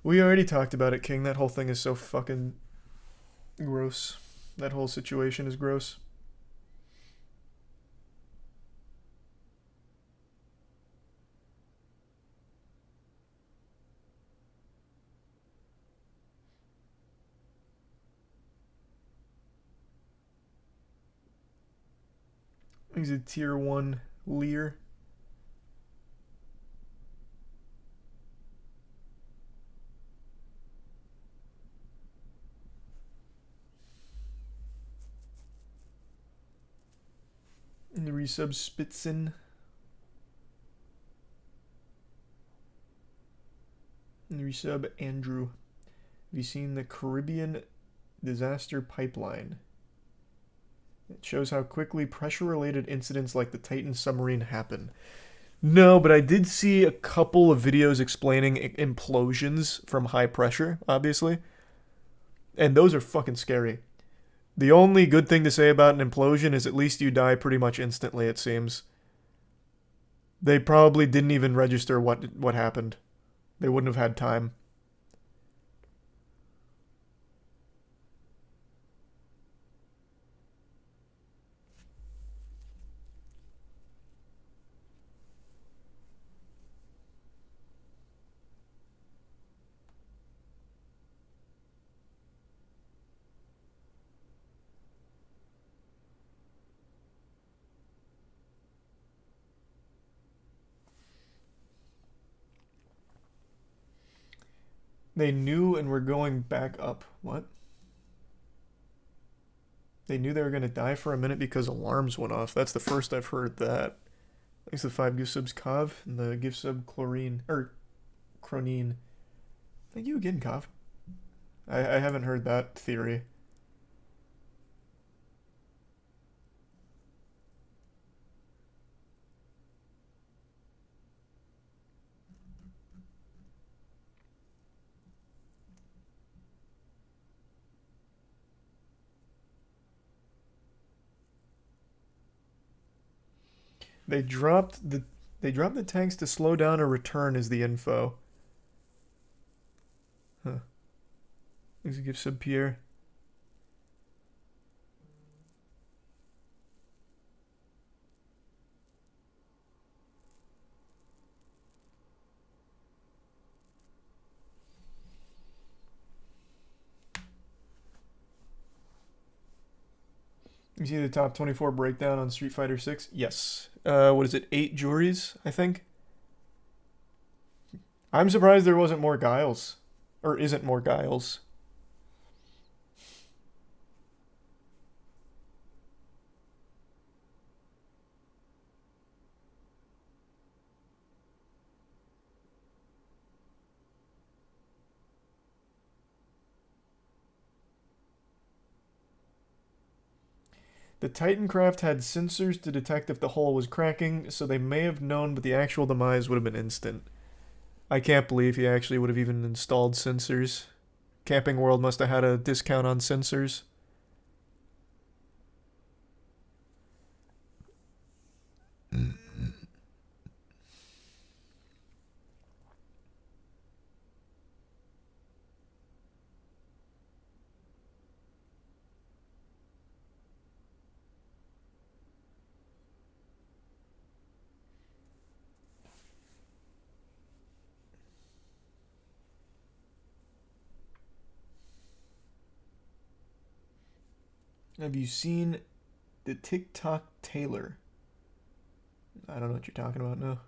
We already talked about it, King. That whole thing is so fucking gross. That whole situation is gross. He's a tier 1 Lear. And the resub Spitzen. And the resub Andrew. Have you seen the Caribbean Disaster Pipeline? It shows how quickly pressure-related incidents like the Titan submarine happen. No, but I did see a couple of videos explaining implosions from high pressure, obviously. And those are fucking scary. The only good thing to say about an implosion is at least you die pretty much instantly, it seems. They probably didn't even register what happened. They wouldn't have had time. They knew and were going back up. What? They knew they were going to die for a minute because alarms went off. That's the first I've heard that. Thanks to the 5 gift subs, Kav, and the gift sub Chlorine, or Cronine. Thank you again, Kav. I haven't heard that theory. They dropped the tanks to slow down a return is the info. Huh. Thanks to gift sub Pierre. You see the top 24 breakdown on Street Fighter 6? Yes. What is it? 8 juries, I think? I'm surprised there wasn't more Guiles. Or isn't more Guiles. The Titancraft had sensors to detect if the hull was cracking, so they may have known, but the actual demise would have been instant. I can't believe he actually would have even installed sensors. Camping World must have had a discount on sensors. Have you seen the TikTok Taylor? I don't know what you're talking about now.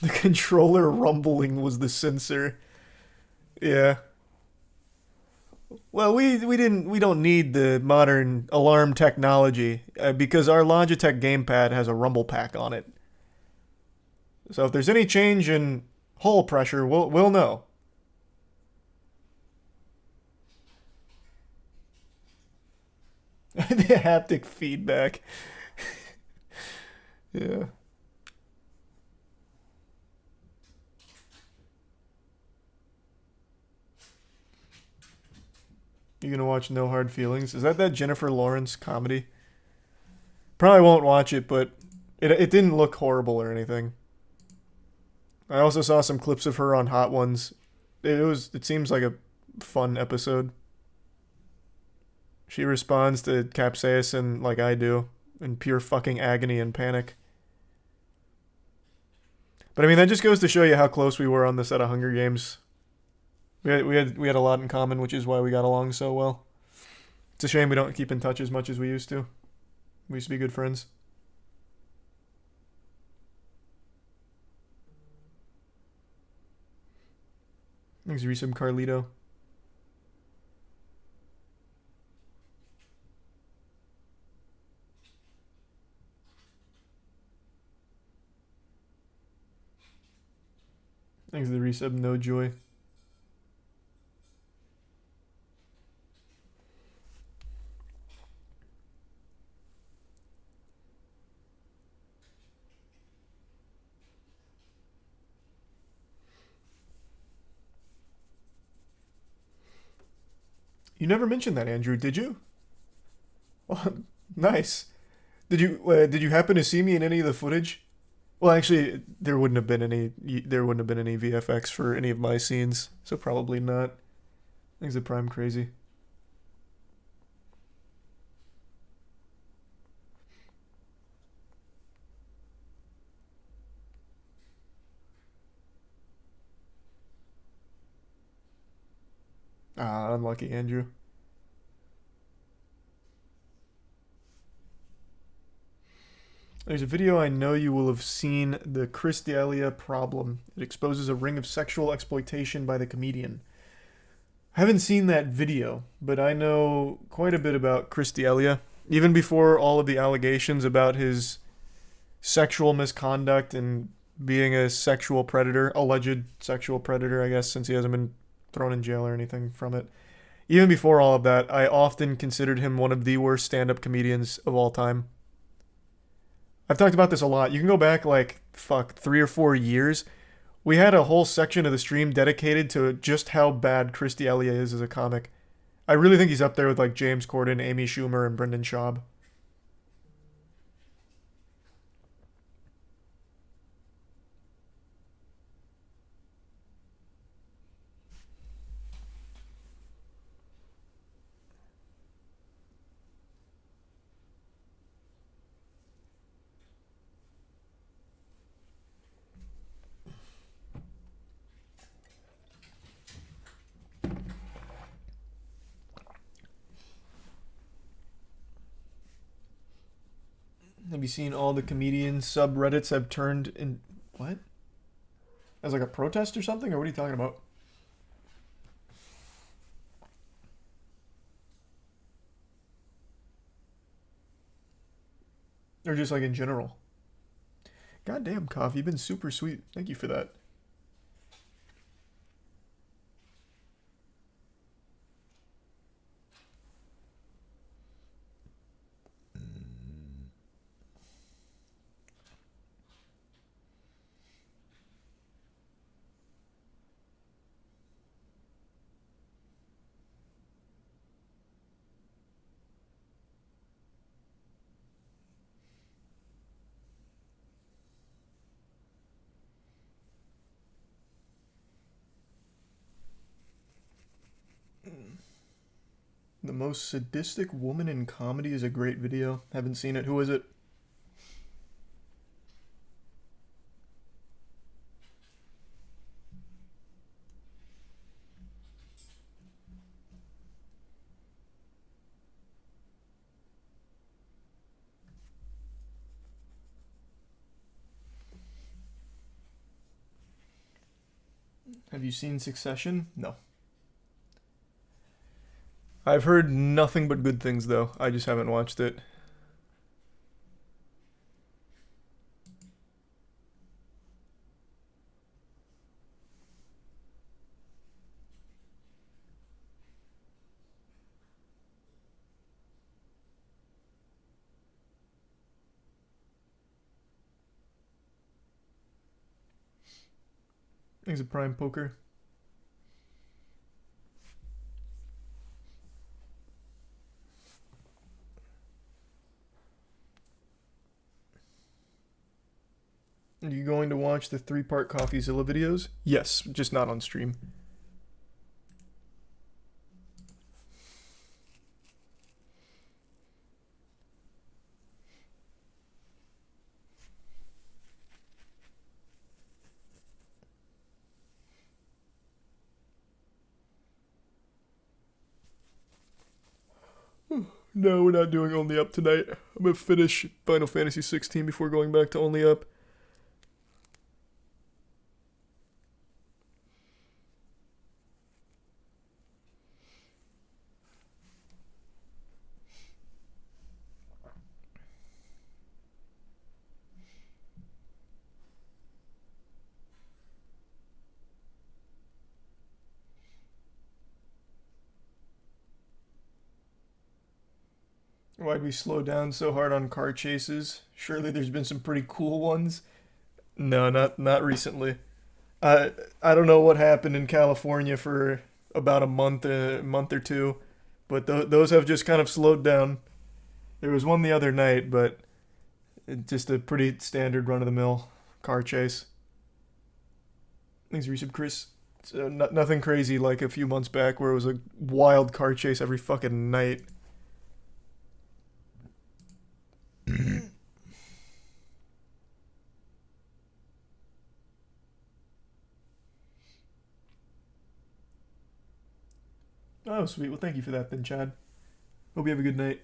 The controller rumbling was the sensor. Yeah. Well, we don't need the modern alarm technology because our Logitech gamepad has a rumble pack on it. So if there's any change in hull pressure, we'll know. The haptic feedback. Yeah. You gonna watch No Hard Feelings? Is that Jennifer Lawrence comedy? Probably won't watch it, but it didn't look horrible or anything. I also saw some clips of her on Hot Ones. It seems like a fun episode. She responds to capsaicin like I do, in pure fucking agony and panic. But I mean, that just goes to show you how close we were on the set of Hunger Games. We had a lot in common, which is why we got along so well. It's a shame we don't keep in touch as much as we used to. We used to be good friends. Thanks, Resub Carlito. resub, no joy. You never mentioned that, Andrew, did you? Well, nice. Did you happen to see me in any of the footage? Well, actually, there wouldn't have been any VFX for any of my scenes, so probably not. Things are prime crazy. Ah, unlucky, Andrew. There's a video I know you will have seen, the Chris D'Elia problem. It exposes a ring of sexual exploitation by the comedian. I haven't seen that video, but I know quite a bit about Chris D'Elia. Even before all of the allegations about his sexual misconduct and being a sexual predator, alleged sexual predator, I guess, since he hasn't been thrown in jail or anything from it. Even before all of that, I often considered him one of the worst stand-up comedians of all time. I've talked about this a lot. You can go back like, 3 or 4 years. We had a whole section of the stream dedicated to just how bad Chris D'Elia is as a comic. I really think he's up there with like James Corden, Amy Schumer, and Brendan Schaub. Have you seen all the comedian subreddits have turned in... What? As like a protest or something? Or what are you talking about? Or just like in general? Goddamn, Coffee, you've been super sweet. Thank you for that. The Most Sadistic Woman in Comedy is a great video. Haven't seen it. Who is it? Have you seen Succession? No. I've heard nothing but good things, though. I just haven't watched it. Thanks a Prime Poker. Are you going to watch the 3-part CoffeeZilla videos? Yes, just not on stream. No, we're not doing Only Up tonight. I'm gonna finish Final Fantasy 16 before going back to Only Up. Why'd we slow down so hard on car chases? Surely there's been some pretty cool ones. No, not recently. I don't know what happened in California for about a month or two, but those have just kind of slowed down. There was one the other night, but just a pretty standard run-of-the-mill car chase. Thanks, Resub Chris. Nothing crazy like a few months back where it was a wild car chase every fucking night. Oh, sweet. Well, thank you for that then, Chad. Hope you have a good night.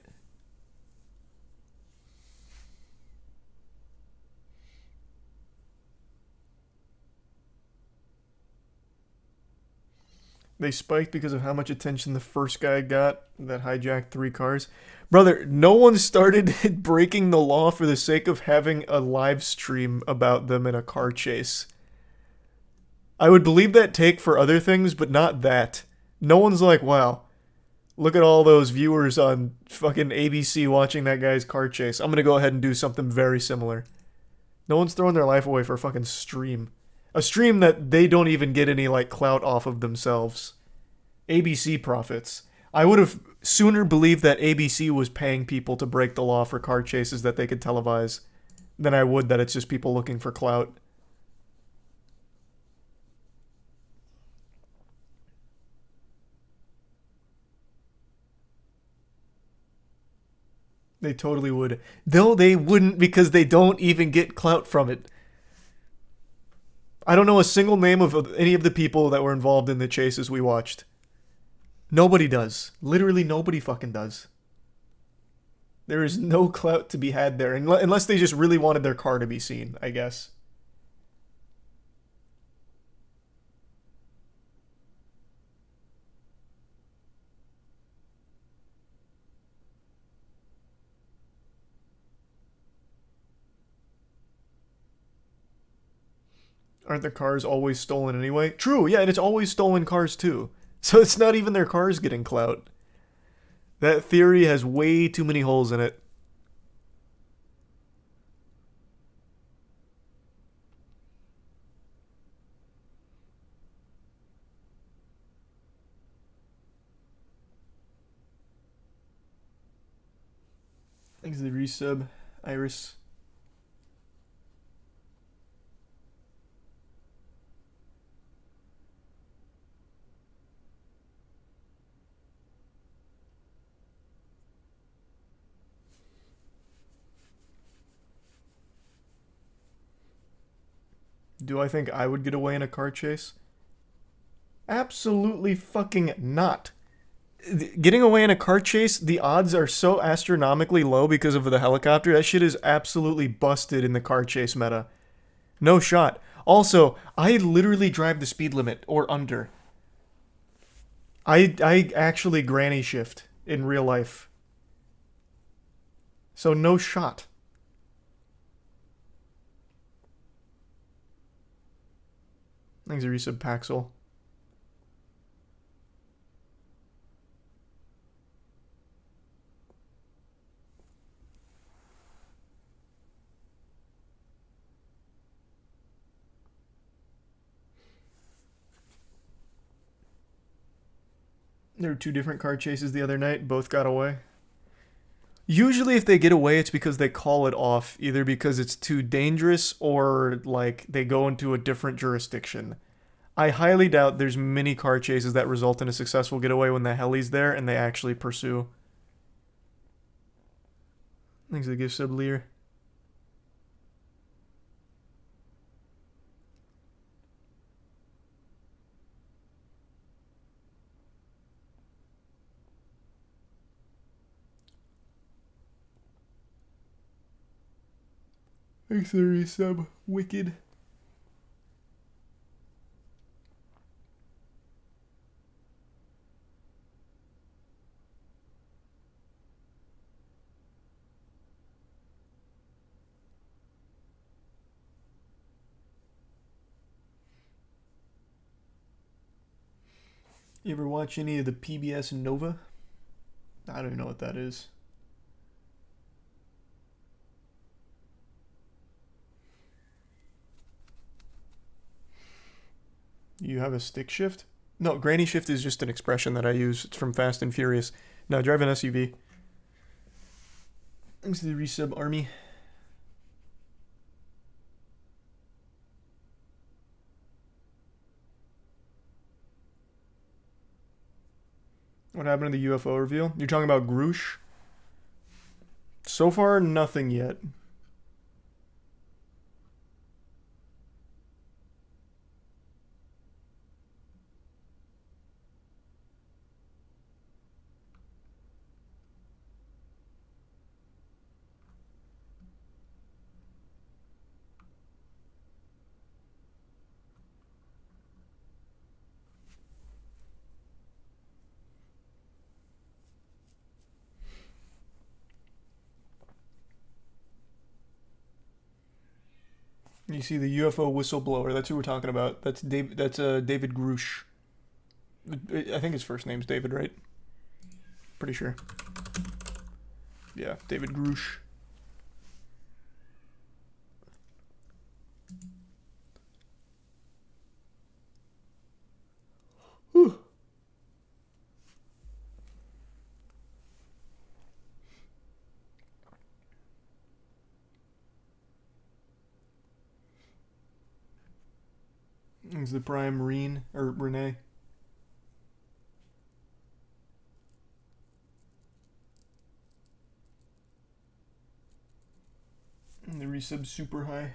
They spiked because of how much attention the first guy got that hijacked 3 cars. Brother, no one started breaking the law for the sake of having a live stream about them in a car chase. I would believe that take for other things, but not that. No one's like, wow, look at all those viewers on fucking ABC watching that guy's car chase. I'm gonna go ahead and do something very similar. No one's throwing their life away for a fucking stream. A stream that they don't even get any, like, clout off of themselves. ABC profits. I would have sooner believed that ABC was paying people to break the law for car chases that they could televise than I would that it's just people looking for clout. They totally would. Though they wouldn't because they don't even get clout from it. I don't know a single name of any of the people that were involved in the chases we watched. Nobody does. Literally nobody fucking does. There is no clout to be had there, unless they just really wanted their car to be seen, I guess. Aren't the cars always stolen anyway? True, yeah, and it's always stolen cars too. So it's not even their cars getting clout. That theory has way too many holes in it. Thanks for the resub, Iris. Do I think I would get away in a car chase? Absolutely fucking not. Getting away in a car chase, the odds are so astronomically low because of the helicopter. That shit is absolutely busted in the car chase meta. No shot. Also, I literally drive the speed limit or under. I actually granny shift in real life. So no shot. Thanks, Resub Paxel. There were 2 different car chases the other night. Both got away. Usually if they get away, it's because they call it off, either because it's too dangerous or, like, they go into a different jurisdiction. I highly doubt there's many car chases that result in a successful getaway when the heli's there and they actually pursue. Thanks for the gift sub, Lear. Thanks for the resub, Wicked. You ever watch any of the PBS Nova? I don't even know what that is. You have a stick shift? No, granny shift is just an expression that I use. It's from Fast and Furious. No, drive an SUV. Thanks to the resub army. What happened to the UFO reveal? You're talking about Groosh? So far, nothing yet. You see the UFO whistleblower. That's who we're talking about. That's David. That's David Groosh. I think his first name's David, right? Pretty sure. Yeah, David Groosh. Whew. Is the prime Reen or Renee? And the resub super high.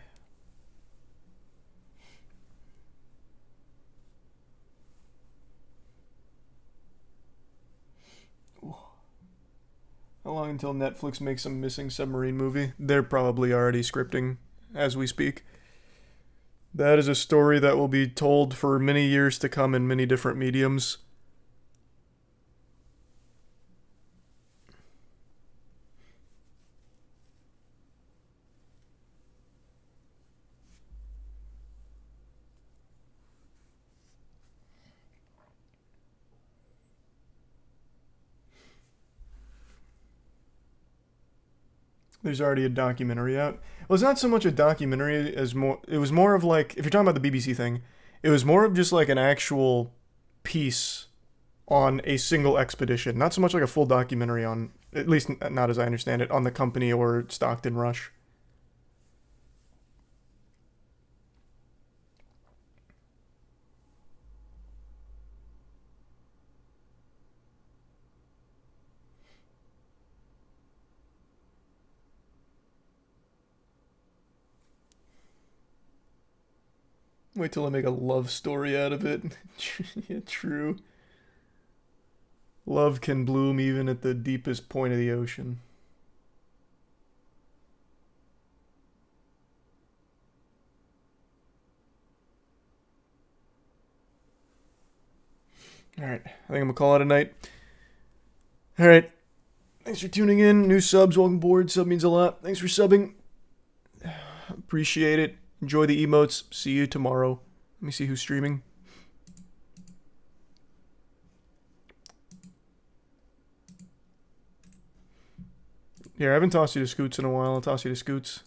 Ooh. How long until Netflix makes a missing submarine movie? They're probably already scripting as we speak. That is a story that will be told for many years to come in many different mediums. There's already a documentary out. Well, it's not so much a documentary as more... It was more of like... If you're talking about the BBC thing, it was more of just like an actual piece on a single expedition. Not so much like a full documentary on... At least not as I understand it, on the company or Stockton Rush. Wait till I make a love story out of it. Yeah, true. Love can bloom even at the deepest point of the ocean. Alright, I think I'm gonna call it a night. Alright. Thanks for tuning in. New subs, welcome aboard. Sub means a lot. Thanks for subbing. Appreciate it. Enjoy the emotes. See you tomorrow. Let me see who's streaming. Here, I haven't tossed you to Scoots in a while. I'll toss you to Scoots.